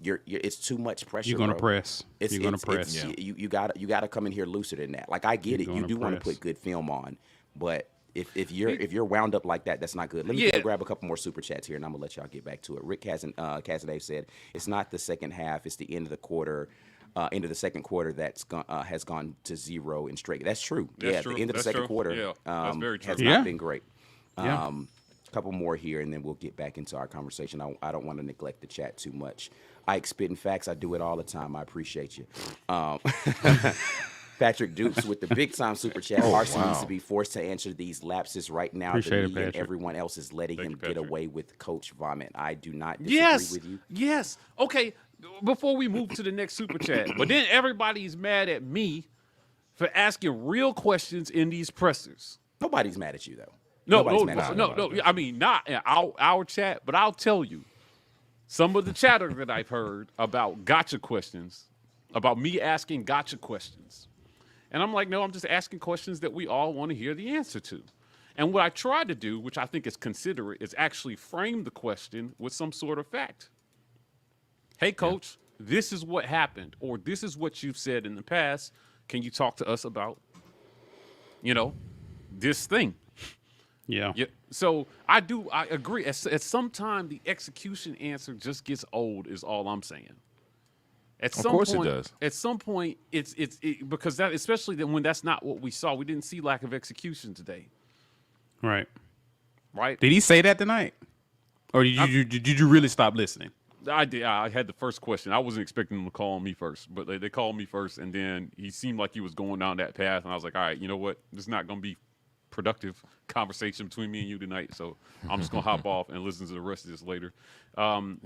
[SPEAKER 1] you're it's too much pressure.
[SPEAKER 3] You're gonna
[SPEAKER 1] bro.
[SPEAKER 3] press. You're gonna press.
[SPEAKER 1] You got to come in here looser than that. Like I get
[SPEAKER 3] You're
[SPEAKER 1] it, you
[SPEAKER 3] gonna
[SPEAKER 1] do want to
[SPEAKER 3] press.
[SPEAKER 1] put good film on, but if you're wound up like that, that's not good. Let me go grab a couple more super chats here, and I'm gonna let y'all get back to it. Rick Casanave said it's not the second half; it's the end of the quarter, end of the second quarter has gone to zero and straight. That's true.
[SPEAKER 2] That's true.
[SPEAKER 1] The end of the
[SPEAKER 2] That's
[SPEAKER 1] second
[SPEAKER 2] true.
[SPEAKER 1] quarter
[SPEAKER 2] Yeah, that's very true.
[SPEAKER 1] has
[SPEAKER 3] Yeah.
[SPEAKER 1] not been great.
[SPEAKER 3] Yeah.
[SPEAKER 1] Couple more here, and then we'll get back into our conversation. I don't want to neglect the chat too much. Ike spitting facts. I do it all the time. I appreciate you. Patrick Dukes with the big time super chat. Harsin needs to be forced to answer these lapses right now.
[SPEAKER 3] Appreciate
[SPEAKER 1] The
[SPEAKER 3] it,
[SPEAKER 1] media and
[SPEAKER 3] Patrick.
[SPEAKER 1] everyone else is letting him
[SPEAKER 2] you,
[SPEAKER 1] get
[SPEAKER 2] Patrick.
[SPEAKER 1] away with coach vomit. I do not disagree
[SPEAKER 2] Yes.
[SPEAKER 1] with you.
[SPEAKER 2] Yes. Okay. Before we move to the next super chat, but then everybody's mad at me for asking real questions in these pressers.
[SPEAKER 1] Nobody's mad at you though.
[SPEAKER 2] No,
[SPEAKER 1] Nobody's mad at you.
[SPEAKER 2] no. I mean, not in our chat, but I'll tell you some of the chatter that I've heard about gotcha questions, about me asking gotcha questions. And I'm like, no, I'm just asking questions that we all want to hear the answer to. And what I try to do, which I think is considerate, is actually frame the question with some sort of fact. Hey, coach, this is what happened, or this is what you've said in the past. Can you talk to us about, this thing?
[SPEAKER 3] Yeah.
[SPEAKER 2] Yeah. So I agree. At some time, the execution answer just gets old, is all I'm saying. At
[SPEAKER 4] Of
[SPEAKER 2] some
[SPEAKER 4] course it
[SPEAKER 2] point,
[SPEAKER 4] does.
[SPEAKER 2] At some point, it's because that, especially when that's not what we saw. We didn't see lack of execution today,
[SPEAKER 3] Right.
[SPEAKER 2] right?
[SPEAKER 3] Did he say that tonight? Or did you really stop listening?
[SPEAKER 2] I did. I had the first question. I wasn't expecting them to call me first, but they called me first, and then he seemed like he was going down that path, and I was like, all right, you know what? This is not going to be productive conversation between me and you tonight, so I'm just going to hop off and listen to the rest of this later. I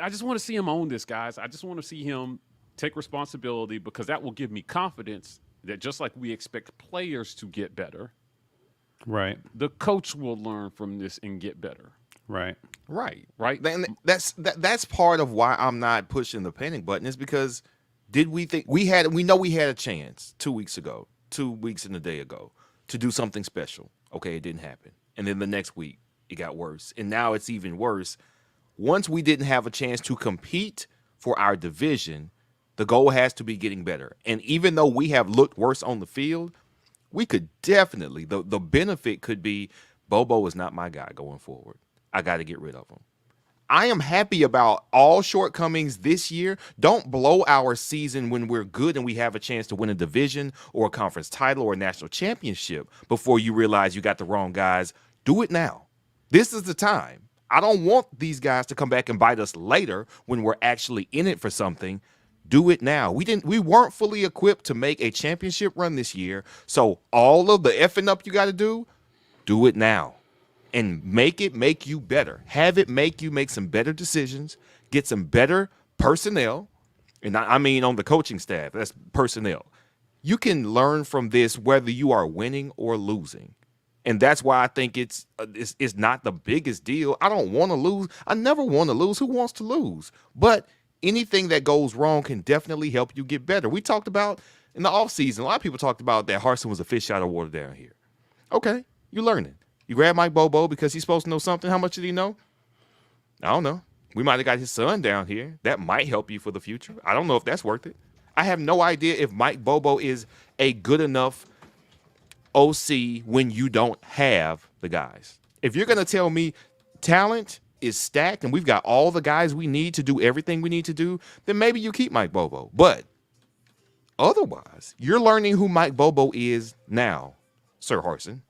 [SPEAKER 2] just want to see him own this, guys. I just want to see him take responsibility because that will give me confidence that just like we expect players to get better,
[SPEAKER 3] Right.
[SPEAKER 2] the coach will learn from this and get better.
[SPEAKER 3] Right.
[SPEAKER 4] Right.
[SPEAKER 2] Right.
[SPEAKER 4] Then that's part of why I'm not pushing the panic button is because did we think we know we had a chance 2 weeks ago, 2 weeks and a day ago to do something special. Okay, it didn't happen. And then the next week it got worse. And now it's even worse. Once we didn't have a chance to compete for our division, the goal has to be getting better. And even though we have looked worse on the field, we could definitely, the benefit could be Bobo is not my guy going forward. I got to get rid of him. I am happy about all shortcomings this year. Don't blow our season when we're good and we have a chance to win a division or a conference title or a national championship before you realize you got the wrong guys. Do it now. This is the time. I don't want these guys to come back and bite us later when we're actually in it for something. Do it now. We weren't fully equipped to make a championship run this year. So all of the effing up you got to do it now. And make it make you better. Have it make you make some better decisions, get some better personnel. And I mean on the coaching staff, that's personnel. You can learn from this whether you are winning or losing. And that's why I think it's not the biggest deal. I don't want to lose. I never want to lose. Who wants to lose? But anything that goes wrong can definitely help you get better. We talked about in the offseason, a lot of people talked about that Harsin was a fish out of water down here. Okay, you're learning. You grab Mike Bobo because he's supposed to know something. How much did he know? I don't know. We might have got his son down here. That might help you for the future. I don't know if that's worth it. I have no idea if Mike Bobo is a good enough OC when you don't have the guys. If you're going to tell me talent is stacked and we've got all the guys we need to do everything we need to do, then maybe you keep Mike Bobo. But otherwise, you're learning who Mike Bobo is now, Sir Harsin.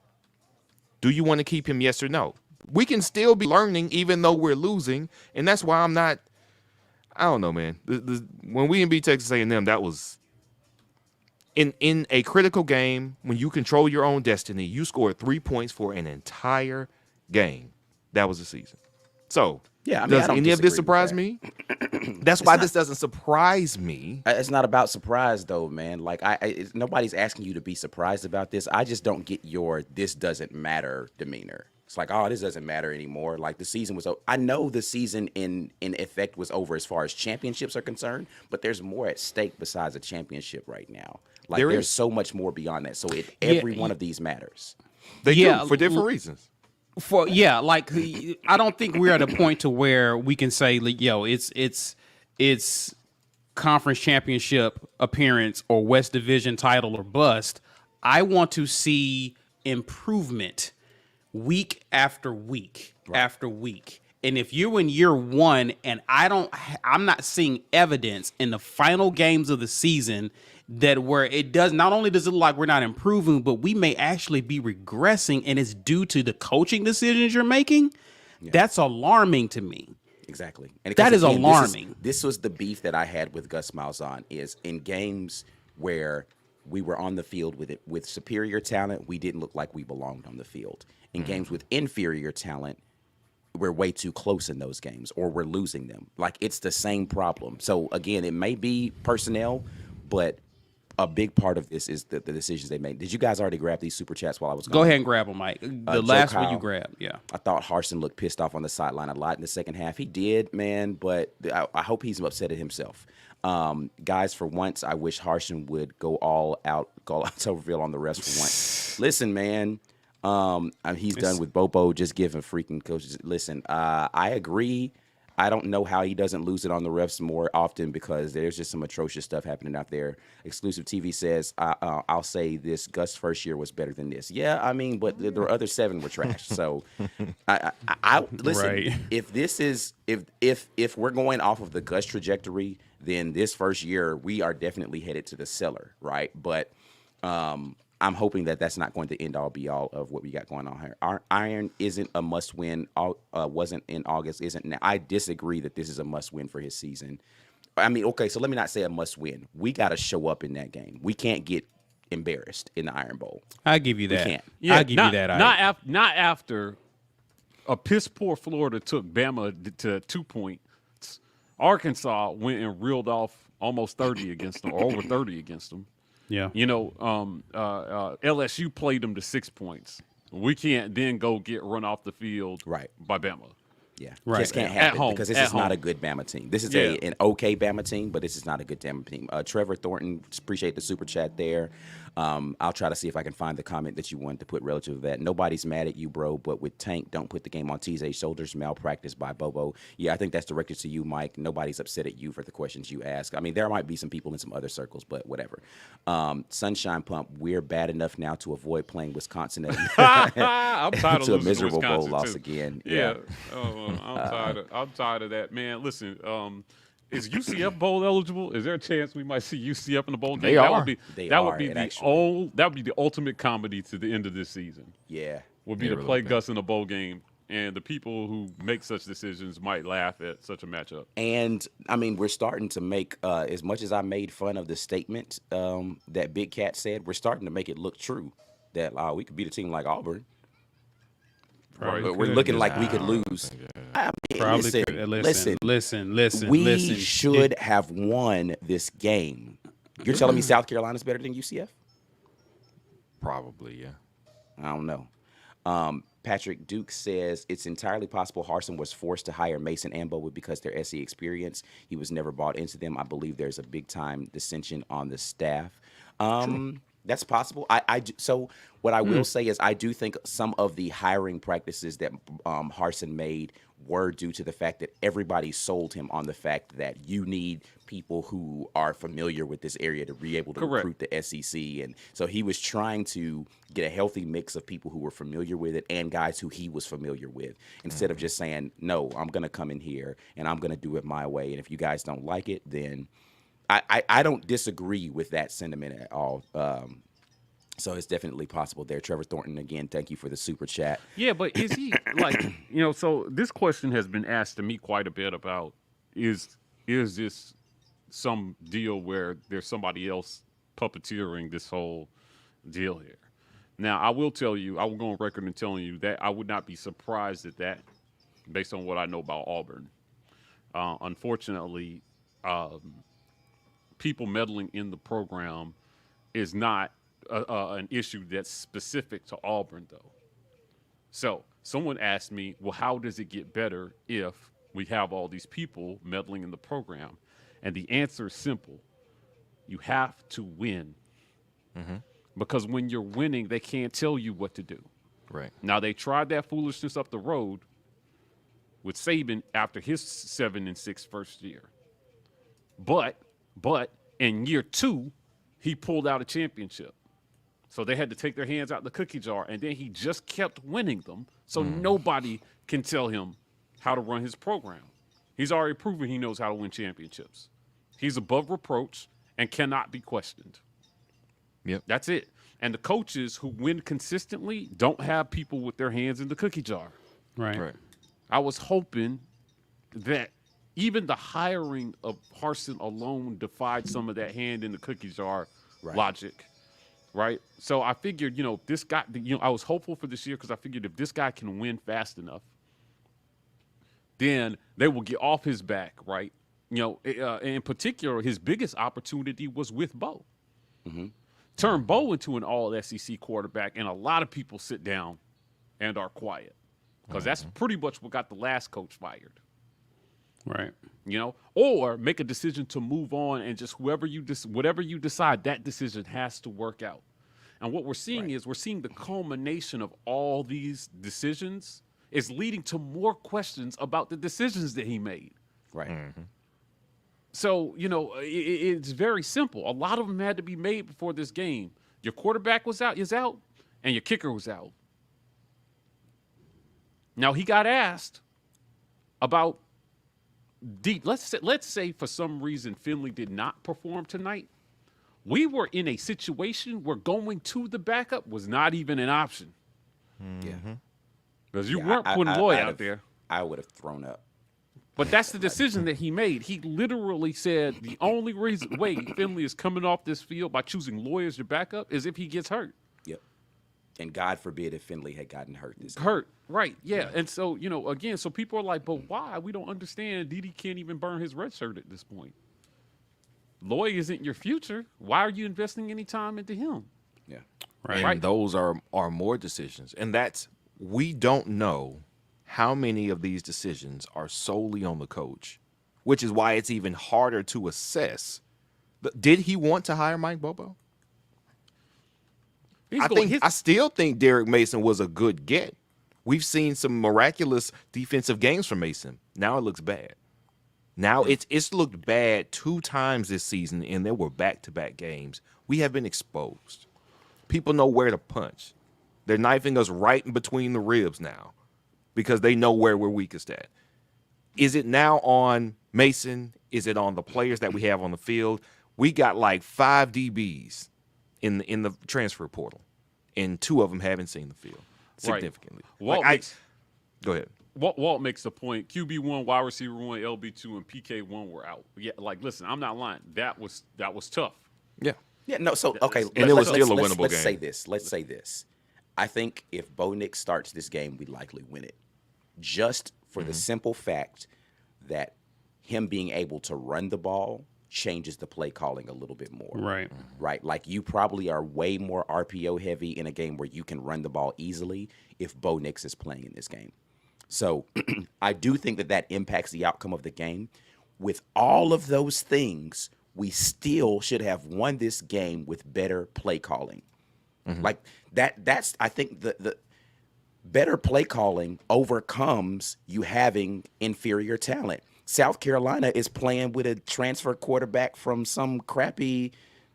[SPEAKER 4] Do you want to keep him, yes or no? We can still be learning even though we're losing, and that's why I'm not – I don't know, man. When we beat Texas A&M, that was – in a critical game, when you control your own destiny, you scored 3 points for an entire game. That was the season. So,
[SPEAKER 1] yeah, I mean,
[SPEAKER 4] does any of this surprise me? That's why this doesn't surprise me.
[SPEAKER 1] It's not about surprise, though, man. Like, nobody's asking you to be surprised about this. I just don't get your "this doesn't matter" demeanor. It's like, oh, this doesn't matter anymore. Like, the season was over. I know the season in effect was over as far as championships are concerned, but there's more at stake besides a championship right now. Like, there's so much more beyond that. So every one of these matters.
[SPEAKER 4] They do, for different reasons.
[SPEAKER 3] Like I don't think we're at a point to where we can say, yo, it's conference championship appearance or West Division title or bust. I want to see improvement week after week after week. And if you're in year one and I'm not seeing evidence in the final games of the season that where it does, not only does it look like we're not improving, but we may actually be regressing, and it's due to the coaching decisions you're making. Yeah. That's alarming to me.
[SPEAKER 1] Exactly. And
[SPEAKER 3] that is alarming.
[SPEAKER 1] This was the beef that I had with Gus Malzahn is in games where we were on the field with superior talent, we didn't look like we belonged on the field. In games with inferior talent, we're way too close in those games or we're losing them. Like, it's the same problem. So, again, it may be personnel, but a big part of this is the decisions they made. Did you guys already grab these super chats while I was gone?
[SPEAKER 3] Go ahead and grab them, Mike. The last one you grabbed, yeah.
[SPEAKER 1] I thought Harsin looked pissed off on the sideline a lot in the second half. He did, man, but I hope he's upset at himself. Guys, for once, I wish Harsin would go all out to reveal on the rest for once. Listen, man, he's done with Bobo just giving freaking coaches. Listen, I agree. I don't know how he doesn't lose it on the refs more often because there's just some atrocious stuff happening out there. Exclusive TV says, I'll say this: Gus' first year was better than this. Yeah, I mean, but the other 7 were trash. So, I listen.
[SPEAKER 3] Right.
[SPEAKER 1] If this is if we're going off of the Gus trajectory, then this first year we are definitely headed to the cellar, right? But I'm hoping that that's not going to end all be all of what we got going on here. Our Iron isn't a must win. Wasn't in August. Isn't now. I disagree that this is a must win for his season. I mean, okay, so let me not say a must win. We got to show up in that game. We can't get embarrassed in the Iron Bowl.
[SPEAKER 3] I give you
[SPEAKER 1] We
[SPEAKER 3] that.
[SPEAKER 1] can't.
[SPEAKER 3] I give you that.
[SPEAKER 2] Not after a piss poor Florida took Bama to 2 points. Arkansas went and reeled off almost 30 against them, or over 30 against them.
[SPEAKER 3] Yeah.
[SPEAKER 2] You know, LSU played them to 6 points. We can't then go get run off the field
[SPEAKER 1] Right.
[SPEAKER 2] by Bama.
[SPEAKER 1] Yeah,
[SPEAKER 3] Right.
[SPEAKER 1] This can't
[SPEAKER 2] At
[SPEAKER 1] happen
[SPEAKER 2] home.
[SPEAKER 1] because this
[SPEAKER 2] At
[SPEAKER 1] is not
[SPEAKER 2] home.
[SPEAKER 1] a good Bama team. This is
[SPEAKER 2] Yeah.
[SPEAKER 1] an okay Bama team, but this is not a good Bama team. Trevor Thornton, appreciate the super chat there. I'll try to see if I can find the comment that you wanted to put relative to that. Nobody's mad at you, bro, but with Tank, don't put the game on TJ's shoulders. Malpractice by Bobo. Yeah, I think that's directed to you, Mike. Nobody's upset at you for the questions you ask. I mean, there might be some people in some other circles, but whatever. Sunshine Pump, we're bad enough now to avoid playing Wisconsin
[SPEAKER 2] I'm tired of
[SPEAKER 1] to a
[SPEAKER 2] losing
[SPEAKER 1] miserable bowl
[SPEAKER 2] Wisconsin,
[SPEAKER 1] loss
[SPEAKER 2] too.
[SPEAKER 1] again.
[SPEAKER 2] Yeah, I'm tired of that, man. Listen, is UCF bowl eligible? Is there a chance we might see UCF in the bowl game?
[SPEAKER 4] They
[SPEAKER 2] that
[SPEAKER 4] are.
[SPEAKER 2] Would be,
[SPEAKER 1] They
[SPEAKER 2] that
[SPEAKER 1] are,
[SPEAKER 2] would be
[SPEAKER 1] and
[SPEAKER 2] the
[SPEAKER 1] actually-
[SPEAKER 2] that would be the ultimate comedy to the end of this season.
[SPEAKER 1] Yeah.
[SPEAKER 2] Would be
[SPEAKER 4] Yeah,
[SPEAKER 2] to
[SPEAKER 4] really
[SPEAKER 2] play
[SPEAKER 4] bad.
[SPEAKER 2] Gus in a bowl game, and the people who make such decisions might laugh at such a matchup.
[SPEAKER 1] And I mean, we're starting to make, as much as I made fun of the statement that Big Cat said, we're starting to make it look true that we could beat a team like Auburn.
[SPEAKER 2] Right.
[SPEAKER 1] But we're
[SPEAKER 3] could.
[SPEAKER 1] looking like we could lose. I mean,
[SPEAKER 3] Probably
[SPEAKER 1] listen,
[SPEAKER 3] could.
[SPEAKER 1] listen. We
[SPEAKER 3] listen.
[SPEAKER 1] should have won this game. You're telling me South Carolina's better than UCF?
[SPEAKER 4] Probably, yeah.
[SPEAKER 1] I don't know. Patrick Duke says it's entirely possible Harsin was forced to hire Mason and Bowie because their SE experience. He was never bought into them. I believe there's a big time dissension on the staff. That's possible. So what I will say is I do think some of the hiring practices that Harsin made were due to the fact that everybody sold him on the fact that you need people who are familiar with this area to be able to
[SPEAKER 2] Correct.
[SPEAKER 1] recruit the SEC. And so he was trying to get a healthy mix of people who were familiar with it and guys who he was familiar with, instead of just saying, no, I'm going to come in here and I'm going to do it my way. And if you guys don't like it, then I don't disagree with that sentiment at all. So it's definitely possible there. Trevor Thornton, again, thank you for the super chat.
[SPEAKER 2] Yeah, but is he like, so this question has been asked to me quite a bit about is this some deal where there's somebody else puppeteering this whole deal here? Now, I will tell you, I will go on record and telling you that I would not be surprised at that based on what I know about Auburn. Unfortunately, people meddling in the program is not an issue that's specific to Auburn, though. So someone asked me, well, how does it get better if we have all these people meddling in the program? And the answer is simple. You have to win. Because when you're winning, they can't tell you what to do.
[SPEAKER 4] Right.
[SPEAKER 2] Now, they tried that foolishness up the road with Saban after his 7-6 first year. But in year 2, he pulled out a championship. So they had to take their hands out the cookie jar, and then he just kept winning them. So nobody can tell him how to run his program. He's already proven he knows how to win championships. He's above reproach and cannot be questioned.
[SPEAKER 4] Yep.
[SPEAKER 2] That's it. And the coaches who win consistently don't have people with their hands in the cookie jar.
[SPEAKER 3] Right.
[SPEAKER 4] Right.
[SPEAKER 2] I was hoping that even the hiring of Harsin alone defied some of that hand in the cookie jar logic. Right. So I figured, this guy, I was hopeful for this year because I figured if this guy can win fast enough, then they will get off his back. Right. In particular, his biggest opportunity was with Bo. Turn Bo into an all SEC quarterback, and a lot of people sit down and are quiet because that's pretty much what got the last coach fired.
[SPEAKER 3] Right.
[SPEAKER 2] Or make a decision to move on, and just whatever you decide, that decision has to work out. And what we're seeing is we're seeing the culmination of all these decisions is leading to more questions about the decisions that he made.
[SPEAKER 1] Right.
[SPEAKER 2] So, it's very simple. A lot of them had to be made before this game. Your quarterback is out, and your kicker was out. Now, he got asked about let's say for some reason Finley did not perform tonight. We were in a situation where going to the backup was not even an option.
[SPEAKER 1] Yeah.
[SPEAKER 2] Because you
[SPEAKER 1] Yeah,
[SPEAKER 2] weren't putting Lloyd
[SPEAKER 1] I'd
[SPEAKER 2] out
[SPEAKER 1] have-
[SPEAKER 2] there.
[SPEAKER 1] I would have thrown up.
[SPEAKER 2] But that's the decision that he made. He literally said the only way Finley is coming off this field by choosing Lloyd as your backup is if he gets hurt.
[SPEAKER 1] Yep. And God forbid if Finley had gotten hurt this game.
[SPEAKER 2] Hurt, right? Yeah. And so again, so people are like, but why? We don't understand. Didi can't even burn his red shirt at this point. Lloyd isn't your future. Why are you investing any time into him?
[SPEAKER 1] Yeah.
[SPEAKER 3] Right.
[SPEAKER 4] And
[SPEAKER 2] Right.
[SPEAKER 4] those are more decisions. And we don't know how many of these decisions are solely on the coach, which is why it's even harder to assess. Did he want to hire Mike Bobo? I still think Derek Mason was a good get. We've seen some miraculous defensive games from Mason. Now it looks bad. Now it's looked bad 2 times this season, and there were back-to-back games. We have been exposed. People know where to punch. They're knifing us right in between the ribs now because they know where we're weakest at. Is it now on Mason? Is it on the players that we have on the field? We got like 5 DBs in the transfer portal, and 2 of them haven't seen the field significantly.
[SPEAKER 2] Walt
[SPEAKER 4] Go ahead.
[SPEAKER 2] Walt makes the point. QB1, wide receiver 1, LB2, and PK1 were out. Yeah, listen, I'm not lying. That was tough.
[SPEAKER 4] Yeah.
[SPEAKER 1] Yeah, no, so okay.
[SPEAKER 4] And it was still a winnable
[SPEAKER 1] let's
[SPEAKER 4] game.
[SPEAKER 1] say this. Let's say this. I think if Bo Nix starts this game, we likely win it. Just for the simple fact that him being able to run the ball changes the play calling a little bit more.
[SPEAKER 3] Right.
[SPEAKER 1] Right. Like you probably are way more RPO heavy in a game where you can run the ball easily if Bo Nix is playing in this game. So I do think that impacts the outcome of the game. With all of those things, we still should have won this game with better play calling. Like that's I think the better play calling overcomes you having inferior talent. South Carolina is playing with a transfer quarterback from some crappy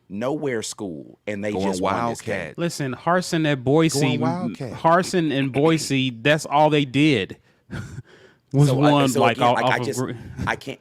[SPEAKER 1] nowhere school, and they
[SPEAKER 4] Going
[SPEAKER 1] just won this game.
[SPEAKER 4] Wildcat.
[SPEAKER 3] Listen, Harsin at Boise,
[SPEAKER 4] Going Wildcat.
[SPEAKER 3] Harsin and Boise, that's all they did. Was one
[SPEAKER 1] so
[SPEAKER 3] like
[SPEAKER 1] again,
[SPEAKER 3] off,
[SPEAKER 1] like,
[SPEAKER 3] off
[SPEAKER 1] I
[SPEAKER 3] of
[SPEAKER 1] just
[SPEAKER 3] gr-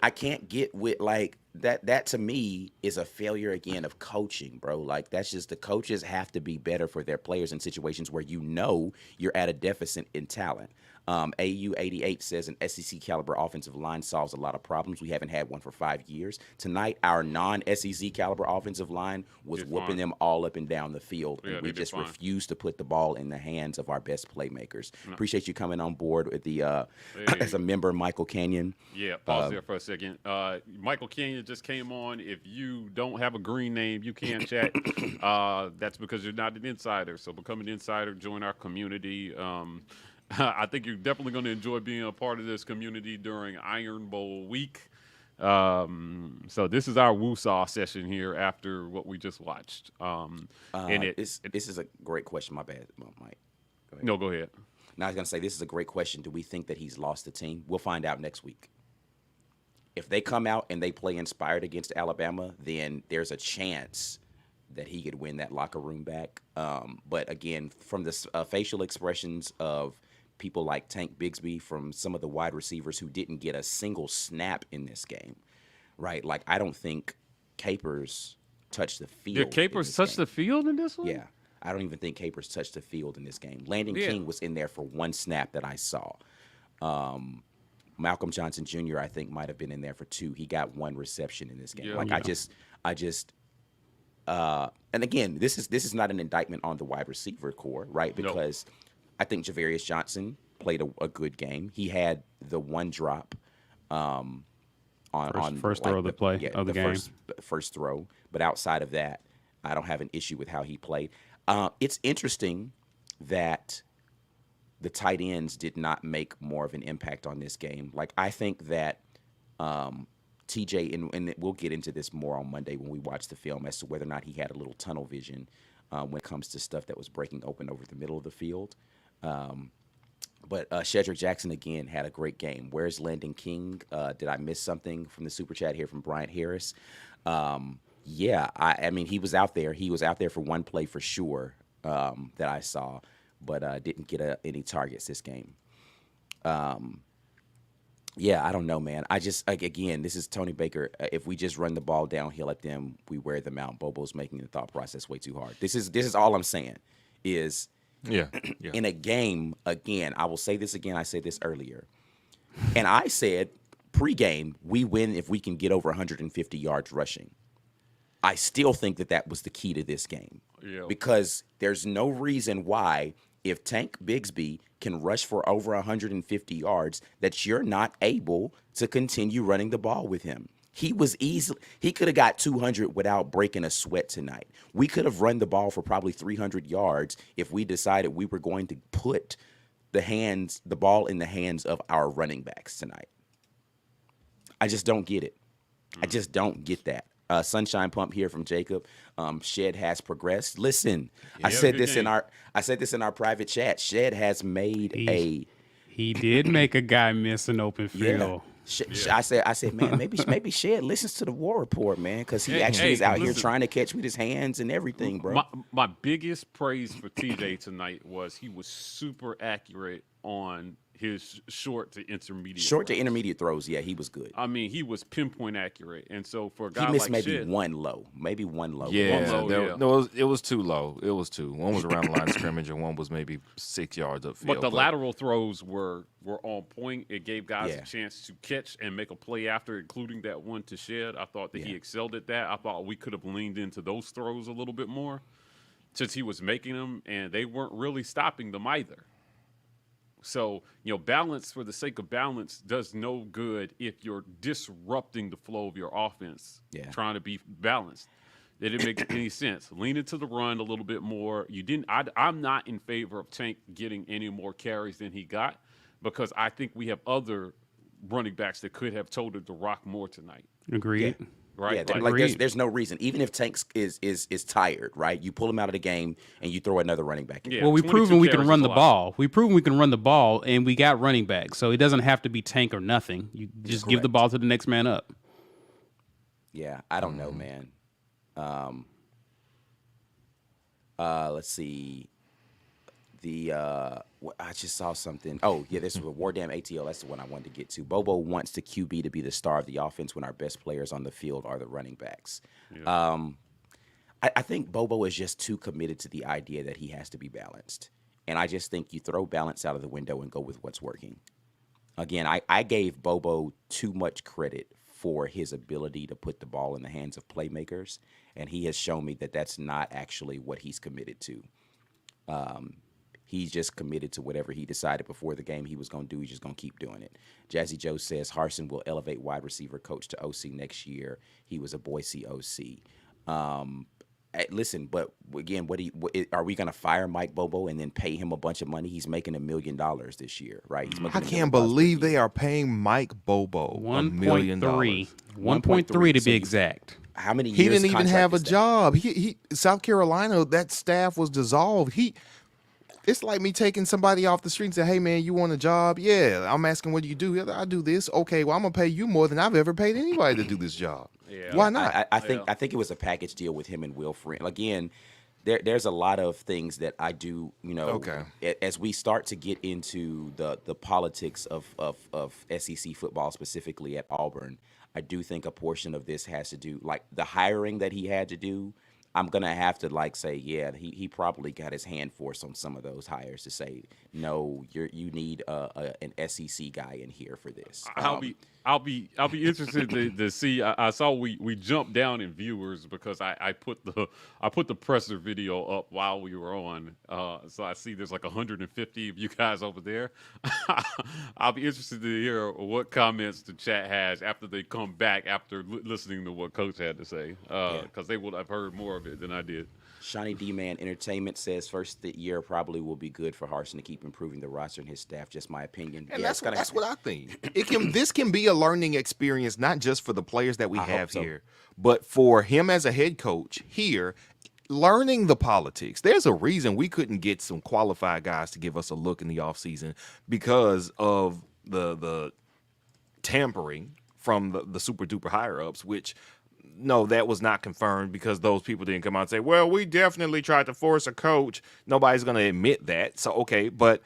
[SPEAKER 1] I can't get with like that. That to me is a failure again of coaching, bro. Like that's just the coaches have to be better for their players in situations where you're at a deficit in talent. AU88 says an SEC caliber offensive line solves a lot of problems. We haven't had one for 5 years. Tonight, our non-SEC caliber offensive line was
[SPEAKER 2] Did
[SPEAKER 1] whooping
[SPEAKER 2] fine.
[SPEAKER 1] them all up and down the field.
[SPEAKER 2] Yeah,
[SPEAKER 1] And we
[SPEAKER 2] they did
[SPEAKER 1] just
[SPEAKER 2] fine.
[SPEAKER 1] refused to put the ball in the hands of our best playmakers. Appreciate you coming on board with the as a member, Michael Canyon.
[SPEAKER 2] Yeah, pause there for a second. Michael Kenyon just came on. If you don't have a green name, you can't chat. That's because you're not an insider. So become an insider, join our community. I think you're definitely going to enjoy being a part of this community during Iron Bowl week. So this is our woo-saw session here after what we just watched.
[SPEAKER 1] This is a great question. My bad, Mike.
[SPEAKER 2] No, go ahead.
[SPEAKER 1] Now I was going to say this is a great question. Do we think that he's lost the team? We'll find out next week. If they come out and they play inspired against Alabama, then there's a chance that he could win that locker room back. But again, from the facial expressions of people like Tank Bigsby, from some of the wide receivers who didn't get a single snap in this game, right? Like I don't think Capers touched the field.
[SPEAKER 2] Did Capers touch the field in this one?
[SPEAKER 1] Yeah. I don't even think Capers touched the field in this game. Landon
[SPEAKER 2] Yeah.
[SPEAKER 1] King was in there for 1 snap that I saw. Malcolm Johnson Jr. I think might have been in there for 2. He got 1 reception in this game.
[SPEAKER 2] Yeah.
[SPEAKER 1] Like I just and again, this is not an indictment on the wide receiver core, right?
[SPEAKER 2] No.
[SPEAKER 1] Because I think Javarius Johnson played a good game. He had the 1 drop on
[SPEAKER 3] First throw of the play of the game.
[SPEAKER 1] First throw. But outside of that, I don't have an issue with how he played. It's interesting that the tight ends did not make more of an impact on this game. Like I think that TJ, and we'll get into this more on Monday when we watch the film as to whether or not he had a little tunnel vision when it comes to stuff that was breaking open over the middle of the field. But Shedrick Jackson again had a great game. Where's Landon King? Did I miss something from the super chat here from Bryant Harris? Yeah, I mean he was out there. He was out there for one play for sure that I saw, but didn't get any targets this game. Yeah, I don't know, man. I just again, this is Tony Baker. If we just run the ball downhill at them, we wear them out. Bobo's making the thought process way too hard. This is all I'm saying. Is
[SPEAKER 4] Yeah.
[SPEAKER 1] in a game again. I will say this again. I said this earlier, and I said pregame we win if we can get over 150 yards rushing. I still think that was the key to this game because there's no reason why if Tank Bigsby can rush for over 150 yards, that you're not able to continue running the ball with him. He could have got 200 without breaking a sweat tonight. We could have run the ball for probably 300 yards if we decided we were going to put the ball in the hands of our running backs tonight. I just don't get it. I just don't get that. Sunshine Pump here from Jacob. Shed has progressed. Listen, I said this in our private chat. Shed has made
[SPEAKER 3] He did make a guy miss an open field.
[SPEAKER 1] Yeah. I said, man, maybe Shed listens to the War Report, man, because he actually is out here trying to catch with his hands and everything, bro.
[SPEAKER 2] My biggest praise for TJ tonight was he was super accurate on his short to intermediate
[SPEAKER 1] throws. Yeah, he was good.
[SPEAKER 2] I mean, he was pinpoint accurate, and so for a guy
[SPEAKER 1] he missed
[SPEAKER 2] like
[SPEAKER 1] maybe
[SPEAKER 2] Shed,
[SPEAKER 1] one low.
[SPEAKER 4] Yeah,
[SPEAKER 2] One low,
[SPEAKER 4] no, it was too low. It was two. One was around the line of scrimmage, and one was maybe 6 yards upfield.
[SPEAKER 2] But the lateral throws were on point. It gave guys a chance to catch and make a play after, including that one to Shed. I thought that he excelled at that. I thought we could have leaned into those throws a little bit more since he was making them, and they weren't really stopping them either. So, balance for the sake of balance does no good if you're disrupting the flow of your offense, trying to be balanced. It didn't make any sense. Lean into the run a little bit more. I'm not in favor of Tank getting any more carries than he got because I think we have other running backs that could have toted the rock more tonight.
[SPEAKER 3] Agreed.
[SPEAKER 1] Yeah.
[SPEAKER 2] Right?
[SPEAKER 1] Yeah, there's no reason. Even if Tank is tired, right? You pull him out of the game and you throw another running back in.
[SPEAKER 2] Yeah,
[SPEAKER 3] well, we've proven we can run the
[SPEAKER 2] lot.
[SPEAKER 3] ball. We've proven we can run the ball, and we got running backs. So it doesn't have to be Tank or nothing. You just give the ball to the next man up.
[SPEAKER 1] Yeah, I don't know, man. Let's see. I just saw something. Oh, yeah, this was a War Damn ATL. That's the one I wanted to get to. Bobo wants the QB to be the star of the offense when our best players on the field are the running backs. Yeah. I think Bobo is just too committed to the idea that he has to be balanced. And I just think you throw balance out of the window and go with what's working. Again, I gave Bobo too much credit for his ability to put the ball in the hands of playmakers, and he has shown me that that's not actually what he's committed to. He's just committed to whatever he decided before the game he was going to do. He's just going to keep doing it. Jazzy Joe says Harsin will elevate wide receiver coach to OC next year. He was a Boise OC. Listen, but again, are we going to fire Mike Bobo and then pay him a bunch of money? He's making $1 million this year, right?
[SPEAKER 4] I can't believe they are paying Mike Bobo $1 million.
[SPEAKER 3] 1.3 to be exact.
[SPEAKER 1] How many years?
[SPEAKER 4] He didn't even have a
[SPEAKER 1] that?
[SPEAKER 4] job. He South Carolina, that staff was dissolved. It's like me taking somebody off the street and say, hey, man, you want a job? Yeah. I'm asking, what do you do? I do this. Okay, well, I'm going to pay you more than I've ever paid anybody to do this job.
[SPEAKER 2] Yeah.
[SPEAKER 4] Why not?
[SPEAKER 1] I think it was a package deal with him and Will Friend. Again, there's a lot of things that I do, as we start to get into the politics of SEC football, specifically at Auburn, I do think a portion of this has to do, like the hiring that he had to do. I'm going to have to say, yeah, he probably got his hand forced on some of those hires to say, no, you need an SEC guy in here for this.
[SPEAKER 2] I'll be interested to see. I saw we jumped down in viewers because I put the presser video up while we were on. So I see there's like 150 of you guys over there. I'll be interested to hear what comments the chat has after they come back after listening to what Coach had to say, because they would have heard more of it than I did.
[SPEAKER 1] Shawnee D-Man Entertainment says first year probably will be good for Harsin to keep improving the roster and his staff. Just my opinion.
[SPEAKER 4] And that's what I think. This can be a learning experience, not just for the players that we have here, but for him as a head coach here. learning the politics. There's a reason we couldn't get some qualified guys to give us a look in the offseason because of the tampering from the super duper higher ups, which no, that was not confirmed because those people didn't come out and say, well, we definitely tried to force a coach. Nobody's going to admit that. So, okay, but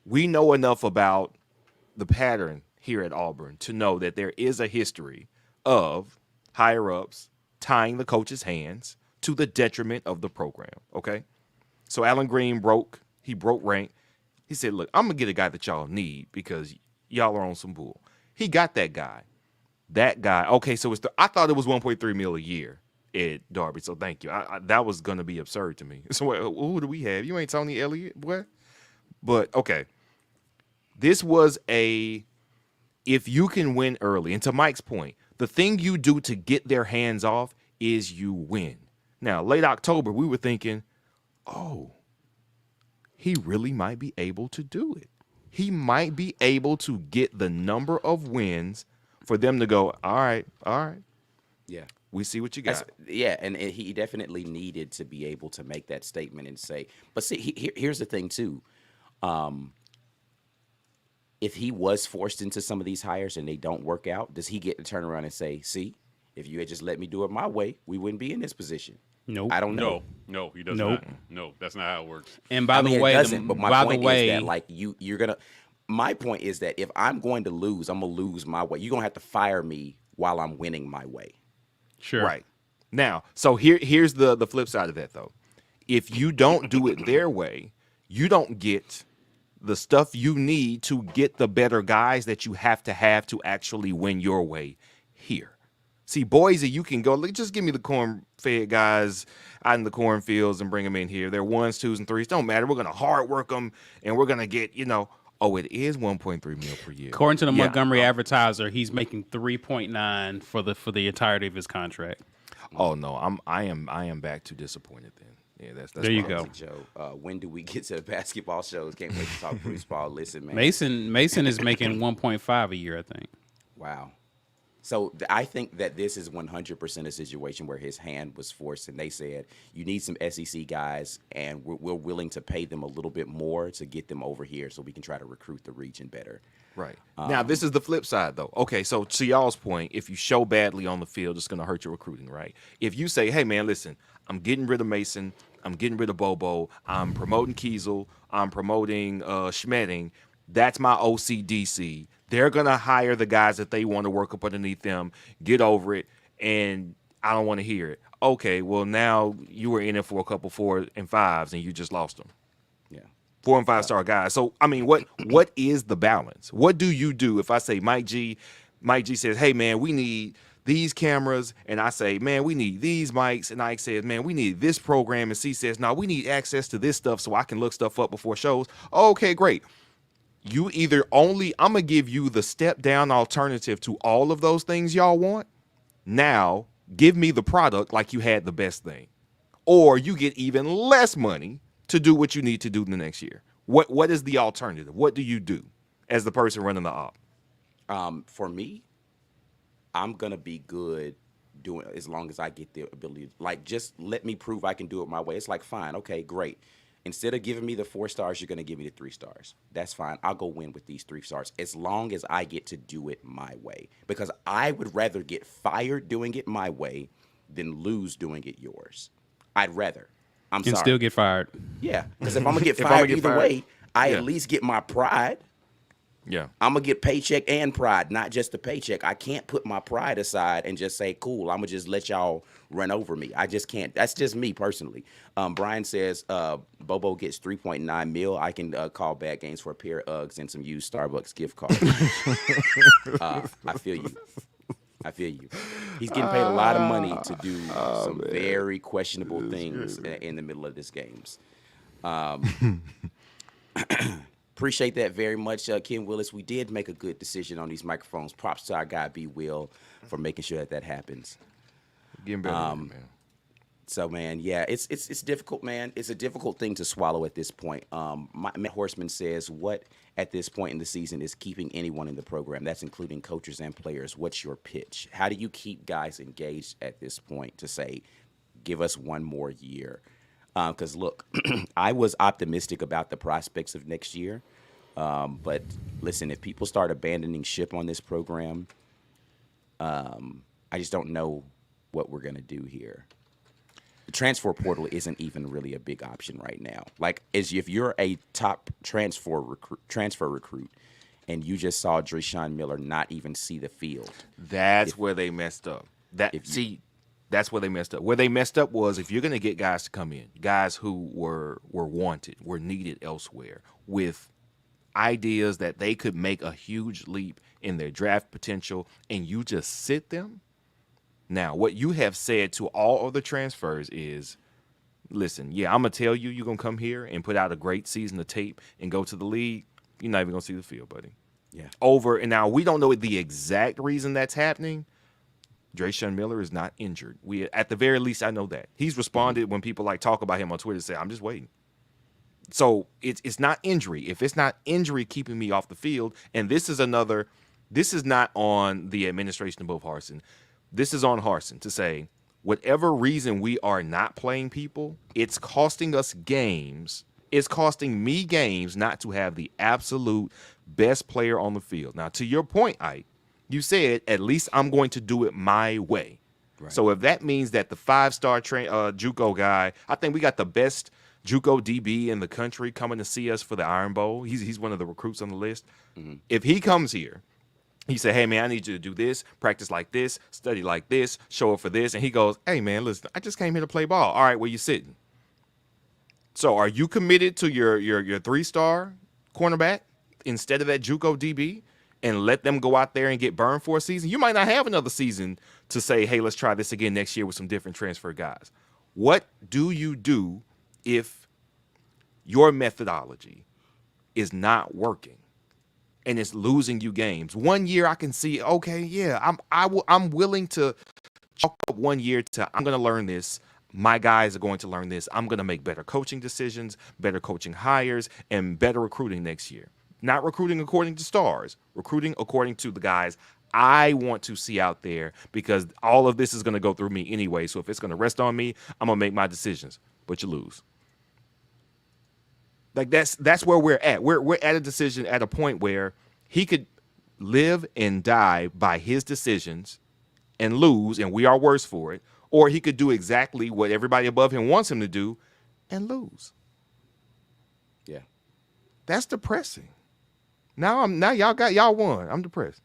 [SPEAKER 4] we know enough about the pattern here at Auburn to know that there is a history of higher ups tying the coach's hands to the detriment of the program. Okay. So Alan Green broke rank. He said, look, I'm going to get a guy that y'all need because y'all are on some bull. He got that guy. Okay, so I thought it was 1.3 mil a year at Darby, so thank you. That was going to be absurd to me. So who do we have? You ain't Tony Elliott, what? But, okay. This was if you can win early, and to Mike's point, the thing you do to get their hands off is you win. Now, late October, we were thinking, oh, he really might be able to do it. He might be able to get the number of wins for them to go, all right.
[SPEAKER 1] Yeah.
[SPEAKER 4] We see what you got.
[SPEAKER 1] Yeah, and he definitely needed to be able to make that statement and say, but see, here's the thing, too. If he was forced into some of these hires and they don't work out, does he get to turn around and say, see, if you had just let me do it my way, we wouldn't be in this position?
[SPEAKER 3] Nope.
[SPEAKER 1] I don't know.
[SPEAKER 2] No, he does
[SPEAKER 3] Nope.
[SPEAKER 2] not. No, that's not how it works.
[SPEAKER 3] And by the
[SPEAKER 1] it
[SPEAKER 3] way,
[SPEAKER 1] doesn't, but my
[SPEAKER 3] by
[SPEAKER 1] point
[SPEAKER 3] the way,
[SPEAKER 1] is that, like, you're going to – my point is that if I'm going to lose, I'm going to lose my way. You're going to have to fire me while I'm winning my way.
[SPEAKER 3] sure.
[SPEAKER 4] Right. Now, so here's the flip side of that, though. If you don't do it their way, you don't get the stuff you need to get the better guys that you have to actually win your way here. See, Boise, you can go, just give me the corn-fed guys out in the cornfields and bring them in here. They're 1s, 2s, and 3s. Don't matter. We're going to hard work them, and we're going to get, oh, it is 1.3 mil per year.
[SPEAKER 3] According to the Montgomery Advertiser, he's making 3.9 for the entirety of his contract.
[SPEAKER 4] Oh no, I am back to disappointed then. Yeah, that's
[SPEAKER 3] There you go.
[SPEAKER 1] Joe, when do we get to the basketball shows? Can't wait to talk Bruce Ball. Listen, man.
[SPEAKER 3] Mason is making 1.5 a year, I think.
[SPEAKER 1] Wow. So I think that this is 100% a situation where his hand was forced, and they said, you need some SEC guys, and we're willing to pay them a little bit more to get them over here so we can try to recruit the region better.
[SPEAKER 4] Right. Now, this is the flip side, though. Okay, so to y'all's point, if you show badly on the field, it's going to hurt your recruiting, right? If you say, hey, man, listen, I'm getting rid of Mason, I'm getting rid of Bobo, I'm promoting Kiesel, I'm promoting Schmetting, that's my OCDC. They're going to hire the guys that they want to work up underneath them, get over it, and I don't want to hear it. Okay, well, now you were in it for a couple 4 and 5s, and you just lost them.
[SPEAKER 1] Yeah.
[SPEAKER 4] 4 and 5-star guys. So, I mean, what is the balance? What do you do if I say Mike G says, hey, man, we need these cameras, and I say, man, we need these mics, and Ike says, man, we need this program, and C says, no, we need access to this stuff so I can look stuff up before shows. Okay, great. You either I'm going to give you the step-down alternative to all of those things y'all want. Now, give me the product like you had the best thing. Or you get even less money to do what you need to do the next year. What is the alternative? What do you do as the person running the op?
[SPEAKER 1] For me, I'm going to be good doing as long as I get the ability. Like, just let me prove I can do it my way. It's like, fine, okay, great. Instead of giving me the 4 stars, you're going to give me the 3 stars. That's fine. I'll go win with these 3 stars as long as I get to do it my way. Because I would rather get fired doing it my way than lose doing it yours. I'd rather. I'm sorry.
[SPEAKER 3] And still get fired.
[SPEAKER 1] Yeah, because if I'm going to get fired either way, I at least get my pride.
[SPEAKER 4] Yeah.
[SPEAKER 1] I'm going to get paycheck and pride, not just the paycheck. I can't put my pride aside and just say, cool, I'm going to just let y'all run over me. I just can't. That's just me personally. Brian says Bobo gets 3.9 mil. I can call bad games for a pair of Uggs and some used Starbucks gift cards. I feel you. He's getting paid a lot of money to do some very questionable things in the middle of this games. Appreciate that very much, Ken Willis. We did make a good decision on these microphones. Props to our guy, B. Will, for making sure that happens.
[SPEAKER 4] Getting better, man.
[SPEAKER 1] So, man, yeah, it's difficult, man. It's a difficult thing to swallow at this point. Matt Horseman says, what at this point in the season is keeping anyone in the program? That's including coaches and players. What's your pitch? How do you keep guys engaged at this point to say, give us one more year. Because look, I was optimistic about the prospects of next year. But listen, if people start abandoning ship on this program, I just don't know what we're going to do here. The transfer portal isn't even really a big option right now. Like, if you're a top transfer recruit and you just saw Dreshaun Miller not even see the field.
[SPEAKER 4] That's where they messed up. That's where they messed up. Where they messed up was if you're going to get guys to come in, guys who were wanted, were needed elsewhere, with ideas that they could make a huge leap in their draft potential, and you just sit them. Now, what you have said to all of the transfers is, listen, yeah, I'm going to tell you you're going to come here and put out a great season of tape and go to the league. You're not even going to see the field, buddy.
[SPEAKER 1] Yeah.
[SPEAKER 4] And now we don't know the exact reason that's happening. Dreshaun Miller is not injured. At the very least, I know that. He's responded when people talk about him on Twitter, say, I'm just waiting. So it's not injury. If it's not injury keeping me off the field, and this is not on the administration of both Harsin. This is on Harsin to say, whatever reason we are not playing people, it's costing us games. It's costing me games not to have the absolute best player on the field. Now, to your point, Ike, you said, at least I'm going to do it my way.
[SPEAKER 1] Right.
[SPEAKER 4] So if that means that the 5-star JUCO guy, I think we got the best JUCO DB in the country coming to see us for the Iron Bowl. He's one of the recruits on the list. Mm-hmm. If he comes here, he said, hey, man, I need you to do this, practice like this, study like this, show up for this. And he goes, hey, man, listen, I just came here to play ball. All right, where you sitting? So are you committed to your 3-star cornerback instead of that JUCO DB and let them go out there and get burned for a season? You might not have another season to say, hey, let's try this again next year with some different transfer guys. What do you do if your methodology is not working and it's losing you games? 1 year I can see, okay, yeah, I'm willing to chalk up 1 year to I'm going to learn this. My guys are going to learn this. I'm going to make better coaching decisions, better coaching hires, and better recruiting next year. Not recruiting according to stars, recruiting according to the guys I want to see out there, because all of this is going to go through me anyway. So if it's going to rest on me, I'm going to make my decisions. But you lose. That's where we're at. We're at a decision, at a point where he could live and die by his decisions and lose, and we are worse for it. Or he could do exactly what everybody above him wants him to do and lose.
[SPEAKER 1] Yeah.
[SPEAKER 4] That's depressing. Now y'all won. I'm depressed.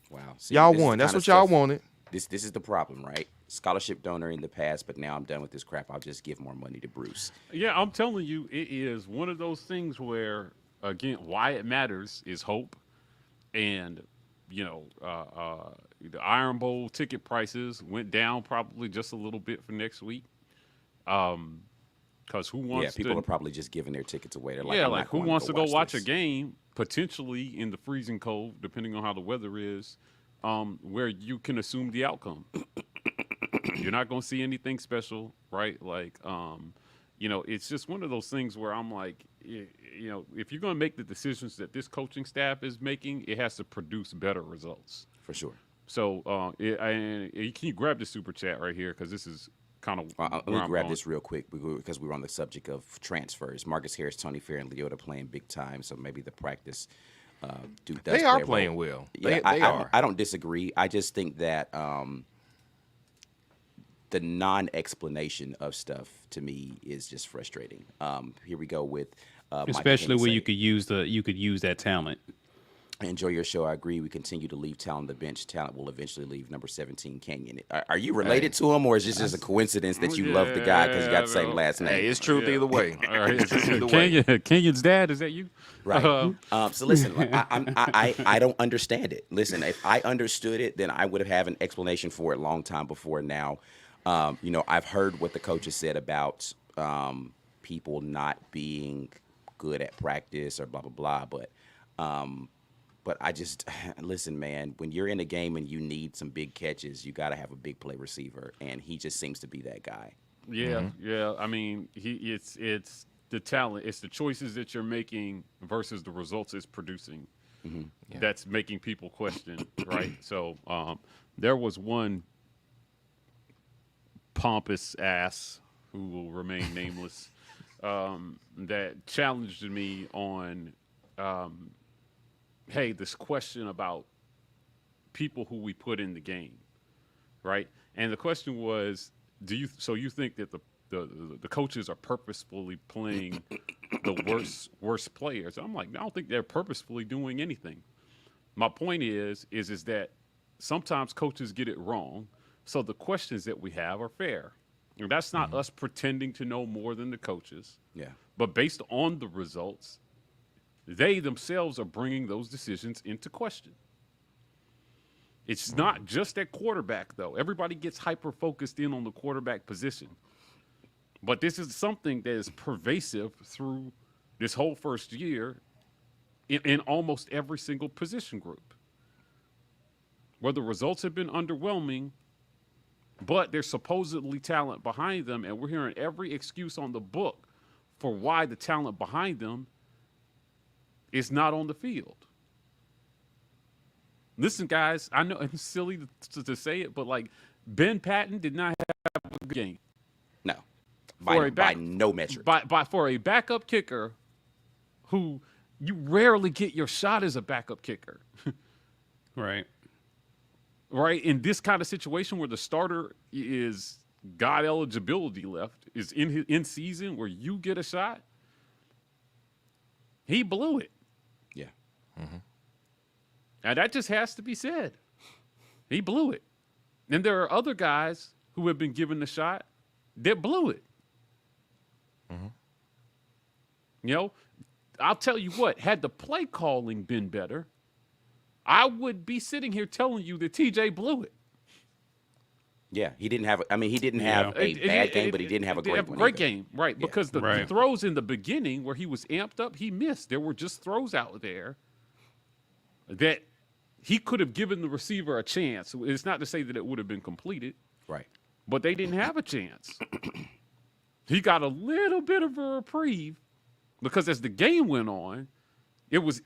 [SPEAKER 1] Wow. See,
[SPEAKER 4] y'all won. That's what y'all wanted.
[SPEAKER 1] This is the problem, right? Scholarship donor in the past, but now I'm done with this crap. I'll just give more money to Bruce.
[SPEAKER 2] Yeah, I'm telling you, it is one of those things where, again, why it matters is hope. And, the Iron Bowl ticket prices went down probably just a little bit for next week. Because who wants
[SPEAKER 1] people are probably just giving their tickets away. They're
[SPEAKER 2] who wants to go watch a game, potentially in the freezing cold, depending on how the weather is, where you can assume the outcome. You're not going to see anything special, right? It's just one of those things where I'm like, if you're going to make the decisions that this coaching staff is making, it has to produce better results.
[SPEAKER 1] For sure.
[SPEAKER 2] So can you grab the super chat right here? Because this is kind of
[SPEAKER 1] let me grab this real quick because we were on the subject of transfers. Marcus Harris, Tony Fair, and Leota playing big time, so maybe the practice
[SPEAKER 4] they are playing well.
[SPEAKER 1] Yeah,
[SPEAKER 4] they are.
[SPEAKER 1] I don't disagree. I just think that the non-explanation of stuff to me is just frustrating. Here we go with
[SPEAKER 3] especially where you could use that talent.
[SPEAKER 1] I enjoy your show. I agree. We continue to leave talent on the bench. Talent will eventually leave. Number 17, Kenyon. Are you related to him, or is this just a coincidence that you love the guy because you got the same last name?
[SPEAKER 4] Hey, it's truth either way.
[SPEAKER 2] All right. Kenyon's dad, is that you?
[SPEAKER 1] Right. So listen, I don't understand it. Listen, if I understood it, then I would have an explanation for it a long time before now. I've heard what the coaches said about people not being good at practice or blah blah blah, but I just listen, man. When you're in a game and you need some big catches, you got to have a big play receiver, and he just seems to be that guy.
[SPEAKER 2] Yeah, yeah. I mean, it's the talent, it's the choices that you're making versus the results it's producing. Mm-hmm. Yeah. That's making people question, right? So there was one pompous ass who will remain nameless that challenged me on, hey, this question about people who we put in the game, right? And the question was, you think that the coaches are purposefully playing the worst players? I'm like, I don't think they're purposefully doing anything. My point is that sometimes coaches get it wrong, so the questions that we have are fair. And that's not us pretending to know more than the coaches.
[SPEAKER 1] Yeah.
[SPEAKER 2] But based on the results, they themselves are bringing those decisions into question. It's not just at quarterback, though. Everybody gets hyper-focused in on the quarterback position. But this is something that is pervasive through this whole first year in almost every single position group, where the results have been underwhelming, but there's supposedly talent behind them, and we're hearing every excuse on the book for why the talent behind them is not on the field. Listen, guys, I know it's silly to say it, but like Ben Patton did not have a good game.
[SPEAKER 1] No. By no metric.
[SPEAKER 2] For a backup kicker who you rarely get your shot as a backup kicker.
[SPEAKER 3] Right.
[SPEAKER 2] Right? In this kind of situation where the starter is got eligibility left, is in season where you get a shot, he blew it.
[SPEAKER 1] Yeah.
[SPEAKER 2] And that just has to be said. He blew it. And there are other guys who have been given the shot that blew it. You know, I'll tell you what, had the play calling been better, I would be sitting here telling you that TJ blew it.
[SPEAKER 1] Yeah, he didn't have a bad game, but he didn't have a great one.
[SPEAKER 2] Great
[SPEAKER 1] either.
[SPEAKER 2] game, right?
[SPEAKER 1] Yeah.
[SPEAKER 2] Because the throws in the beginning where he was amped up, he missed. There were just throws out there that he could have given the receiver a chance. It's not to say that it would have been completed,
[SPEAKER 1] Right.
[SPEAKER 2] but they didn't have a chance. He got a little bit of a reprieve because as the game went on, it was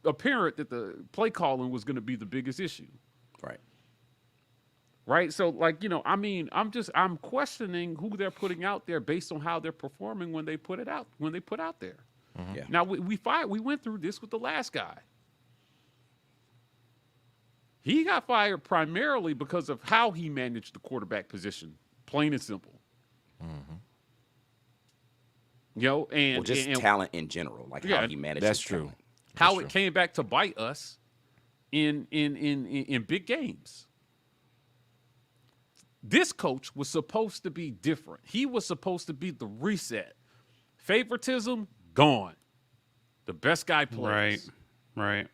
[SPEAKER 2] apparent that the play calling was going to be the biggest issue.
[SPEAKER 1] Right.
[SPEAKER 2] Right. So, like, you know, I mean, I'm questioning who they're putting out there based on how they're performing when they put out there.
[SPEAKER 1] Yeah.
[SPEAKER 2] Now we went through this with the last guy. He got fired primarily because of how he managed the quarterback position, plain and simple. You know, and
[SPEAKER 1] talent in general, like how he managed.
[SPEAKER 4] That's
[SPEAKER 1] his
[SPEAKER 4] true.
[SPEAKER 1] talent.
[SPEAKER 2] How it came back to bite us in big games. This coach was supposed to be different. He was supposed to be the reset. Favoritism, gone. The best guy plays.
[SPEAKER 3] Right.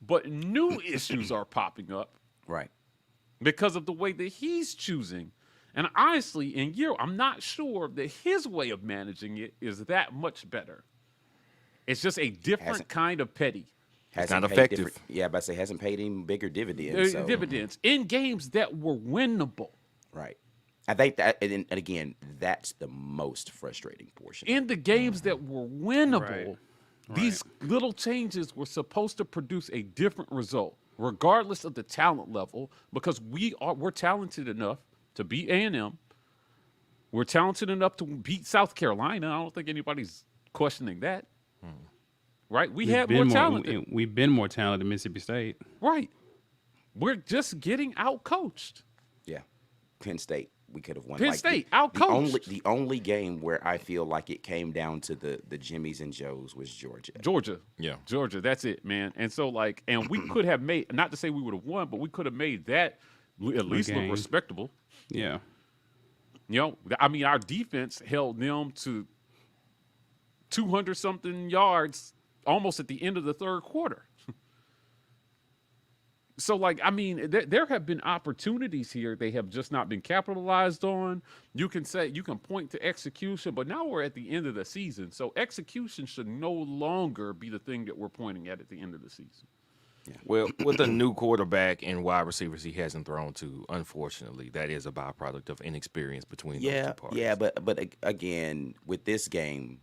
[SPEAKER 2] But new issues are popping up
[SPEAKER 1] Right.
[SPEAKER 2] because of the way that he's choosing. And honestly, I'm not sure that his way of managing it is that much better. It's just a different kind of petty.
[SPEAKER 1] Hasn't
[SPEAKER 4] not
[SPEAKER 1] paid
[SPEAKER 4] effective.
[SPEAKER 1] different- Yeah, but it hasn't paid him bigger dividends. So.
[SPEAKER 2] Dividends in games that were winnable.
[SPEAKER 1] Right. I think that, and again, that's the most frustrating portion.
[SPEAKER 2] In the games that were winnable,
[SPEAKER 3] Right.
[SPEAKER 2] these little changes were supposed to produce a different result, regardless of the talent level, because we're talented enough to beat A&M. We're talented enough to beat South Carolina. I don't think anybody's questioning that. Right? We had more talent.
[SPEAKER 3] We've been more talented than Mississippi State.
[SPEAKER 2] Right. We're just getting out-coached.
[SPEAKER 1] Yeah. Penn State, we could have won.
[SPEAKER 2] Penn State, out-coached.
[SPEAKER 1] The only game where I feel like it came down to the Jimmies and Joes was Georgia.
[SPEAKER 4] Yeah.
[SPEAKER 2] Georgia, that's it, man. And so, like, and we could have made, not to say we would have won, but we could have made that at least look
[SPEAKER 3] game.
[SPEAKER 2] respectable.
[SPEAKER 3] Yeah.
[SPEAKER 2] You know, I mean, our defense held them to 200-something yards almost at the end of the third quarter. So, like, I mean, there have been opportunities here. They have just not been capitalized on. You can point to execution, but now we're at the end of the season. So execution should no longer be the thing that we're pointing at the end of the season.
[SPEAKER 4] Well, with a new quarterback and wide receivers he hasn't thrown to, unfortunately, that is a byproduct of inexperience between those two parties.
[SPEAKER 1] Yeah, but again, with this game,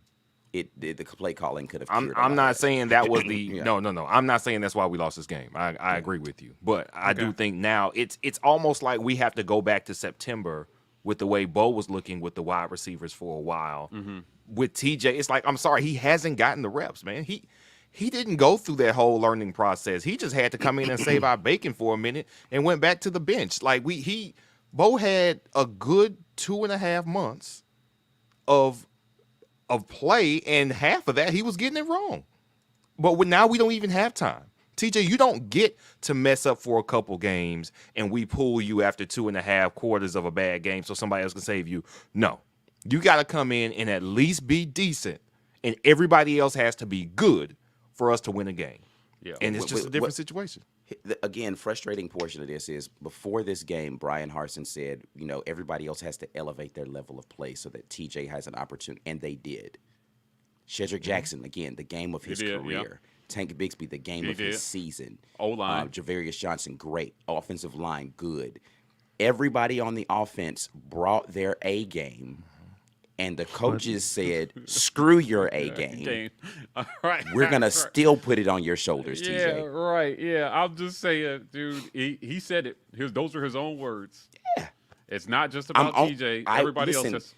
[SPEAKER 1] the play calling could have.
[SPEAKER 4] I'm not saying that was the
[SPEAKER 1] Yeah.
[SPEAKER 4] no. I'm not saying that's why we lost this game. I agree with you, but I do think now it's almost like we have to go back to September with the way Bo was looking with the wide receivers for a while. With TJ, it's like, I'm sorry, he hasn't gotten the reps, man. He didn't go through that whole learning process. He just had to come in and save our bacon for a minute and went back to the bench. Like Bo had a good 2.5 months of play, and half of that he was getting it wrong. But now we don't even have time. TJ, you don't get to mess up for a couple games and we pull you after 2.5 quarters of a bad game so somebody else can save you. No. You got to come in and at least be decent, and everybody else has to be good for us to win a game.
[SPEAKER 2] Yeah.
[SPEAKER 4] And it's just a different situation.
[SPEAKER 1] Again, frustrating portion of this is before this game, Brian Harsin said, everybody else has to elevate their level of play so that TJ has an opportunity, and they did. Shedrick Jackson, again, the game of his career. Tank Bixby, the game of his season.
[SPEAKER 2] O-line.
[SPEAKER 1] Javarius Johnson, great. Offensive line, good. Everybody on the offense brought their A game, and the coaches said, screw your A game.
[SPEAKER 2] All right.
[SPEAKER 1] We're going to still put it on your shoulders, TJ.
[SPEAKER 2] Yeah, right. Yeah, I'm just saying, dude, he said it. Those are his own words.
[SPEAKER 1] Yeah.
[SPEAKER 2] It's not just about TJ. Everybody else has.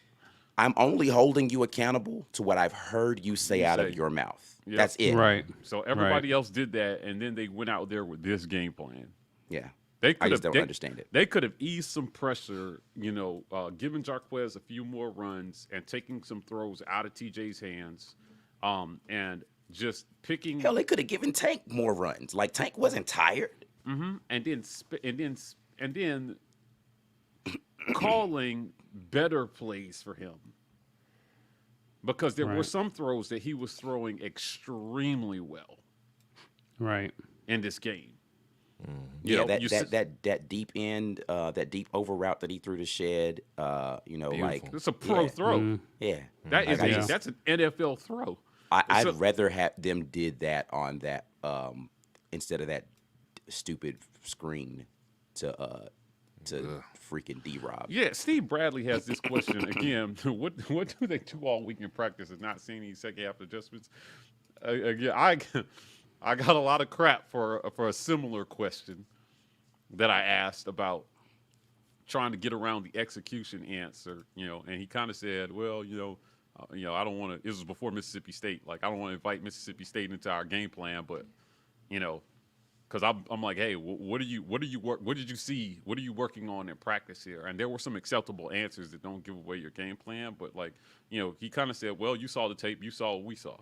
[SPEAKER 1] I'm only holding you accountable to what I've heard you say out of your mouth.
[SPEAKER 2] Yep.
[SPEAKER 1] That's it.
[SPEAKER 3] Right.
[SPEAKER 2] So everybody else did that, and then they went out there with this game plan.
[SPEAKER 1] Yeah.
[SPEAKER 2] I
[SPEAKER 1] just don't understand it.
[SPEAKER 2] They could have eased some pressure, giving Jarquez a few more runs and taking some throws out of TJ's hands, and just picking.
[SPEAKER 1] Hell, they could have given Tank more runs. Like Tank wasn't tired.
[SPEAKER 2] And then calling better plays for him. Because there were some throws that he was throwing extremely well.
[SPEAKER 3] Right.
[SPEAKER 2] In this game.
[SPEAKER 1] That deep end, that deep over route that he threw to Shed, like
[SPEAKER 2] it's a pro throw.
[SPEAKER 1] Yeah,
[SPEAKER 2] that's an NFL throw.
[SPEAKER 1] I'd rather have them did that on that instead of that stupid screen to freaking D-Rob.
[SPEAKER 2] Yeah, Steve Bradley has this question again. What do they do all week in practice and not seeing these second half adjustments? Again, I got a lot of crap for a similar question that I asked about trying to get around the execution answer, and he kind of said, well, I don't want to. This was before Mississippi State. Like, I don't want to invite Mississippi State into our game plan, but because I'm like, hey, what did you see? What are you working on in practice here? And there were some acceptable answers that don't give away your game plan, but he kind of said, well, you saw the tape, you saw what we saw.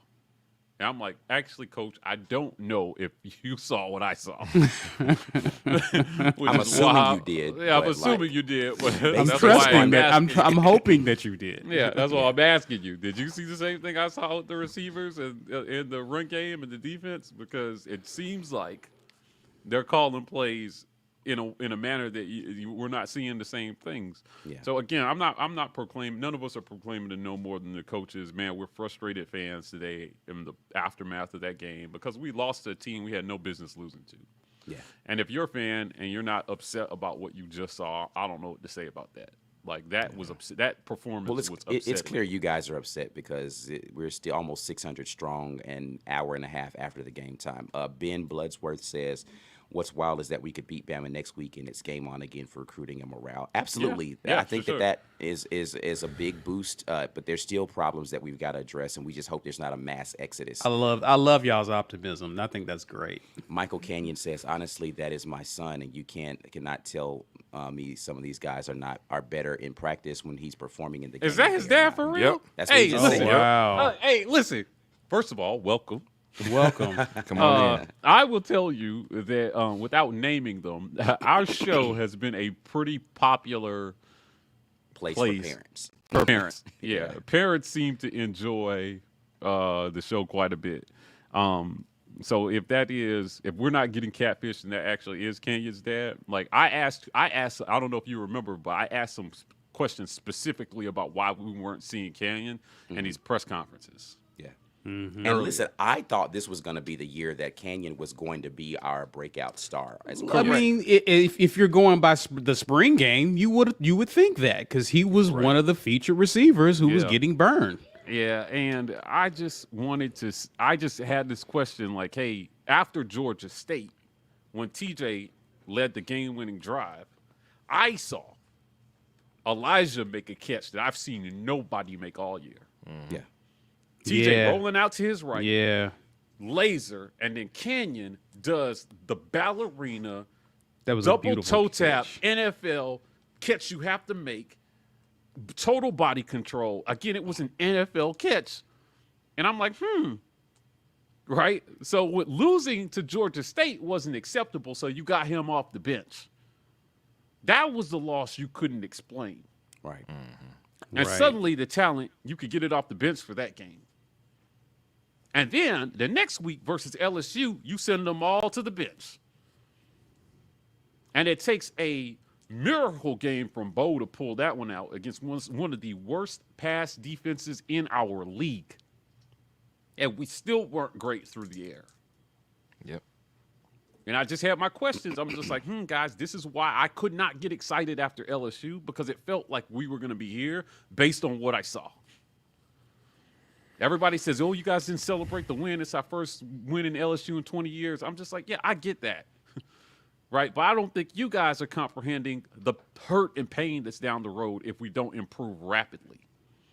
[SPEAKER 2] And I'm like, actually, Coach, I don't know if you saw what I saw.
[SPEAKER 1] I'm assuming you did.
[SPEAKER 2] Yeah, I'm assuming you did. But
[SPEAKER 3] I'm
[SPEAKER 2] that's
[SPEAKER 3] trusting
[SPEAKER 2] why
[SPEAKER 3] that. I'm hoping that you did.
[SPEAKER 2] Yeah, that's why I'm asking you. Did you see the same thing I saw with the receivers and in the run game and the defense? Because it seems like they're calling plays in a manner that we're not seeing the same things. Yeah. So again, I'm not proclaiming. None of us are proclaiming to know more than the coaches. Man, we're frustrated fans today in the aftermath of that game because we lost to a team we had no business losing to.
[SPEAKER 1] Yeah.
[SPEAKER 2] And if you're a fan and you're not upset about what you just saw, I don't know what to say about that. Like that was upset. That performance was upsetting.
[SPEAKER 1] It's clear you guys are upset because we're still almost 600 strong an hour and a half after the game time. Ben Bloodsworth says, what's wild is that we could beat Bama next week and it's game on again for recruiting and morale. Absolutely.
[SPEAKER 2] Yeah,
[SPEAKER 1] I think that is a big boost, but there's still problems that we've got to address, and we just hope there's not a mass exodus.
[SPEAKER 3] I love y'all's optimism. I think that's great.
[SPEAKER 1] Michael Canyon says, honestly, that is my son, and you cannot tell me some of these guys are better in practice when he's performing in the game.
[SPEAKER 2] Is that his dad for real?
[SPEAKER 4] Yep.
[SPEAKER 1] That's what he just said.
[SPEAKER 3] Wow.
[SPEAKER 2] Hey, listen. First of all, welcome.
[SPEAKER 4] Come on in.
[SPEAKER 2] I will tell you that without naming them, our show has been a pretty popular
[SPEAKER 1] place for parents.
[SPEAKER 2] For parents, yeah. Parents seem to enjoy the show quite a bit. So if we're not getting catfish and that actually is Kenyon's dad, like I asked, I don't know if you remember, but I asked some questions specifically about why we weren't seeing Kenyon in these press conferences.
[SPEAKER 1] Yeah. Mm-hmm. And listen, I thought this was going to be the year that Kenyon was going to be our breakout star.
[SPEAKER 3] I mean, if you're going by the spring game, you would think that because he was one of the featured receivers who was getting burned.
[SPEAKER 2] Yeah, and I just had this question like, hey, after Georgia State, when TJ led the game-winning drive, I saw Elijah make a catch that I've seen nobody make all year.
[SPEAKER 1] Yeah.
[SPEAKER 2] TJ
[SPEAKER 3] Yeah.
[SPEAKER 2] rolling out to his right,
[SPEAKER 3] Yeah.
[SPEAKER 2] laser, and then Canyon does the ballerina
[SPEAKER 3] That was a
[SPEAKER 2] double
[SPEAKER 3] beautiful
[SPEAKER 2] toe tap
[SPEAKER 3] catch.
[SPEAKER 2] NFL catch you have to make, total body control. Again, it was an NFL catch, and I'm like, right. So with losing to Georgia State wasn't acceptable, so you got him off the bench. That was the loss you couldn't explain,
[SPEAKER 1] Right.
[SPEAKER 2] and
[SPEAKER 3] Right.
[SPEAKER 2] suddenly the talent you could get it off the bench for that game. And then the next week versus LSU, you send them all to the bench. And it takes a miracle game from Bo to pull that one out against one of the worst pass defenses in our league. And we still weren't great through the air.
[SPEAKER 4] Yep.
[SPEAKER 2] And I just had my questions. I'm just like, guys, this is why I could not get excited after LSU, because it felt like we were going to be here based on what I saw. Everybody says, oh, you guys didn't celebrate the win. It's our first win in LSU in 20 years. I'm just like, yeah, I get that. Right? But I don't think you guys are comprehending the hurt and pain that's down the road if we don't improve rapidly.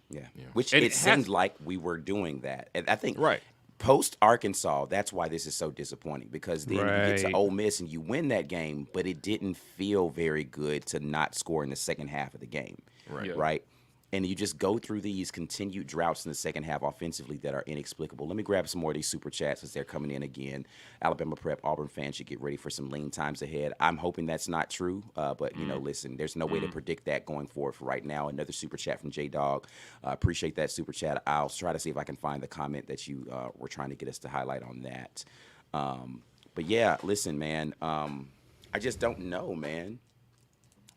[SPEAKER 1] Yeah. Which
[SPEAKER 2] And
[SPEAKER 1] it
[SPEAKER 2] it
[SPEAKER 1] seemed
[SPEAKER 2] has-
[SPEAKER 1] like we were doing that. And I think
[SPEAKER 4] Right.
[SPEAKER 1] post Arkansas, that's why this is so disappointing, because then you get to
[SPEAKER 3] Right.
[SPEAKER 1] Ole Miss and you win that game, but it didn't feel very good to not score in the second half of the game.
[SPEAKER 4] Right.
[SPEAKER 2] Yeah.
[SPEAKER 1] Right. And you just go through these continued droughts in the second half offensively that are inexplicable. Let me grab some more of these super chats as they're coming in again. Alabama Prep, Auburn fans should get ready for some lean times ahead. I'm hoping that's not true, but, listen, there's no way to predict that going forward for right now. Another super chat from J-Dog. Appreciate that super chat. I'll try to see if I can find the comment that you were trying to get us to highlight on that. But, yeah, listen, man, I just don't know, man.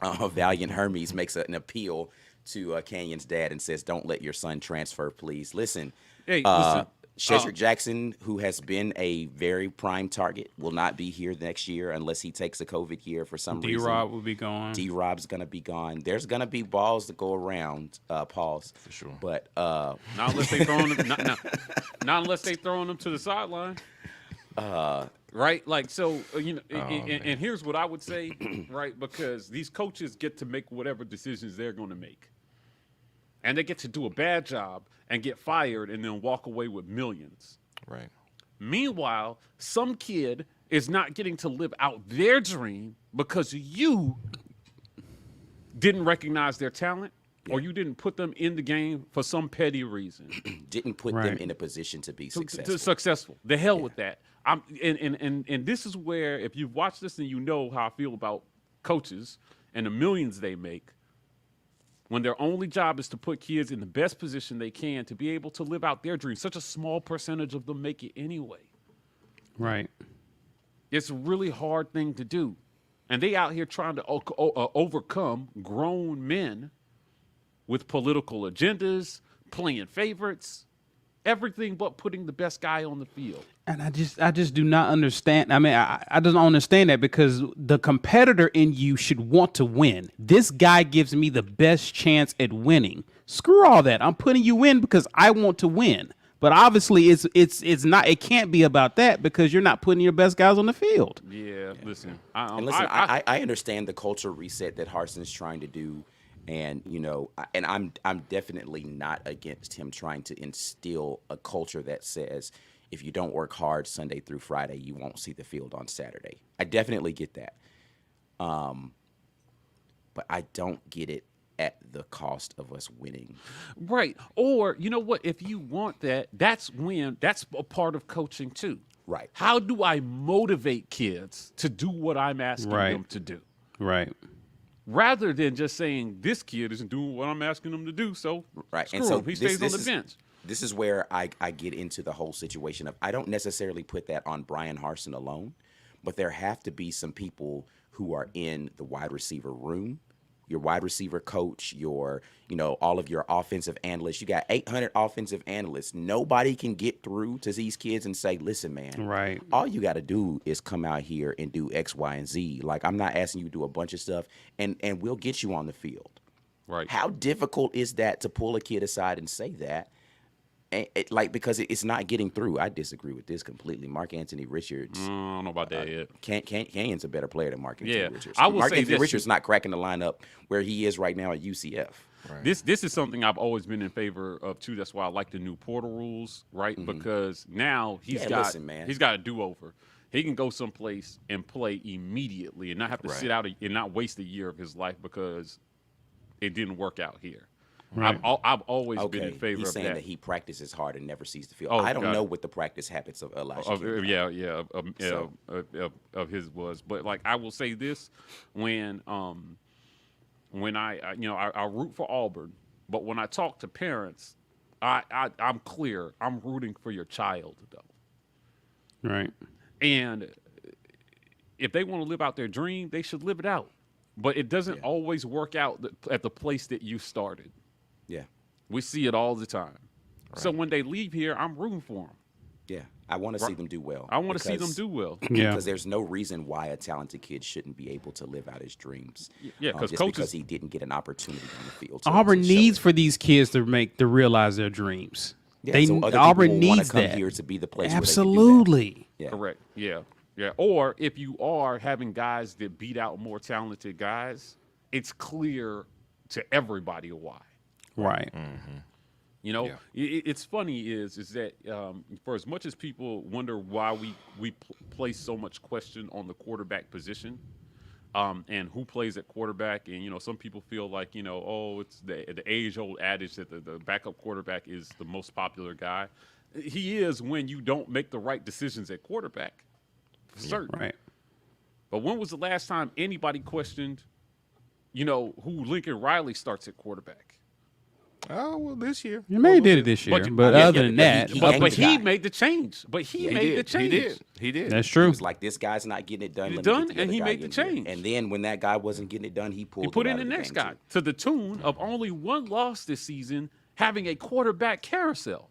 [SPEAKER 1] Valiant Hermes makes an appeal to Canyon's dad and says, don't let your son transfer, please. Listen,
[SPEAKER 2] Hey, listen.
[SPEAKER 1] Shedrick Jackson, who has been a very prime target, will not be here next year unless he takes a COVID year for some reason.
[SPEAKER 3] D-Rob will be gone.
[SPEAKER 1] D-Rob's going to be gone. There's going to be balls to go around, pause.
[SPEAKER 4] For sure.
[SPEAKER 1] But
[SPEAKER 2] Not unless they throwing them, not unless they throwing them to the sideline. Right? Like, so, and here's what I would say, right? Because these coaches get to make whatever decisions they're going to make. And they get to do a bad job and get fired and then walk away with millions.
[SPEAKER 4] Right.
[SPEAKER 2] Meanwhile, some kid is not getting to live out their dream because you didn't recognize their talent or you didn't put them in the game for some petty reason.
[SPEAKER 1] didn't put them
[SPEAKER 3] Right.
[SPEAKER 1] in a position to be
[SPEAKER 2] To
[SPEAKER 1] successful.
[SPEAKER 2] successful. The hell with that. And this is where, if you've watched this and you know how I feel about coaches and the millions they make, when their only job is to put kids in the best position they can to be able to live out their dreams, such a small percentage of them make it anyway.
[SPEAKER 3] Right.
[SPEAKER 2] It's a really hard thing to do. And they out here trying to overcome grown men with political agendas, playing favorites, everything but putting the best guy on the field.
[SPEAKER 3] And I just do not understand. I mean, I don't understand that, because the competitor in you should want to win. This guy gives me the best chance at winning. Screw all that. I'm putting you in because I want to win. But obviously, it's not. It can't be about that, because you're not putting your best guys on the field.
[SPEAKER 2] Yeah, listen.
[SPEAKER 1] And listen, I understand the culture reset that Harson's trying to do, and I'm definitely not against him trying to instill a culture that says if you don't work hard Sunday through Friday, you won't see the field on Saturday. I definitely get that, but I don't get it at the cost of us winning.
[SPEAKER 2] Right. Or, you know what? If you want that, that's a part of coaching too.
[SPEAKER 1] Right.
[SPEAKER 2] How do I motivate kids to do what I'm asking
[SPEAKER 3] Right.
[SPEAKER 2] them to do?
[SPEAKER 3] Right.
[SPEAKER 2] Rather than just saying this kid isn't doing what I'm asking him to do, so
[SPEAKER 1] Right.
[SPEAKER 2] screw
[SPEAKER 1] And so
[SPEAKER 2] him. He
[SPEAKER 1] this-
[SPEAKER 2] stays on
[SPEAKER 1] this
[SPEAKER 2] the
[SPEAKER 1] is-
[SPEAKER 2] bench.
[SPEAKER 1] This is where I get into the whole situation of, I don't necessarily put that on Brian Harsin alone, but there have to be some people who are in the wide receiver room, your wide receiver coach, all of your offensive analysts. You got 800 offensive analysts. Nobody can get through to these kids and say, listen, man,
[SPEAKER 3] Right.
[SPEAKER 1] all you got to do is come out here and do X, Y, and Z. Like, I'm not asking you to do a bunch of stuff, and we'll get you on the field.
[SPEAKER 2] Right.
[SPEAKER 1] How difficult is that to pull a kid aside and say that? because it's not getting through. I disagree with this completely. Mark Anthony Richards.
[SPEAKER 2] I don't know about that yet.
[SPEAKER 1] Canyon's a better player than Mark Anthony
[SPEAKER 2] Yeah,
[SPEAKER 1] Richards.
[SPEAKER 2] I will
[SPEAKER 1] Mark
[SPEAKER 2] say
[SPEAKER 1] Anthony
[SPEAKER 2] this.
[SPEAKER 1] Richards not cracking the lineup where he is right now at UCF.
[SPEAKER 4] Right.
[SPEAKER 2] This is something I've always been in favor of too. That's why I like the new portal rules, right? Because now he's got a do-over. He can go someplace and play immediately and not have to sit out and not waste a year of his life because it didn't work out here.
[SPEAKER 3] Right.
[SPEAKER 2] I've always been in favor
[SPEAKER 1] He's
[SPEAKER 2] of
[SPEAKER 1] saying
[SPEAKER 2] that.
[SPEAKER 1] that he practices hard and never sees the field.
[SPEAKER 2] Oh,
[SPEAKER 1] I don't
[SPEAKER 2] got
[SPEAKER 1] know
[SPEAKER 2] it.
[SPEAKER 1] what the practice habits of Elijah
[SPEAKER 2] Of his was, but like I will say this, when I root for Auburn, but when I talk to parents, I'm clear. I'm rooting for your child though,
[SPEAKER 3] Right.
[SPEAKER 2] and if they want to live out their dream, they should live it out. But it doesn't always work out at the place that you started.
[SPEAKER 1] Yeah.
[SPEAKER 2] We see it all the time.
[SPEAKER 4] Right.
[SPEAKER 2] So when they leave here, I'm rooting for them.
[SPEAKER 1] Yeah. I want to see them do well.
[SPEAKER 2] I want to see them do well.
[SPEAKER 3] Yeah.
[SPEAKER 1] Because there's no reason why a talented kid shouldn't be able to live out his dreams.
[SPEAKER 2] Yeah, because
[SPEAKER 1] just
[SPEAKER 2] coaches
[SPEAKER 1] because he didn't get an opportunity on the field.
[SPEAKER 3] Auburn
[SPEAKER 1] to show
[SPEAKER 3] needs
[SPEAKER 1] it.
[SPEAKER 3] for these kids to realize their dreams.
[SPEAKER 1] Yeah, so other
[SPEAKER 3] Auburn
[SPEAKER 1] people will wanna
[SPEAKER 3] needs
[SPEAKER 1] come
[SPEAKER 3] that.
[SPEAKER 1] here to be the place where they can do that.
[SPEAKER 3] Absolutely.
[SPEAKER 1] Yeah.
[SPEAKER 2] Correct. Yeah. Yeah. Or if you are having guys that beat out more talented guys, it's clear to everybody why.
[SPEAKER 3] Right.
[SPEAKER 2] You know,
[SPEAKER 4] Yeah.
[SPEAKER 2] it's funny is that for as much as people wonder why we place so much question on the quarterback position and who plays at quarterback, and, you know, some people feel like, you know, oh, it's the age-old adage that the backup quarterback is the most popular guy. He is when you don't make the right decisions at quarterback, for certain.
[SPEAKER 3] Right.
[SPEAKER 2] But when was the last time anybody questioned, you know, who Lincoln Riley starts at quarterback?
[SPEAKER 4] Oh, well, this year.
[SPEAKER 3] You may have did it this year, but other than that,
[SPEAKER 1] he-
[SPEAKER 2] But
[SPEAKER 1] yanked
[SPEAKER 2] he
[SPEAKER 1] guy.
[SPEAKER 2] made the change. But he made the change.
[SPEAKER 4] He did.
[SPEAKER 3] that's
[SPEAKER 1] He
[SPEAKER 3] true.
[SPEAKER 1] was like, this guy's not getting it done.
[SPEAKER 2] He's
[SPEAKER 1] let me get
[SPEAKER 2] done,
[SPEAKER 1] the
[SPEAKER 2] and
[SPEAKER 1] other
[SPEAKER 2] he
[SPEAKER 1] guy
[SPEAKER 2] made the
[SPEAKER 1] in here.
[SPEAKER 2] change.
[SPEAKER 1] And then when that guy wasn't getting it done, he pulled
[SPEAKER 2] He put
[SPEAKER 1] him
[SPEAKER 2] in
[SPEAKER 1] out
[SPEAKER 2] the
[SPEAKER 1] of
[SPEAKER 2] next
[SPEAKER 1] game,
[SPEAKER 2] guy
[SPEAKER 1] too.
[SPEAKER 2] to the tune of only one loss this season, having a quarterback carousel.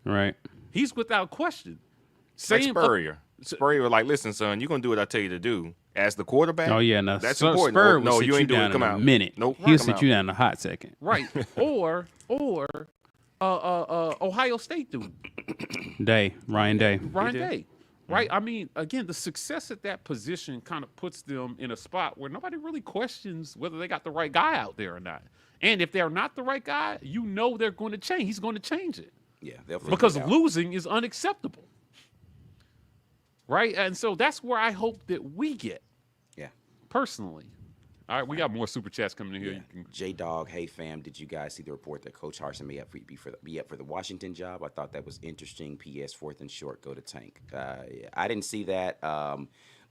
[SPEAKER 3] Right.
[SPEAKER 2] He's without question.
[SPEAKER 4] Like
[SPEAKER 2] Same
[SPEAKER 4] Spurrier. Spurrier was like, listen, son, you're going to do what I tell you to do. As the quarterback,
[SPEAKER 3] Oh yeah, no.
[SPEAKER 4] that's
[SPEAKER 3] So
[SPEAKER 4] important.
[SPEAKER 3] Spur
[SPEAKER 4] Or,
[SPEAKER 3] will
[SPEAKER 4] no,
[SPEAKER 3] sit
[SPEAKER 4] you ain't doing
[SPEAKER 3] down
[SPEAKER 4] it. Come
[SPEAKER 3] in
[SPEAKER 4] out.
[SPEAKER 3] a minute.
[SPEAKER 4] Nope.
[SPEAKER 3] He'll
[SPEAKER 4] come
[SPEAKER 3] sit
[SPEAKER 4] out.
[SPEAKER 3] you down in a hot second.
[SPEAKER 2] right, or Ohio State dude,
[SPEAKER 3] Ryan Day.
[SPEAKER 2] Ryan Day. Right? I mean, again, the success at that position kind of puts them in a spot where nobody really questions whether they got the right guy out there or not. And if they're not the right guy, you know they're going to change. He's going to change it.
[SPEAKER 1] Yeah, they'll figure
[SPEAKER 2] Because
[SPEAKER 1] it out.
[SPEAKER 2] losing is unacceptable. Right? And so that's where I hope that we get,
[SPEAKER 1] Yeah.
[SPEAKER 2] personally. All right, we got more super chats coming in here.
[SPEAKER 1] Yeah.
[SPEAKER 2] You can,
[SPEAKER 1] J Dog, hey fam, did you guys see the report that Coach Harsin may have be up for the Washington job? I thought that was interesting. P.S. 4th and short, go to Tank. Yeah, I didn't see that.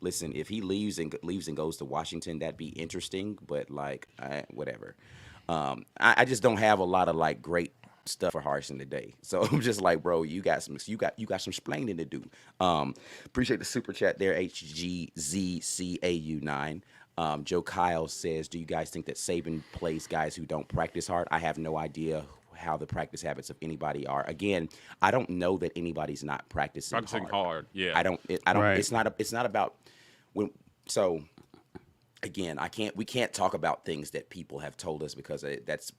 [SPEAKER 1] Listen, if he leaves and goes to Washington, that'd be interesting. But like, whatever. I just don't have a lot of like great stuff for Harsin today. So I'm just like, bro, you got some splaining to do. Appreciate the super chat there, HGZCAU9. Joe Kyle says, do you guys think that Saban plays guys who don't practice hard? I have no idea how the practice habits of anybody are. Again, I don't know that anybody's not practicing hard.
[SPEAKER 2] yeah.
[SPEAKER 1] I don't.
[SPEAKER 3] Right.
[SPEAKER 1] It's not about when. So again, we can't talk about things that people have told us because that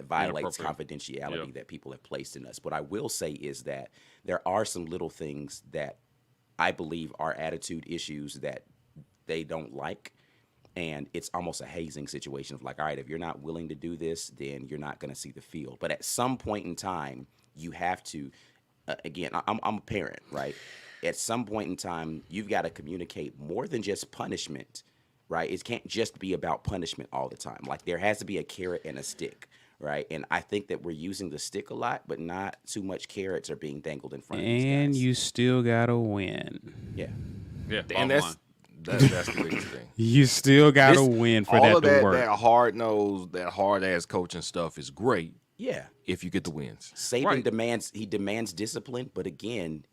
[SPEAKER 1] violates
[SPEAKER 2] Inappropriate.
[SPEAKER 1] confidentiality
[SPEAKER 2] Yeah.
[SPEAKER 1] that people have placed in us. What I will say is that there are some little things that I believe are attitude issues that they don't like. And it's almost a hazing situation of like, all right, if you're not willing to do this, then you're not going to see the field. But at some point in time, you have to, again, I'm a parent, right? At some point in time, you've got to communicate more than just punishment, right? It can't just be about punishment all the time. Like there has to be a carrot and a stick, right? And I think that we're using the stick a lot, but not too much carrots are being dangled in front of these
[SPEAKER 3] And
[SPEAKER 1] guys.
[SPEAKER 3] you still gotta win.
[SPEAKER 1] Yeah.
[SPEAKER 2] Yeah,
[SPEAKER 4] And
[SPEAKER 2] bottom line.
[SPEAKER 4] that's the biggest thing.
[SPEAKER 3] You still gotta
[SPEAKER 4] This-
[SPEAKER 3] win for
[SPEAKER 4] all
[SPEAKER 3] that
[SPEAKER 4] of
[SPEAKER 3] to
[SPEAKER 4] that,
[SPEAKER 3] work.
[SPEAKER 4] that hard nose, that hard ass coaching stuff is great
[SPEAKER 1] Yeah.
[SPEAKER 4] if you get the wins.
[SPEAKER 1] Saban
[SPEAKER 2] Right.
[SPEAKER 1] demands discipline, but again,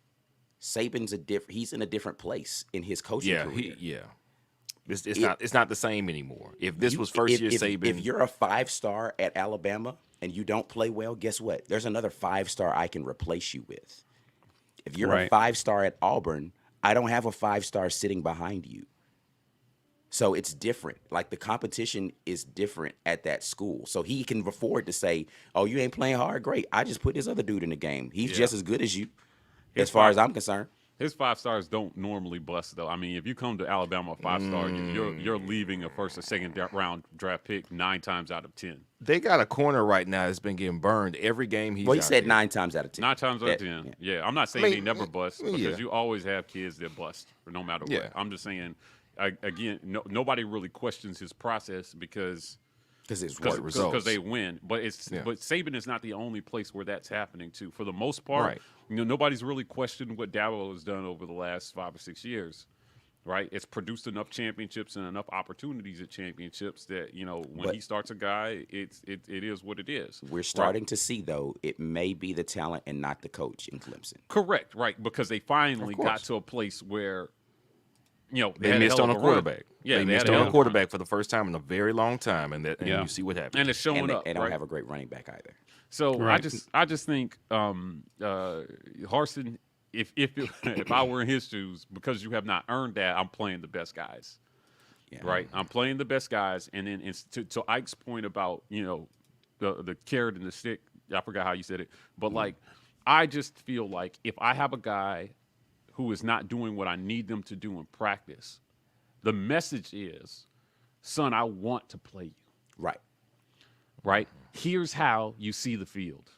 [SPEAKER 1] Saban's he's in a different place in his coaching career.
[SPEAKER 4] It's not the same anymore. If this was first year Saban,
[SPEAKER 1] If you're a 5-star at Alabama and you don't play well, guess what? There's another 5-star I can replace you with. If you're a
[SPEAKER 3] Right.
[SPEAKER 1] 5-star at Auburn, I don't have a 5-star sitting behind you. So it's different. Like the competition is different at that school. So he can afford to say, "Oh, you ain't playing hard. Great. I just put this other dude in the game. He's
[SPEAKER 2] Yeah.
[SPEAKER 1] just as good as you,
[SPEAKER 2] His
[SPEAKER 1] as far as
[SPEAKER 2] five-
[SPEAKER 1] I'm concerned."
[SPEAKER 2] His 5 stars don't normally bust though. I mean, if you come to Alabama 5-star, you're leaving a first or second round draft pick 9 times out of 10.
[SPEAKER 4] They got a corner right now that's been getting burned every game he's
[SPEAKER 1] Well, he
[SPEAKER 4] out
[SPEAKER 1] said
[SPEAKER 4] there.
[SPEAKER 1] 9 times out of 10.
[SPEAKER 2] 9 times out of
[SPEAKER 1] That-
[SPEAKER 2] 10. Yeah, I'm not saying
[SPEAKER 4] mean,
[SPEAKER 2] they never bust because
[SPEAKER 4] yeah.
[SPEAKER 2] you always have kids that bust no matter
[SPEAKER 4] Yeah.
[SPEAKER 2] what. I'm just saying, again, nobody really questions his process because
[SPEAKER 1] Because it's
[SPEAKER 4] Because
[SPEAKER 1] work.
[SPEAKER 4] results.
[SPEAKER 2] they win. But
[SPEAKER 4] Yeah.
[SPEAKER 2] but Saban is not the only place where that's happening too. For the most part,
[SPEAKER 4] Right.
[SPEAKER 2] Nobody's really questioned what Dawe has done over the last 5 or 6 years. Right, it's produced enough championships and enough opportunities at championships that when
[SPEAKER 1] But-
[SPEAKER 2] he starts a guy, it is what it is.
[SPEAKER 1] We're starting to see, though, it may be the talent and not the coach in Clemson.
[SPEAKER 2] Correct, right? Because they finally
[SPEAKER 4] Of course.
[SPEAKER 2] got to a place where
[SPEAKER 4] They
[SPEAKER 2] had a
[SPEAKER 4] missed
[SPEAKER 2] hell
[SPEAKER 4] on
[SPEAKER 2] of
[SPEAKER 4] a
[SPEAKER 2] run.
[SPEAKER 4] quarterback.
[SPEAKER 2] Yeah,
[SPEAKER 4] they
[SPEAKER 2] they
[SPEAKER 4] missed
[SPEAKER 2] had a
[SPEAKER 4] on
[SPEAKER 2] hell
[SPEAKER 4] a
[SPEAKER 2] of
[SPEAKER 4] quarterback for the first time in a very long time, and
[SPEAKER 3] Yeah.
[SPEAKER 4] you see what happened.
[SPEAKER 2] and it's showing
[SPEAKER 1] And
[SPEAKER 2] up.
[SPEAKER 1] they don't
[SPEAKER 2] right?
[SPEAKER 1] have a great running back either.
[SPEAKER 2] So
[SPEAKER 3] Right.
[SPEAKER 2] I just think Harsin, if I were in his shoes, because you have not earned that, I'm playing the best guys.
[SPEAKER 1] Yeah.
[SPEAKER 2] Right, I'm playing the best guys, and then to Ike's point about the carrot and the stick. I forgot how you said it, but like I just feel like if I have a guy who is not doing what I need them to do in practice, the message is, son, I want to play you.
[SPEAKER 1] Right.
[SPEAKER 2] Right? Here's how you see the field.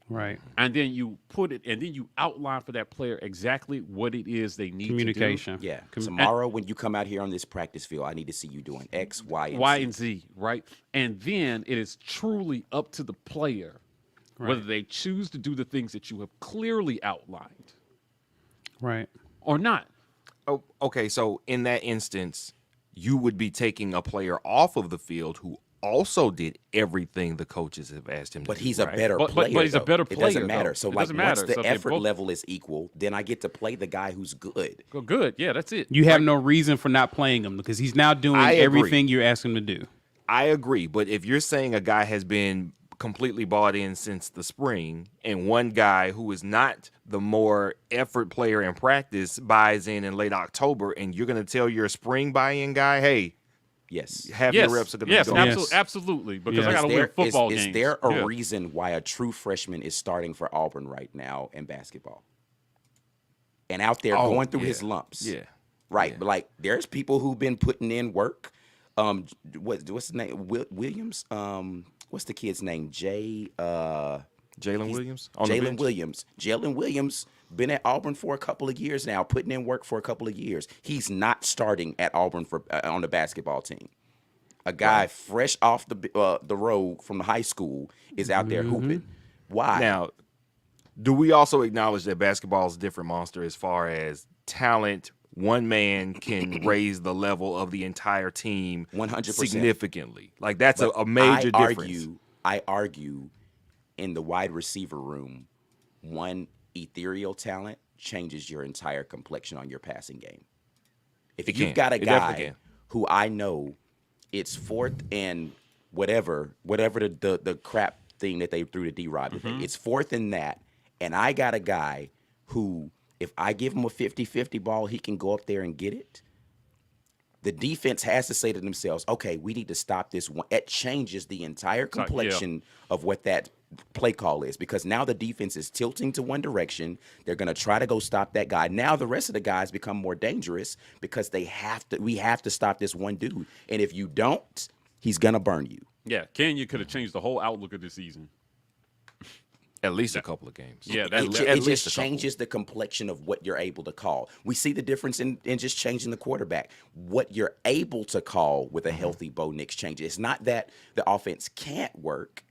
[SPEAKER 3] Right.
[SPEAKER 2] And then you put it, and then you outline for that player exactly what it is they need
[SPEAKER 3] Communication.
[SPEAKER 1] Yeah. Tomorrow, when you come out here on this practice field, I need to see you doing X, Y,
[SPEAKER 2] to
[SPEAKER 1] and
[SPEAKER 2] do. Y
[SPEAKER 1] Z.
[SPEAKER 2] and Z, right? And then it is truly up to the player whether they choose to do the things that you have clearly outlined
[SPEAKER 3] Right.
[SPEAKER 2] or not.
[SPEAKER 4] Oh, okay, so in that instance, you would be taking a player off of the field who also did everything the coaches have asked him
[SPEAKER 1] But
[SPEAKER 4] to do.
[SPEAKER 1] he's a
[SPEAKER 4] right?
[SPEAKER 1] better
[SPEAKER 2] But
[SPEAKER 1] player.
[SPEAKER 2] he's a
[SPEAKER 1] though.
[SPEAKER 2] better
[SPEAKER 1] It
[SPEAKER 2] player,
[SPEAKER 1] doesn't matter.
[SPEAKER 2] though.
[SPEAKER 1] So,
[SPEAKER 2] It
[SPEAKER 1] like,
[SPEAKER 2] doesn't
[SPEAKER 1] once
[SPEAKER 2] matter.
[SPEAKER 1] the
[SPEAKER 2] So if they
[SPEAKER 1] effort
[SPEAKER 2] both-
[SPEAKER 1] level is equal, then I get to play the guy who's good.
[SPEAKER 2] Go good. Yeah, that's it.
[SPEAKER 3] You have no reason for not playing him because he's now doing
[SPEAKER 4] I agree.
[SPEAKER 3] everything you're asking him to do.
[SPEAKER 4] I agree, but if you're saying a guy has been completely bought in since the spring, and one guy who is not the more effort player in practice buys in late October, and you're going to tell your spring buy-in guy, hey,
[SPEAKER 1] Yes.
[SPEAKER 4] half
[SPEAKER 2] Yes,
[SPEAKER 4] your reps are going
[SPEAKER 2] yes,
[SPEAKER 4] to go.
[SPEAKER 3] Yes.
[SPEAKER 2] absolutely. Because
[SPEAKER 3] Yeah.
[SPEAKER 2] I got to win football games.
[SPEAKER 1] Is there a
[SPEAKER 2] Yeah.
[SPEAKER 1] reason why a true freshman is starting for Auburn right now in basketball? And out there
[SPEAKER 4] Oh,
[SPEAKER 1] going through
[SPEAKER 4] yeah.
[SPEAKER 1] his lumps.
[SPEAKER 4] Yeah.
[SPEAKER 1] Right.
[SPEAKER 4] Yeah.
[SPEAKER 1] But like there's people who've been putting in work. What's his name? Williams? What's the kid's name?
[SPEAKER 4] Jalen Williams? On the
[SPEAKER 1] Jalen
[SPEAKER 4] bench?
[SPEAKER 1] Williams. Jalen Williams been at Auburn for a couple of years now, putting in work for a couple of years. He's not starting at Auburn for on the basketball team. A guy fresh off the road from the high school is out there hooping. Why?
[SPEAKER 4] Now, do we also acknowledge that basketball is a different monster as far as talent? One man can raise the level of the entire team
[SPEAKER 1] 100%.
[SPEAKER 4] significantly. Like that's
[SPEAKER 1] But
[SPEAKER 4] a major difference.
[SPEAKER 1] I argue in the wide receiver room, one ethereal talent changes your entire complexion on your passing game. If
[SPEAKER 4] It
[SPEAKER 1] you've
[SPEAKER 4] can.
[SPEAKER 1] got a
[SPEAKER 4] It definitely
[SPEAKER 1] guy
[SPEAKER 4] can.
[SPEAKER 1] who I know it's fourth and whatever the crap thing that they threw to D-Rob today, it's fourth in that, and I got a guy who, if I give him a 50-50 ball, he can go up there and get it. The defense has to say to themselves, okay, we need to stop this one. It changes the entire complexion of what that play call is, because now the defense is tilting to one direction. They're going to try to go stop that guy. Now the rest of the guys become more dangerous because we have to stop this one dude. And if you don't, he's going to burn you.
[SPEAKER 2] Yeah, Kenya could have changed the whole outlook of the season.
[SPEAKER 4] At least a couple of games.
[SPEAKER 2] Yeah,
[SPEAKER 1] It,
[SPEAKER 2] that,
[SPEAKER 1] ju-
[SPEAKER 2] that,
[SPEAKER 1] it
[SPEAKER 4] least
[SPEAKER 1] just
[SPEAKER 4] a couple.
[SPEAKER 1] changes the complexion of what you're able to call. We see the difference in just changing the quarterback. What you're able to call with a healthy Bo Nix changes. It's not that the offense can't work.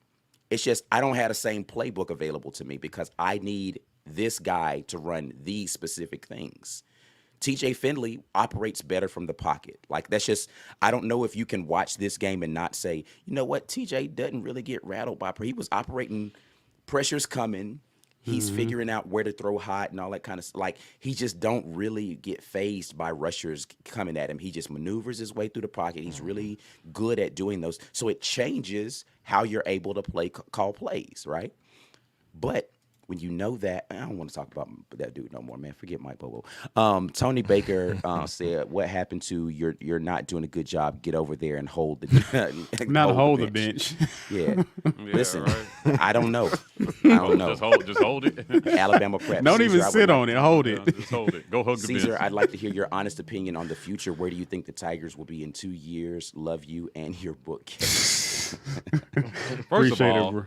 [SPEAKER 1] It's just I don't have the same playbook available to me because I need this guy to run these specific things. TJ Finley operates better from the pocket. Like that's just I don't know if you can watch this game and not say, you know what, TJ doesn't really get rattled by he was operating. Pressure's coming. He's figuring out where to throw hot and all that kind of like he just don't really get phased by rushers coming at him. He just maneuvers his way through the pocket. He's really good at doing those. So it changes how you're able to call plays, right? But when you know that, I don't want to talk about that dude no more, man. Forget Mike Bobo. Tony Baker said, "What happened to you're not doing a good job. Get over there and hold the
[SPEAKER 3] Not hold the bench.
[SPEAKER 1] Yeah. Listen,
[SPEAKER 2] right.
[SPEAKER 1] I don't know. I don't know.
[SPEAKER 2] Just hold it.
[SPEAKER 1] Alabama prep.
[SPEAKER 3] Don't
[SPEAKER 1] Caesar,
[SPEAKER 3] even
[SPEAKER 1] I would
[SPEAKER 3] sit
[SPEAKER 1] like-
[SPEAKER 3] on it. Hold it.
[SPEAKER 2] Just hold it. Go hug the
[SPEAKER 1] Caesar,
[SPEAKER 2] bench.
[SPEAKER 1] I'd like to hear your honest opinion on the future. Where do you think the Tigers will be in 2 years? Love you and your bookcase.
[SPEAKER 2] First
[SPEAKER 3] Appreciate
[SPEAKER 2] of all,
[SPEAKER 3] it, bro.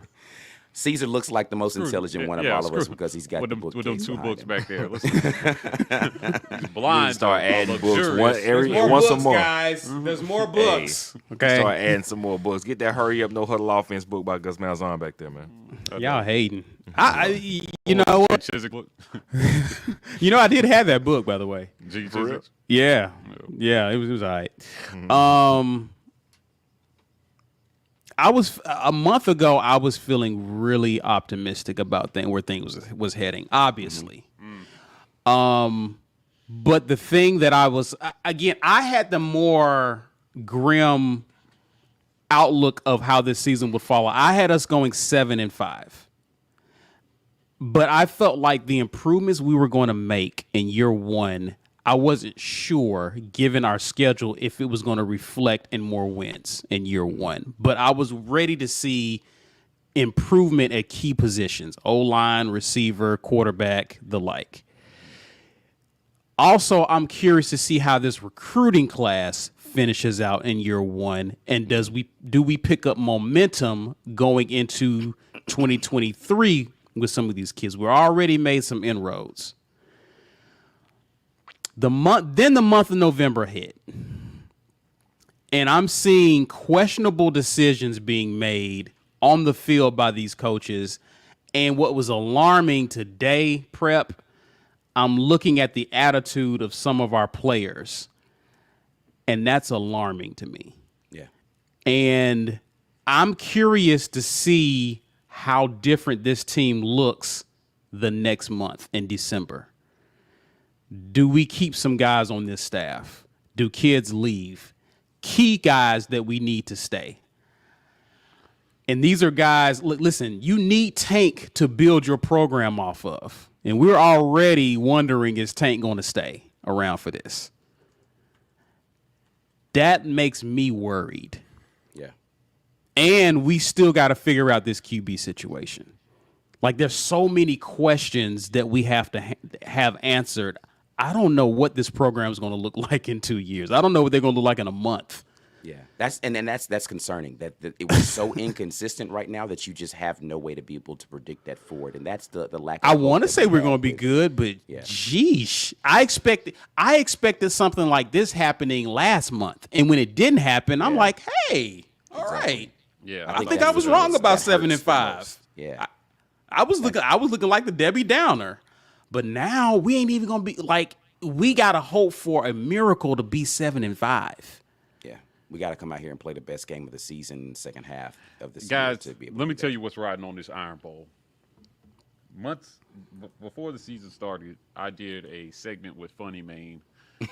[SPEAKER 1] Caesar looks like the most intelligent one of all of us because he's got
[SPEAKER 2] with
[SPEAKER 1] the
[SPEAKER 2] them,
[SPEAKER 1] bookcase
[SPEAKER 2] with them 2
[SPEAKER 1] behind
[SPEAKER 2] books
[SPEAKER 1] him.
[SPEAKER 2] back there. Listen, he's blind.
[SPEAKER 4] Start adding books
[SPEAKER 2] luxurious.
[SPEAKER 4] one every
[SPEAKER 3] More
[SPEAKER 4] once
[SPEAKER 3] books,
[SPEAKER 4] a month.
[SPEAKER 3] guys. There's more books. Okay.
[SPEAKER 4] Start adding some more books. Get that Hurry Up No Huddle Offense book by Gus Malzahn back there, man.
[SPEAKER 3] Y'all hating. You know what?
[SPEAKER 2] Chiswick look.
[SPEAKER 3] You know, I did have that book, by the way.
[SPEAKER 2] Jiggy
[SPEAKER 4] For real?
[SPEAKER 2] Chiswick.
[SPEAKER 3] Yeah. Yeah, it was all right. I was a month ago. I was feeling really optimistic about where things was heading. Obviously, but the thing that I was again, I had the more grim outlook of how this season would follow. I had us going 7-5, but I felt like the improvements we were going to make in year one, I wasn't sure, given our schedule, if it was going to reflect in more wins in year one. But I was ready to see improvement at key positions: O-line, receiver, quarterback, the like. Also, I'm curious to see how this recruiting class finishes out in year one, and do we pick up momentum going into 2023 with some of these kids? We're already made some inroads. The month of November hit, and I'm seeing questionable decisions being made on the field by these coaches. And what was alarming today, Prep, I'm looking at the attitude of some of our players, and that's alarming to me.
[SPEAKER 1] Yeah.
[SPEAKER 3] And I'm curious to see how different this team looks the next month in December. Do we keep some guys on this staff? Do kids leave? Key guys that we need to stay. And these are guys, listen, you need Tank to build your program off of. And we're already wondering, is Tank going to stay around for this? That makes me worried.
[SPEAKER 1] Yeah.
[SPEAKER 3] And we still got to figure out this QB situation. Like, there's so many questions that we have to have answered. I don't know what this program is going to look like in 2 years. I don't know what they're going to look like in a month.
[SPEAKER 1] Yeah, that's concerning that it was so inconsistent right now that you just have no way to be able to predict that forward, and that's the lack.
[SPEAKER 3] I
[SPEAKER 1] of
[SPEAKER 3] want to
[SPEAKER 1] hope
[SPEAKER 3] say
[SPEAKER 1] that we
[SPEAKER 3] we're going to be
[SPEAKER 1] have.
[SPEAKER 3] good, but
[SPEAKER 1] Yeah.
[SPEAKER 3] geesh, I expected something like this happening last month, and when it didn't happen, I'm
[SPEAKER 1] Yeah.
[SPEAKER 3] like, hey, all right.
[SPEAKER 2] Yeah,
[SPEAKER 3] I think
[SPEAKER 1] that's
[SPEAKER 3] I was
[SPEAKER 1] what
[SPEAKER 3] wrong
[SPEAKER 1] hurts-
[SPEAKER 3] about
[SPEAKER 1] that
[SPEAKER 3] 7 and
[SPEAKER 1] hurts the
[SPEAKER 3] 5.
[SPEAKER 1] most. Yeah,
[SPEAKER 3] I was looking like the Debbie Downer, but now we ain't even gonna be like. We gotta hope for a miracle to be 7 and 5.
[SPEAKER 1] yeah. We got to come out here and play the best game of the season, second half of the season.
[SPEAKER 2] guys,
[SPEAKER 1] to be able
[SPEAKER 2] let
[SPEAKER 1] to
[SPEAKER 2] me
[SPEAKER 1] do
[SPEAKER 2] tell
[SPEAKER 1] that.
[SPEAKER 2] you what's riding on this Iron Bowl. Months before the season started, I did a segment with Funny Mane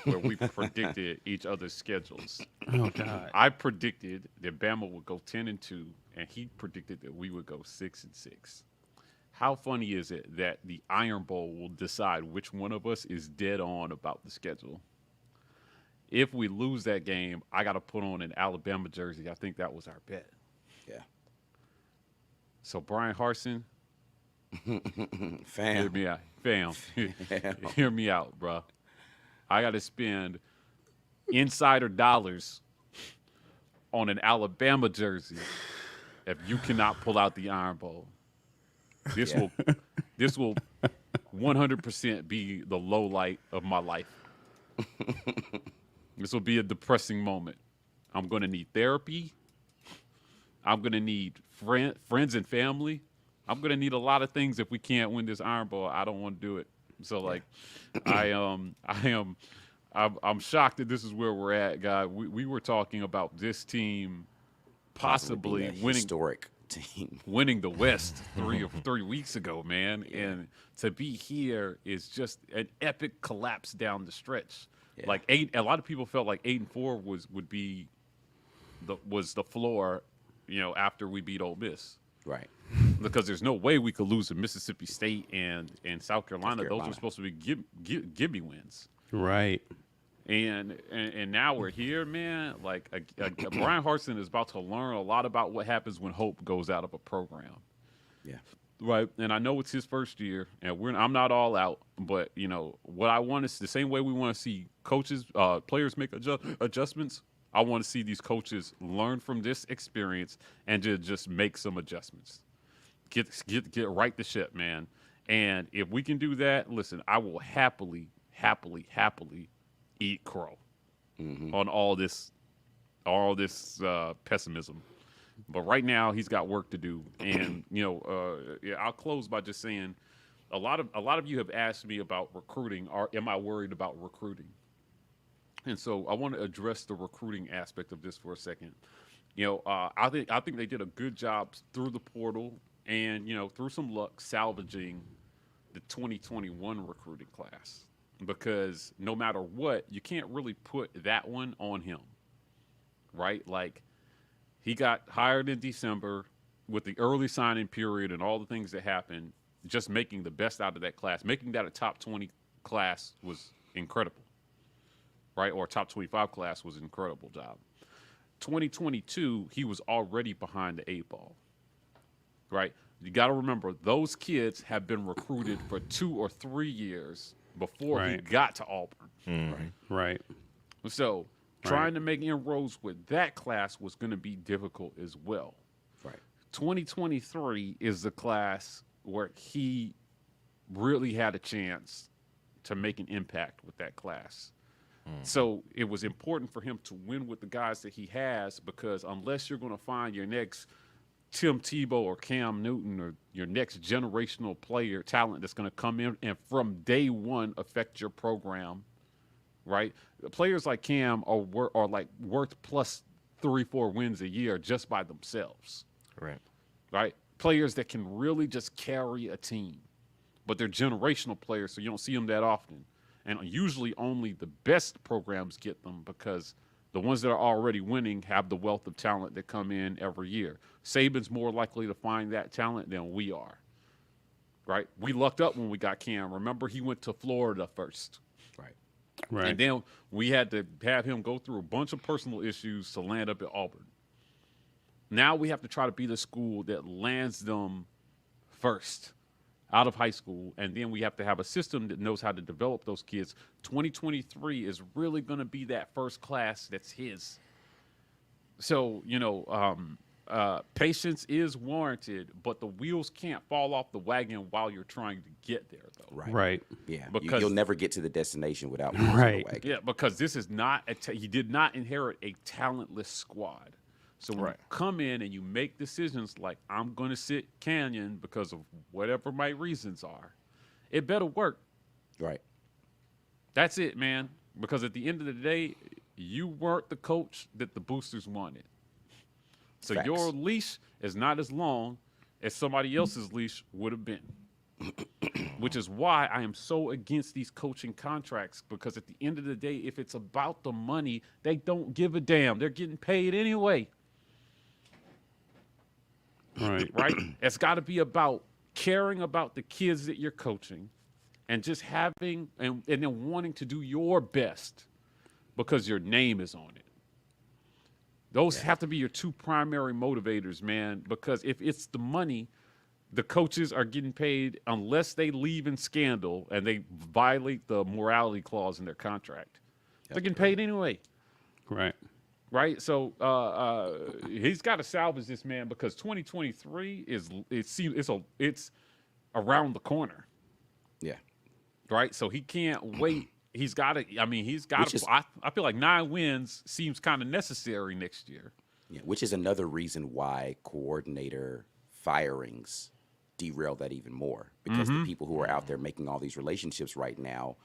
[SPEAKER 2] where we predicted each other's schedules.
[SPEAKER 3] Oh God.
[SPEAKER 2] I predicted that Bama would go 10-2, and he predicted that we would go 6-6. How funny is it that the Iron Bowl will decide which one of us is dead on about the schedule? If we lose that game, I got to put on an Alabama jersey. I think that was our bet.
[SPEAKER 1] Yeah,
[SPEAKER 2] So Brian Harsin, hear
[SPEAKER 1] fam.
[SPEAKER 2] me out, fam. Hear me out, bro. I got to spend insider dollars on an Alabama jersey if you cannot pull out the Iron Bowl. This will 100% be the low light of my life. This will be a depressing moment. I'm going to need therapy. I'm going to need friends and family. I'm going to need a lot of things if we can't win this Iron Bowl. I don't want to do it. So like I'm shocked that this is where we're at, guys. We were talking about this team possibly
[SPEAKER 1] Being a
[SPEAKER 2] winning
[SPEAKER 1] historic team.
[SPEAKER 2] winning the West 3 weeks ago, man. And to be here is just an epic collapse down the stretch.
[SPEAKER 1] Yeah.
[SPEAKER 2] Like a lot of people felt like 8-4 was the floor, after we beat Ole Miss.
[SPEAKER 1] Right.
[SPEAKER 2] because there's no way we could lose to Mississippi State and South Carolina. Those
[SPEAKER 1] Carolina.
[SPEAKER 2] are supposed to be gimme wins.
[SPEAKER 3] Right.
[SPEAKER 2] And now we're here, man. Like Brian Harsin is about to learn a lot about what happens when hope goes out of a program.
[SPEAKER 1] Yeah.
[SPEAKER 2] Right, and I know it's his first year, and I'm not all out, but you know what I want is the same way we want to see coaches, players make adjustments. I want to see these coaches learn from this experience and just make some adjustments. Get right the ship, man. And if we can do that, listen, I will happily eat crow on all this pessimism. But right now, he's got work to do, and I'll close by just saying, a lot of you have asked me about recruiting. Am I worried about recruiting? And so I want to address the recruiting aspect of this for a second. I think they did a good job through the portal and through some luck salvaging the 2021 recruiting class, because no matter what, you can't really put that one on him, right? Like, he got hired in December with the early signing period and all the things that happened, just making the best out of that class. Making that a top 20 class was incredible, right? Or a top 25 class was an incredible job. 2022, he was already behind the 8 ball, right? You got to remember, those kids have been recruited for 2 or 3 years before he got to Auburn.
[SPEAKER 3] Right.
[SPEAKER 2] So trying to make inroads with that class was going to be difficult as well.
[SPEAKER 1] Right.
[SPEAKER 2] 2023 is the class where he really had a chance to make an impact with that class. So it was important for him to win with the guys that he has, because unless you're going to find your next Tim Tebow or Cam Newton or your next generational player talent that's going to come in and from day one affect your program, right? Players like Cam are like worth plus 3-4 wins a year just by themselves. Right? Players that can really just carry a team. But they're generational players, so you don't see them that often. And usually only the best programs get them, because the ones that are already winning have the wealth of talent that come in every year. Saban's more likely to find that talent than we are. Right? We lucked up when we got Cam. Remember, he went to Florida first.
[SPEAKER 3] Right.
[SPEAKER 2] And then we had to have him go through a bunch of personal issues to land up at Auburn. Now we have to try to be the school that lands them first out of high school, and then we have to have a system that knows how to develop those kids. 2023 is really going to be that first class that's his. So, patience is warranted, but the wheels can't fall off the wagon while you're trying to get there, though.
[SPEAKER 3] Right.
[SPEAKER 1] Yeah.
[SPEAKER 2] Because-
[SPEAKER 1] You'll never get to the destination without wheels on
[SPEAKER 3] Right.
[SPEAKER 1] the wagon.
[SPEAKER 2] Yeah, because this is not he did not inherit a talentless squad. So when you come in and you make decisions like, I'm going to sit Canyon because of whatever my reasons are, it better work.
[SPEAKER 1] Right.
[SPEAKER 2] That's it, man. Because at the end of the day, you weren't the coach that the boosters wanted. So
[SPEAKER 1] Facts.
[SPEAKER 2] your leash is not as long as somebody else's leash would have been. Which is why I am so against these coaching contracts, because at the end of the day, if it's about the money, they don't give a damn. They're getting paid anyway. Right? It's got to be about caring about the kids that you're coaching and just having and then wanting to do your best because your name is on it. Those have to be your two primary motivators, man, because if it's the money, the coaches are getting paid unless they leave in scandal and they violate the morality clause in their contract. They're getting paid anyway. Right? So he's got to salvage this, man, because 2023 it's around the corner.
[SPEAKER 1] Yeah.
[SPEAKER 2] Right? So he can't wait. He's got to. I mean, he's got to. I feel like 9 wins seems kind of necessary next year.
[SPEAKER 1] Yeah, which is another reason why coordinator firings derail that even more, because the people who are out there making all these relationships right now,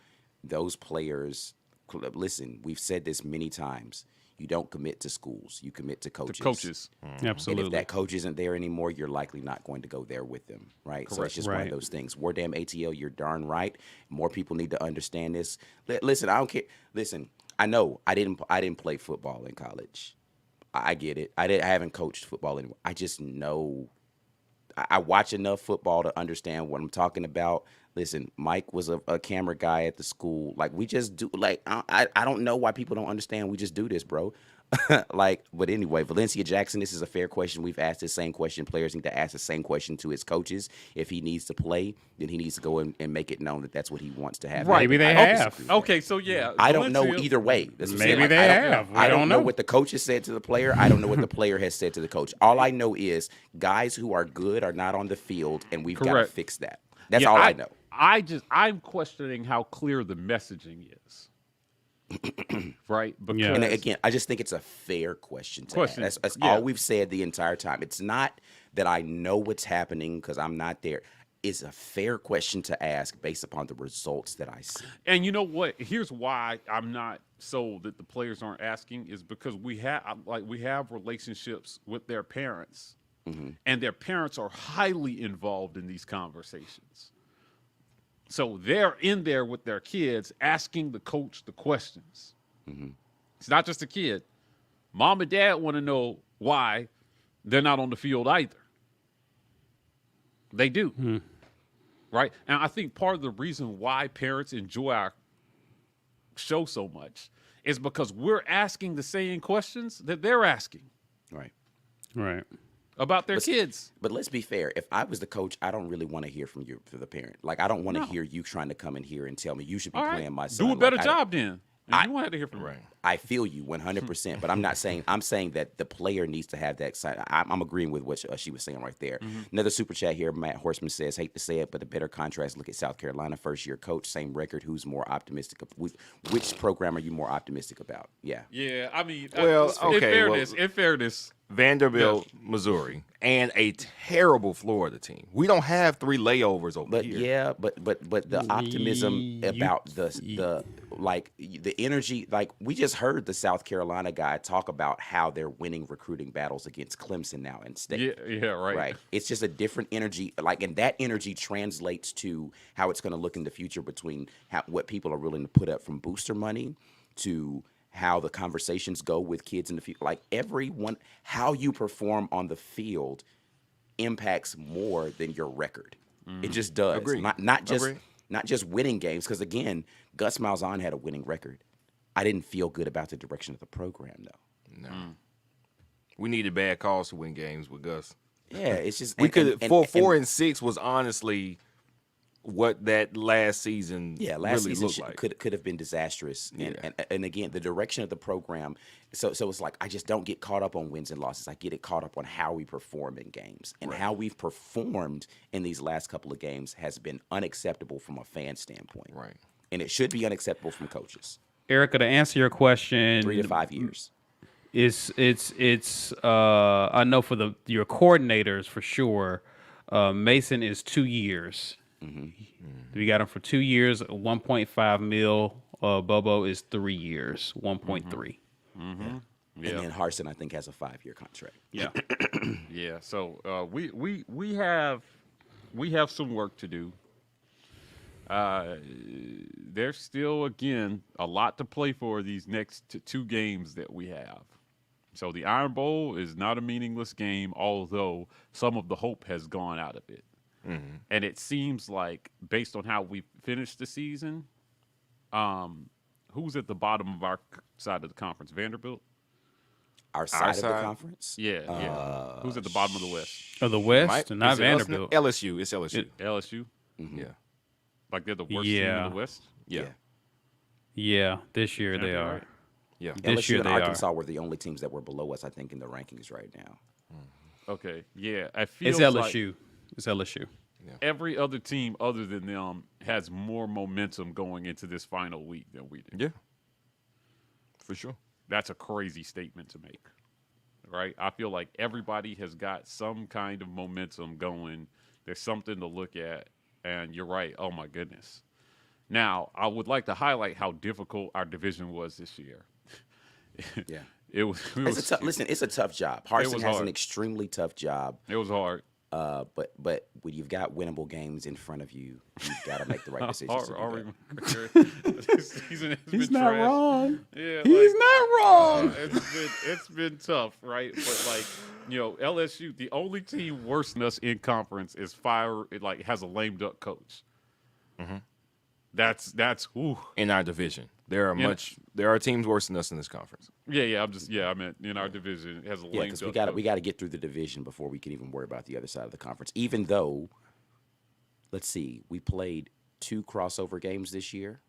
[SPEAKER 1] those players. Listen, we've said this many times. You don't commit to schools. You commit to coaches.
[SPEAKER 3] Absolutely.
[SPEAKER 1] And if that coach isn't there anymore, you're likely not going to go there with them, right? So it's just one of those things. War damn ATL, you're darn right. More people need to understand this. Listen, I don't care. Listen, I know I didn't play football in college. I get it. I haven't coached football anymore. I just know I watch enough football to understand what I'm talking about. Listen, Mike was a camera guy at the school. Like, we just do, like, I don't know why people don't understand. We just do this, bro. Like, but anyway, Valencia Jackson, this is a fair question. We've asked the same question. Players need to ask the same question to his coaches. If he needs to play, then he needs to go and make it known that that's what he wants to have.
[SPEAKER 2] Right.
[SPEAKER 3] Maybe they
[SPEAKER 1] I don't
[SPEAKER 3] have.
[SPEAKER 1] disagree with that.
[SPEAKER 2] Okay, so yeah,
[SPEAKER 1] I don't know
[SPEAKER 2] Valencia-
[SPEAKER 1] either way. That's what I'm
[SPEAKER 3] Maybe
[SPEAKER 1] saying. Like,
[SPEAKER 3] they have.
[SPEAKER 1] I
[SPEAKER 3] We
[SPEAKER 1] don't
[SPEAKER 3] don't
[SPEAKER 1] know
[SPEAKER 3] know.
[SPEAKER 1] what the coach has said to the player. I don't know what the player has said to the coach. All I know is guys who are good are not on the field, and we've got to
[SPEAKER 2] Correct.
[SPEAKER 1] fix that. That's
[SPEAKER 2] Yeah,
[SPEAKER 1] all I know.
[SPEAKER 2] I'm questioning how clear the messaging is. Right? Because
[SPEAKER 3] Yeah.
[SPEAKER 1] And again, I just think it's a fair question to
[SPEAKER 2] Question,
[SPEAKER 1] ask. That's
[SPEAKER 2] yeah.
[SPEAKER 1] all we've said the entire time. It's not that I know what's happening because I'm not there. It's a fair question to ask based upon the results that I see.
[SPEAKER 2] And you know what? Here's why I'm not sold that the players aren't asking is because we have relationships with their parents, and their parents are highly involved in these conversations. So they're in there with their kids asking the coach the questions. It's not just a kid. Mom and dad want to know why they're not on the field either. They do. Right? And I think part of the reason why parents enjoy our show so much is because we're asking the same questions that they're asking
[SPEAKER 1] Right.
[SPEAKER 3] Right.
[SPEAKER 2] about their kids.
[SPEAKER 1] But let's be fair. If I was the coach, I don't really want to hear from you, for the parent. Like, I don't want to hear you trying to come in here and tell me you should be
[SPEAKER 2] All right.
[SPEAKER 1] playing my son.
[SPEAKER 2] Do a better
[SPEAKER 1] Like, I don't-
[SPEAKER 2] job then. And you want to hear from me.
[SPEAKER 1] I feel you 100%, but I'm not saying. I'm saying that the player needs to have that. I'm agreeing with what she was saying right there. Another super chat here. Matt Horseman says, "Hate to say it, but the better contrast. Look at South Carolina, first year coach, same record. Who's more optimistic? Which program are you more optimistic about?" Yeah.
[SPEAKER 2] Yeah, I mean,
[SPEAKER 4] Well, okay,
[SPEAKER 2] in fairness,
[SPEAKER 4] Vanderbilt, Missouri, and a terrible Florida team. We don't have 3 layovers over
[SPEAKER 1] But
[SPEAKER 4] here.
[SPEAKER 1] yeah, but the optimism about the energy, like we just heard the South Carolina guy talk about how they're winning recruiting battles against Clemson now in state.
[SPEAKER 2] yeah, right.
[SPEAKER 1] Right. It's just a different energy. Like, and that energy translates to how it's going to look in the future between what people are willing to put up from booster money to how the conversations go with kids in the future. Like, everyone, how you perform on the field impacts more than your record. It just does.
[SPEAKER 4] Agreed.
[SPEAKER 1] Not just
[SPEAKER 4] Agreed.
[SPEAKER 1] not just winning games. Because again, Gus Malzahn had a winning record. I didn't feel good about the direction of the program, though.
[SPEAKER 4] No. We needed bad calls to win games with Gus.
[SPEAKER 1] Yeah, it's just
[SPEAKER 4] We
[SPEAKER 1] and-
[SPEAKER 4] could
[SPEAKER 1] and-
[SPEAKER 4] 4
[SPEAKER 1] and-
[SPEAKER 4] and 6 was honestly what that last season
[SPEAKER 1] Yeah, last
[SPEAKER 4] really
[SPEAKER 1] season
[SPEAKER 4] looked like.
[SPEAKER 1] could have been disastrous.
[SPEAKER 4] Yeah.
[SPEAKER 1] And again, the direction of the program. So it's like I just don't get caught up on wins and losses. I get it caught up on how we perform in games. And how we've performed in these last couple of games has been unacceptable from a fan standpoint.
[SPEAKER 4] Right.
[SPEAKER 1] And it should be unacceptable from coaches.
[SPEAKER 3] Erica, to answer your question,
[SPEAKER 1] 3 to 5 years.
[SPEAKER 3] it's I know for your coordinators for sure. Mason is 2 years. We got him for 2 years, 1.5 mil. Bobo is 3 years, 1.3.
[SPEAKER 1] And then Harsin, I think, has a 5-year contract.
[SPEAKER 3] Yeah.
[SPEAKER 2] Yeah, so we have some work to do. There's still, again, a lot to play for these next 2 games that we have. So the Iron Bowl is not a meaningless game, although some of the hope has gone out of it. And it seems like, based on how we finished the season, who's at the bottom of our side of the conference? Vanderbilt?
[SPEAKER 1] Our side of the
[SPEAKER 4] side?
[SPEAKER 1] conference.
[SPEAKER 2] Yeah. Who's at the bottom of the West?
[SPEAKER 3] Of the West,
[SPEAKER 4] Might-
[SPEAKER 3] not
[SPEAKER 4] is it
[SPEAKER 3] Vanderbilt.
[SPEAKER 4] LSU. It's LSU.
[SPEAKER 2] LSU?
[SPEAKER 4] Yeah.
[SPEAKER 2] Like they're the worst team in
[SPEAKER 3] Yeah.
[SPEAKER 2] the West?
[SPEAKER 4] Yeah.
[SPEAKER 3] Yeah, this year they
[SPEAKER 2] Yeah,
[SPEAKER 3] are.
[SPEAKER 2] right.
[SPEAKER 4] Yeah.
[SPEAKER 3] This
[SPEAKER 1] LSU
[SPEAKER 3] year
[SPEAKER 1] and
[SPEAKER 3] they are.
[SPEAKER 1] Arkansas were the only teams that were below us, I think, in the rankings right now.
[SPEAKER 2] Okay, yeah. I
[SPEAKER 3] It's
[SPEAKER 2] feel
[SPEAKER 3] LSU. It's LSU.
[SPEAKER 2] every other team other than them has more momentum going into this final week than we do.
[SPEAKER 4] Yeah. For sure.
[SPEAKER 2] That's a crazy statement to make, right? I feel like everybody has got some kind of momentum going. There's something to look at, and you're right. Oh, my goodness. Now, I would like to highlight how difficult our division was this year.
[SPEAKER 1] Yeah.
[SPEAKER 2] It was
[SPEAKER 1] Listen, it's a tough job. Harsin
[SPEAKER 2] was
[SPEAKER 1] has
[SPEAKER 2] hard.
[SPEAKER 1] an extremely tough job.
[SPEAKER 2] It was hard.
[SPEAKER 1] But when you've got winnable games in front of you, you've got to make the right decisions. to do
[SPEAKER 2] Auburn,
[SPEAKER 1] that.
[SPEAKER 2] this season has
[SPEAKER 3] He's
[SPEAKER 2] been
[SPEAKER 3] not
[SPEAKER 2] trash.
[SPEAKER 3] wrong.
[SPEAKER 2] Yeah,
[SPEAKER 3] He's
[SPEAKER 2] like,
[SPEAKER 3] not wrong.
[SPEAKER 2] it's been tough, right? But like, LSU, the only team worse than us in conference is has a lame duck coach.
[SPEAKER 4] Mm-hmm.
[SPEAKER 2] That's ooh.
[SPEAKER 4] In our division, there are teams worse than us in this conference.
[SPEAKER 2] Yeah. I meant in our division it has a
[SPEAKER 1] Yeah,
[SPEAKER 2] lame
[SPEAKER 1] because
[SPEAKER 2] duck.
[SPEAKER 1] we got to get through the division before we can even worry about the other side of the conference. Even though, let's see, we played 2 crossover games this year,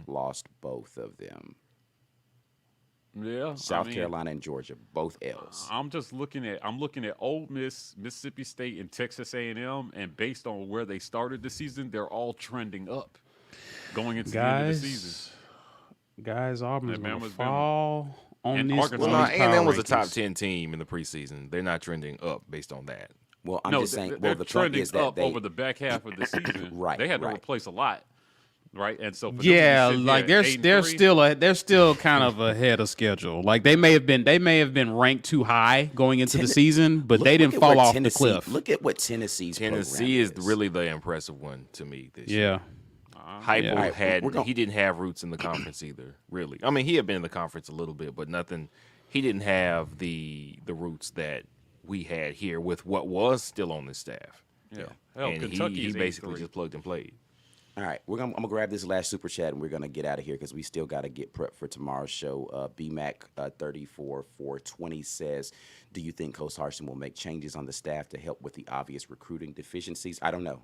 [SPEAKER 1] lost both of them.
[SPEAKER 2] Yeah,
[SPEAKER 1] South Carolina and Georgia, both L's.
[SPEAKER 2] I'm looking at Ole Miss, Mississippi State, and Texas A&M, and based on where they started the season, they're all trending up going into the end of the season.
[SPEAKER 3] Guys, Auburn's going to
[SPEAKER 2] Bama's
[SPEAKER 3] fall on
[SPEAKER 2] And
[SPEAKER 3] this.
[SPEAKER 2] Arkansas.
[SPEAKER 3] on
[SPEAKER 4] Well, no,
[SPEAKER 3] these
[SPEAKER 4] A&M
[SPEAKER 3] power
[SPEAKER 4] was a top
[SPEAKER 3] rankings.
[SPEAKER 4] 10 team in the preseason. They're not trending up based on that.
[SPEAKER 1] Well, I'm
[SPEAKER 2] No,
[SPEAKER 1] just saying.
[SPEAKER 2] they're
[SPEAKER 1] Well, the point
[SPEAKER 2] trending
[SPEAKER 1] is that
[SPEAKER 2] up over the back half of the season.
[SPEAKER 1] Right,
[SPEAKER 2] They had to
[SPEAKER 1] right.
[SPEAKER 2] replace a lot, right? And so, for them to
[SPEAKER 3] Yeah,
[SPEAKER 2] be sitting
[SPEAKER 3] like
[SPEAKER 2] here
[SPEAKER 3] they're
[SPEAKER 2] at 8-3,
[SPEAKER 3] they're still kind of ahead of schedule. Like they may have been ranked too high going into the season, but they didn't
[SPEAKER 1] at
[SPEAKER 3] fall
[SPEAKER 1] where
[SPEAKER 3] off
[SPEAKER 1] Tennessee,
[SPEAKER 3] the cliff.
[SPEAKER 1] Look at what Tennessee's
[SPEAKER 4] Tennessee
[SPEAKER 1] program
[SPEAKER 4] is really the impressive one to me this year.
[SPEAKER 3] Yeah.
[SPEAKER 4] Heupel
[SPEAKER 3] Yeah.
[SPEAKER 1] All right, we're gonna-
[SPEAKER 4] he didn't have roots in the conference either, really. I mean, he had been in the conference a little bit, but nothing. He didn't have the roots that we had here with what was still on the staff.
[SPEAKER 2] yeah. Hell,
[SPEAKER 4] And
[SPEAKER 2] Kentucky
[SPEAKER 4] he
[SPEAKER 2] is
[SPEAKER 4] basically
[SPEAKER 2] 8-3.
[SPEAKER 4] just plugged and played.
[SPEAKER 1] All right, I'm gonna grab this last super chat and we're gonna get out of here because we still got to get prepped for tomorrow's show. BMAC 34-420 says, "Do you think Coach Harsin will make changes on the staff to help with the obvious recruiting deficiencies?" I don't know.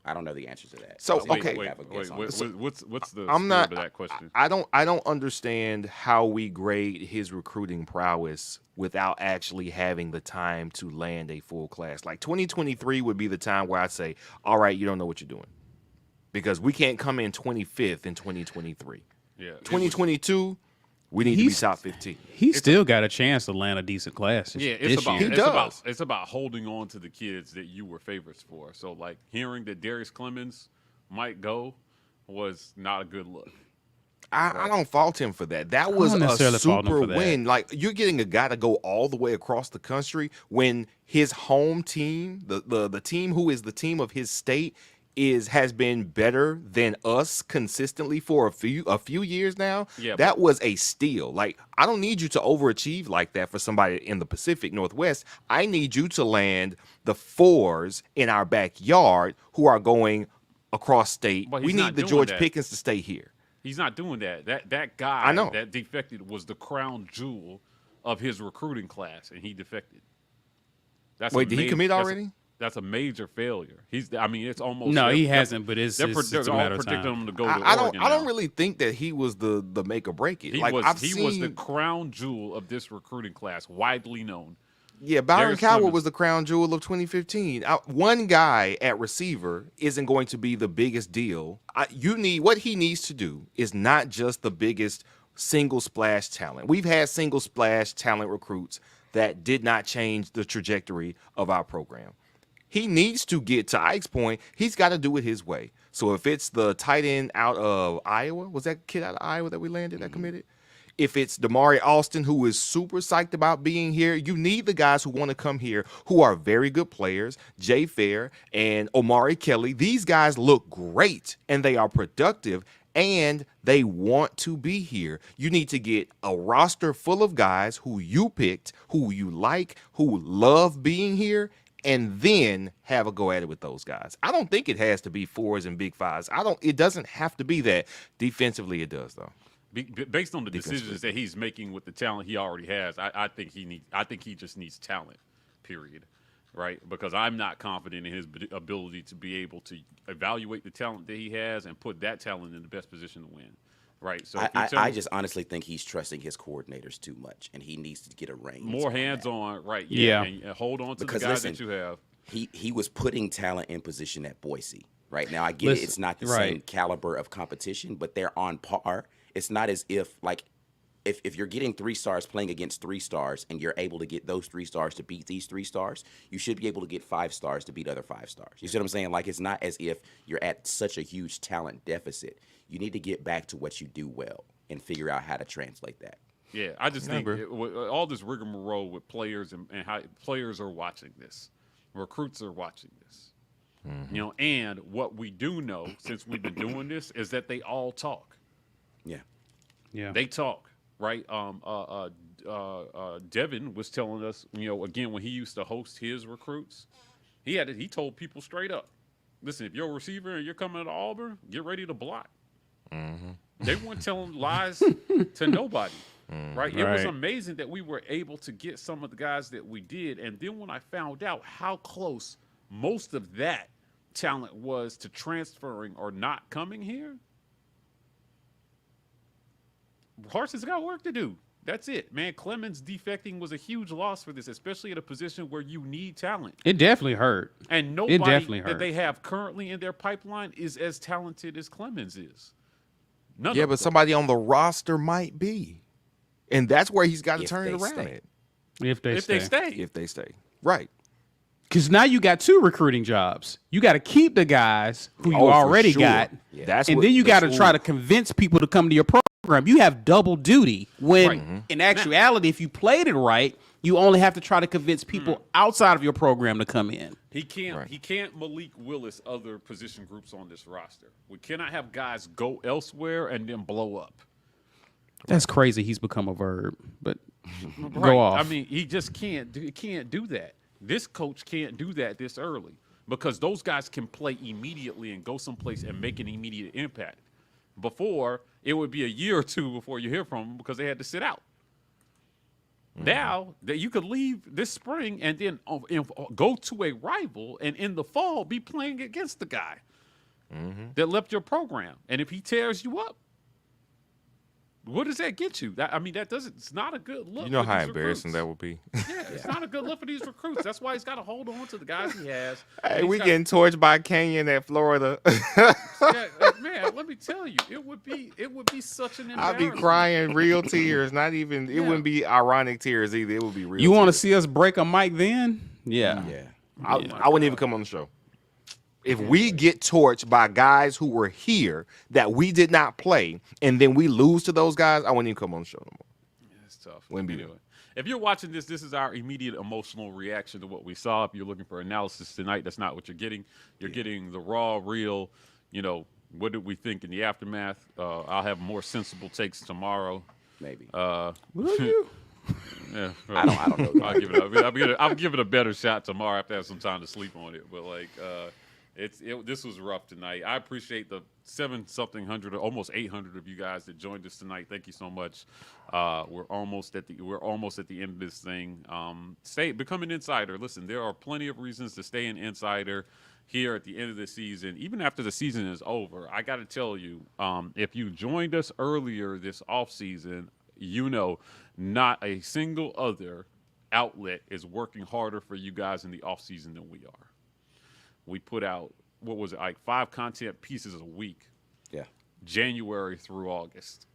[SPEAKER 1] I don't know the answer to that.
[SPEAKER 4] So,
[SPEAKER 1] We
[SPEAKER 4] okay.
[SPEAKER 1] have a guess on
[SPEAKER 2] Wait,
[SPEAKER 1] it.
[SPEAKER 2] what's the
[SPEAKER 4] I'm
[SPEAKER 2] spirit
[SPEAKER 4] not.
[SPEAKER 2] of that question?
[SPEAKER 4] I don't understand how we grade his recruiting prowess without actually having the time to land a full class. Like 2023 would be the time where I'd say, "All right, you don't know what you're doing," because we can't come in 25th in 2023.
[SPEAKER 2] Yeah,
[SPEAKER 4] 2022, we need to be
[SPEAKER 3] He's-
[SPEAKER 4] top 15.
[SPEAKER 3] He still got a chance to land a decent class.
[SPEAKER 2] Yeah,
[SPEAKER 3] this
[SPEAKER 2] it's about
[SPEAKER 3] year.
[SPEAKER 4] He does.
[SPEAKER 2] it's about holding on to the kids that you were favorites for. So like hearing that Darius Clemens might go was not a good look.
[SPEAKER 4] I don't fault him for that. That was
[SPEAKER 3] don't
[SPEAKER 4] a
[SPEAKER 3] necessarily fault him
[SPEAKER 4] super
[SPEAKER 3] for that.
[SPEAKER 4] win. Like, you're getting a guy to go all the way across the country when his home team, the team who is the team of his state, has been better than us consistently for a few years now.
[SPEAKER 2] Yeah,
[SPEAKER 4] that was a steal. Like, I don't need you to overachieve like that for somebody in the Pacific Northwest. I need you to land the 4s in our backyard who are going across state.
[SPEAKER 2] But
[SPEAKER 4] We
[SPEAKER 2] he's
[SPEAKER 4] need
[SPEAKER 2] not
[SPEAKER 4] the
[SPEAKER 2] doing
[SPEAKER 4] George
[SPEAKER 2] that.
[SPEAKER 4] Pickens to stay here.
[SPEAKER 2] He's not doing that. That guy
[SPEAKER 4] I know.
[SPEAKER 2] that defected was the crown jewel of his recruiting class, and he defected. That's
[SPEAKER 4] Wait, did he commit already?
[SPEAKER 2] That's a major failure. It's almost
[SPEAKER 3] No, he
[SPEAKER 2] they're-
[SPEAKER 3] hasn't, but it's
[SPEAKER 2] they're
[SPEAKER 3] a
[SPEAKER 2] all
[SPEAKER 3] matter of
[SPEAKER 2] predicting
[SPEAKER 3] time.
[SPEAKER 2] him to go to
[SPEAKER 4] I don't
[SPEAKER 2] Oregon
[SPEAKER 4] I don't
[SPEAKER 2] now.
[SPEAKER 4] really think that he was the make or break it.
[SPEAKER 2] He
[SPEAKER 4] like
[SPEAKER 2] was
[SPEAKER 4] I've
[SPEAKER 2] he
[SPEAKER 4] seen,
[SPEAKER 2] was the crown jewel of this recruiting class, widely known.
[SPEAKER 4] yeah, Byron
[SPEAKER 2] Darius
[SPEAKER 4] Cowell
[SPEAKER 2] Clemens.
[SPEAKER 4] was the crown jewel of 2015. One guy at receiver isn't going to be the biggest deal. What he needs to do is not just the biggest single splash talent. We've had single splash talent recruits that did not change the trajectory of our program. He needs to get to Ike's point. He's got to do it his way. So if it's the tight end out of Iowa, was that kid out of Iowa that we landed that committed? If it's Damari Alston, who is super psyched about being here, you need the guys who want to come here who are very good players. Jay Fair and Omari Kelly. These guys look great and they are productive and they want to be here. You need to get a roster full of guys who you picked, who you like, who love being here, and then have a go at it with those guys. I don't think it has to be 4s and big 5s. It doesn't have to be that. Defensively, it does though.
[SPEAKER 2] Based on the decisions that he's making with the talent he already has, I think he just needs talent. Period. Right? Because I'm not confident in his ability to be able to evaluate the talent that he has and put that talent in the best position to win. Right. So
[SPEAKER 1] I just honestly think he's trusting his coordinators too much, and he needs to get a range.
[SPEAKER 2] more hands on, right?
[SPEAKER 3] Yeah.
[SPEAKER 2] And hold on to
[SPEAKER 1] Because
[SPEAKER 2] the guys
[SPEAKER 1] listen,
[SPEAKER 2] that you have.
[SPEAKER 1] He was putting talent in position at Boise. Right now, I get it. It's not the same caliber of competition, but they're on par. It's not as if if you're getting 3 stars playing against 3 stars and you're able to get those 3 stars to beat these 3 stars, you should be able to get 5 stars to beat other 5 stars. You see what I'm saying? Like, it's not as if you're at such a huge talent deficit. You need to get back to what you do well and figure out how to translate that.
[SPEAKER 2] Yeah, I just think with all this rigmarole with players and how players are watching this, recruits are watching this. You know, and what we do know since we've been doing this is that they all talk.
[SPEAKER 1] Yeah.
[SPEAKER 3] Yeah.
[SPEAKER 2] They talk, right? Devin was telling us, you know, again when he used to host his recruits, he told people straight up, listen, if you're a receiver and you're coming to Auburn, get ready to block. They weren't telling lies to nobody, right? It was
[SPEAKER 3] Right.
[SPEAKER 2] amazing that we were able to get some of the guys that we did, and then when I found out how close most of that talent was to transferring or not coming here, Harson's got work to do. That's it, man. Clemens defecting was a huge loss for this, especially at a position where you need talent.
[SPEAKER 3] It definitely hurt.
[SPEAKER 2] And nobody
[SPEAKER 3] definitely
[SPEAKER 2] that
[SPEAKER 3] hurt.
[SPEAKER 2] they have currently in their pipeline is as talented as Clemens is. None
[SPEAKER 4] Yeah,
[SPEAKER 2] of
[SPEAKER 4] but
[SPEAKER 2] them.
[SPEAKER 4] somebody on the roster might be, and that's where he's got to
[SPEAKER 1] If
[SPEAKER 4] turn it
[SPEAKER 1] they
[SPEAKER 4] around.
[SPEAKER 1] stay.
[SPEAKER 4] At,
[SPEAKER 3] If they
[SPEAKER 2] if they stay.
[SPEAKER 4] if they stay, right?
[SPEAKER 3] Because now you got 2 recruiting jobs. You got to keep the guys who you
[SPEAKER 4] Oh, for
[SPEAKER 3] already
[SPEAKER 4] sure.
[SPEAKER 3] got,
[SPEAKER 1] Yeah.
[SPEAKER 4] That's
[SPEAKER 3] and
[SPEAKER 4] what,
[SPEAKER 3] then you got to
[SPEAKER 4] that's-
[SPEAKER 3] try
[SPEAKER 4] ooh.
[SPEAKER 3] to convince people to come to your program. You have double duty. When
[SPEAKER 2] Right.
[SPEAKER 3] in actuality, if you played it right, you only have to try to convince people outside of your program to come in.
[SPEAKER 2] He can't.
[SPEAKER 4] Right.
[SPEAKER 2] He can't Malik Willis other position groups on this roster. We cannot have guys go elsewhere and then blow up.
[SPEAKER 3] That's crazy. He's become a verb, but
[SPEAKER 2] Right.
[SPEAKER 3] go off.
[SPEAKER 2] I mean, he just can't do that. This coach can't do that this early because those guys can play immediately and go someplace and make an immediate impact. Before, it would be a year or 2 before you hear from them because they had to sit out. Now that you could leave this spring and then go to a rival and in the fall be playing against the guy that left your program. And if he tears you up, what does that get you? That, I mean, that doesn't. It's not a good look.
[SPEAKER 4] You know
[SPEAKER 2] for
[SPEAKER 4] how
[SPEAKER 2] these
[SPEAKER 4] embarrassing
[SPEAKER 2] recruits.
[SPEAKER 4] that would be.
[SPEAKER 2] Yeah, it's not a good look for these recruits. That's why he's got to hold on to the guys he has.
[SPEAKER 4] Hey,
[SPEAKER 2] And
[SPEAKER 4] we
[SPEAKER 2] he's
[SPEAKER 4] getting torched by Canyon at Florida.
[SPEAKER 2] man. Let me tell you, it would be such an
[SPEAKER 4] I'd
[SPEAKER 2] embarrassment.
[SPEAKER 4] be crying real tears. Not even. It
[SPEAKER 2] Yeah.
[SPEAKER 4] wouldn't be ironic tears either. It would be real.
[SPEAKER 3] you want to
[SPEAKER 4] tears.
[SPEAKER 3] see us break a mic then? Yeah.
[SPEAKER 1] Yeah.
[SPEAKER 4] I wouldn't even come on the show. If we get torched by guys who were here that we did not play, and then we lose to those guys, I wouldn't even come on the show no more.
[SPEAKER 2] It's tough.
[SPEAKER 4] Wouldn't be
[SPEAKER 2] Anyway, if you're watching this, this is our immediate emotional reaction to what we saw. If you're looking for analysis tonight, that's not what you're getting. You're getting the raw, real, you know, what did we think in the aftermath? I'll have more sensible takes tomorrow.
[SPEAKER 1] Maybe.
[SPEAKER 3] Will you?
[SPEAKER 2] Yeah,
[SPEAKER 1] I don't know.
[SPEAKER 2] I'll give it a better shot tomorrow after I have some time to sleep on it. But like, this was rough tonight. I appreciate the 700 or almost 800 of you guys that joined us tonight. Thank you so much. We're almost at the end of this thing. Become an insider. Listen, there are plenty of reasons to stay an insider here at the end of the season, even after the season is over. I got to tell you, if you joined us earlier this offseason, you know, not a single other outlet is working harder for you guys in the offseason than we are. We put out, what was it, like 5 content pieces a week,
[SPEAKER 1] Yeah.
[SPEAKER 2] January through August.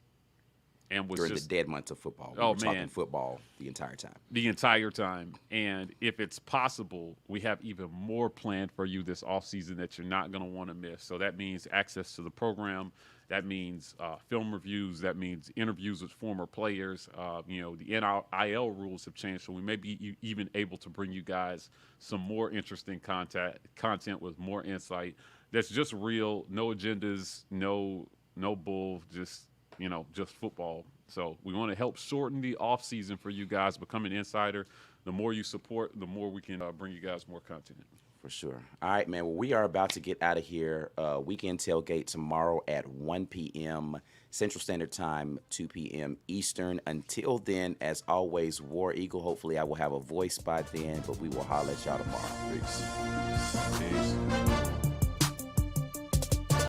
[SPEAKER 2] And was
[SPEAKER 1] During
[SPEAKER 2] just
[SPEAKER 1] the dead months of football.
[SPEAKER 2] Oh,
[SPEAKER 1] We're talking
[SPEAKER 2] man.
[SPEAKER 1] football the entire time.
[SPEAKER 2] the entire time. And if it's possible, we have even more planned for you this offseason that you're not going to want to miss. So that means access to the program. That means film reviews. That means interviews with former players. You know, the NIL rules have changed, so we may be even able to bring you guys some more interesting content with more insight. That's just real, no agendas, no bull, just football. So we want to help shorten the off season for you guys. Become an insider. The more you support, the more we can bring you guys more content.
[SPEAKER 1] For sure. All right, man. Well, we are about to get out of here. Weekend tailgate tomorrow at 1 p.m. Central Standard Time, 2 p.m. Eastern. Until then, as always, War Eagle. Hopefully, I will have a voice by then, but we will holler at y'all tomorrow. Peace.
[SPEAKER 2] Peace.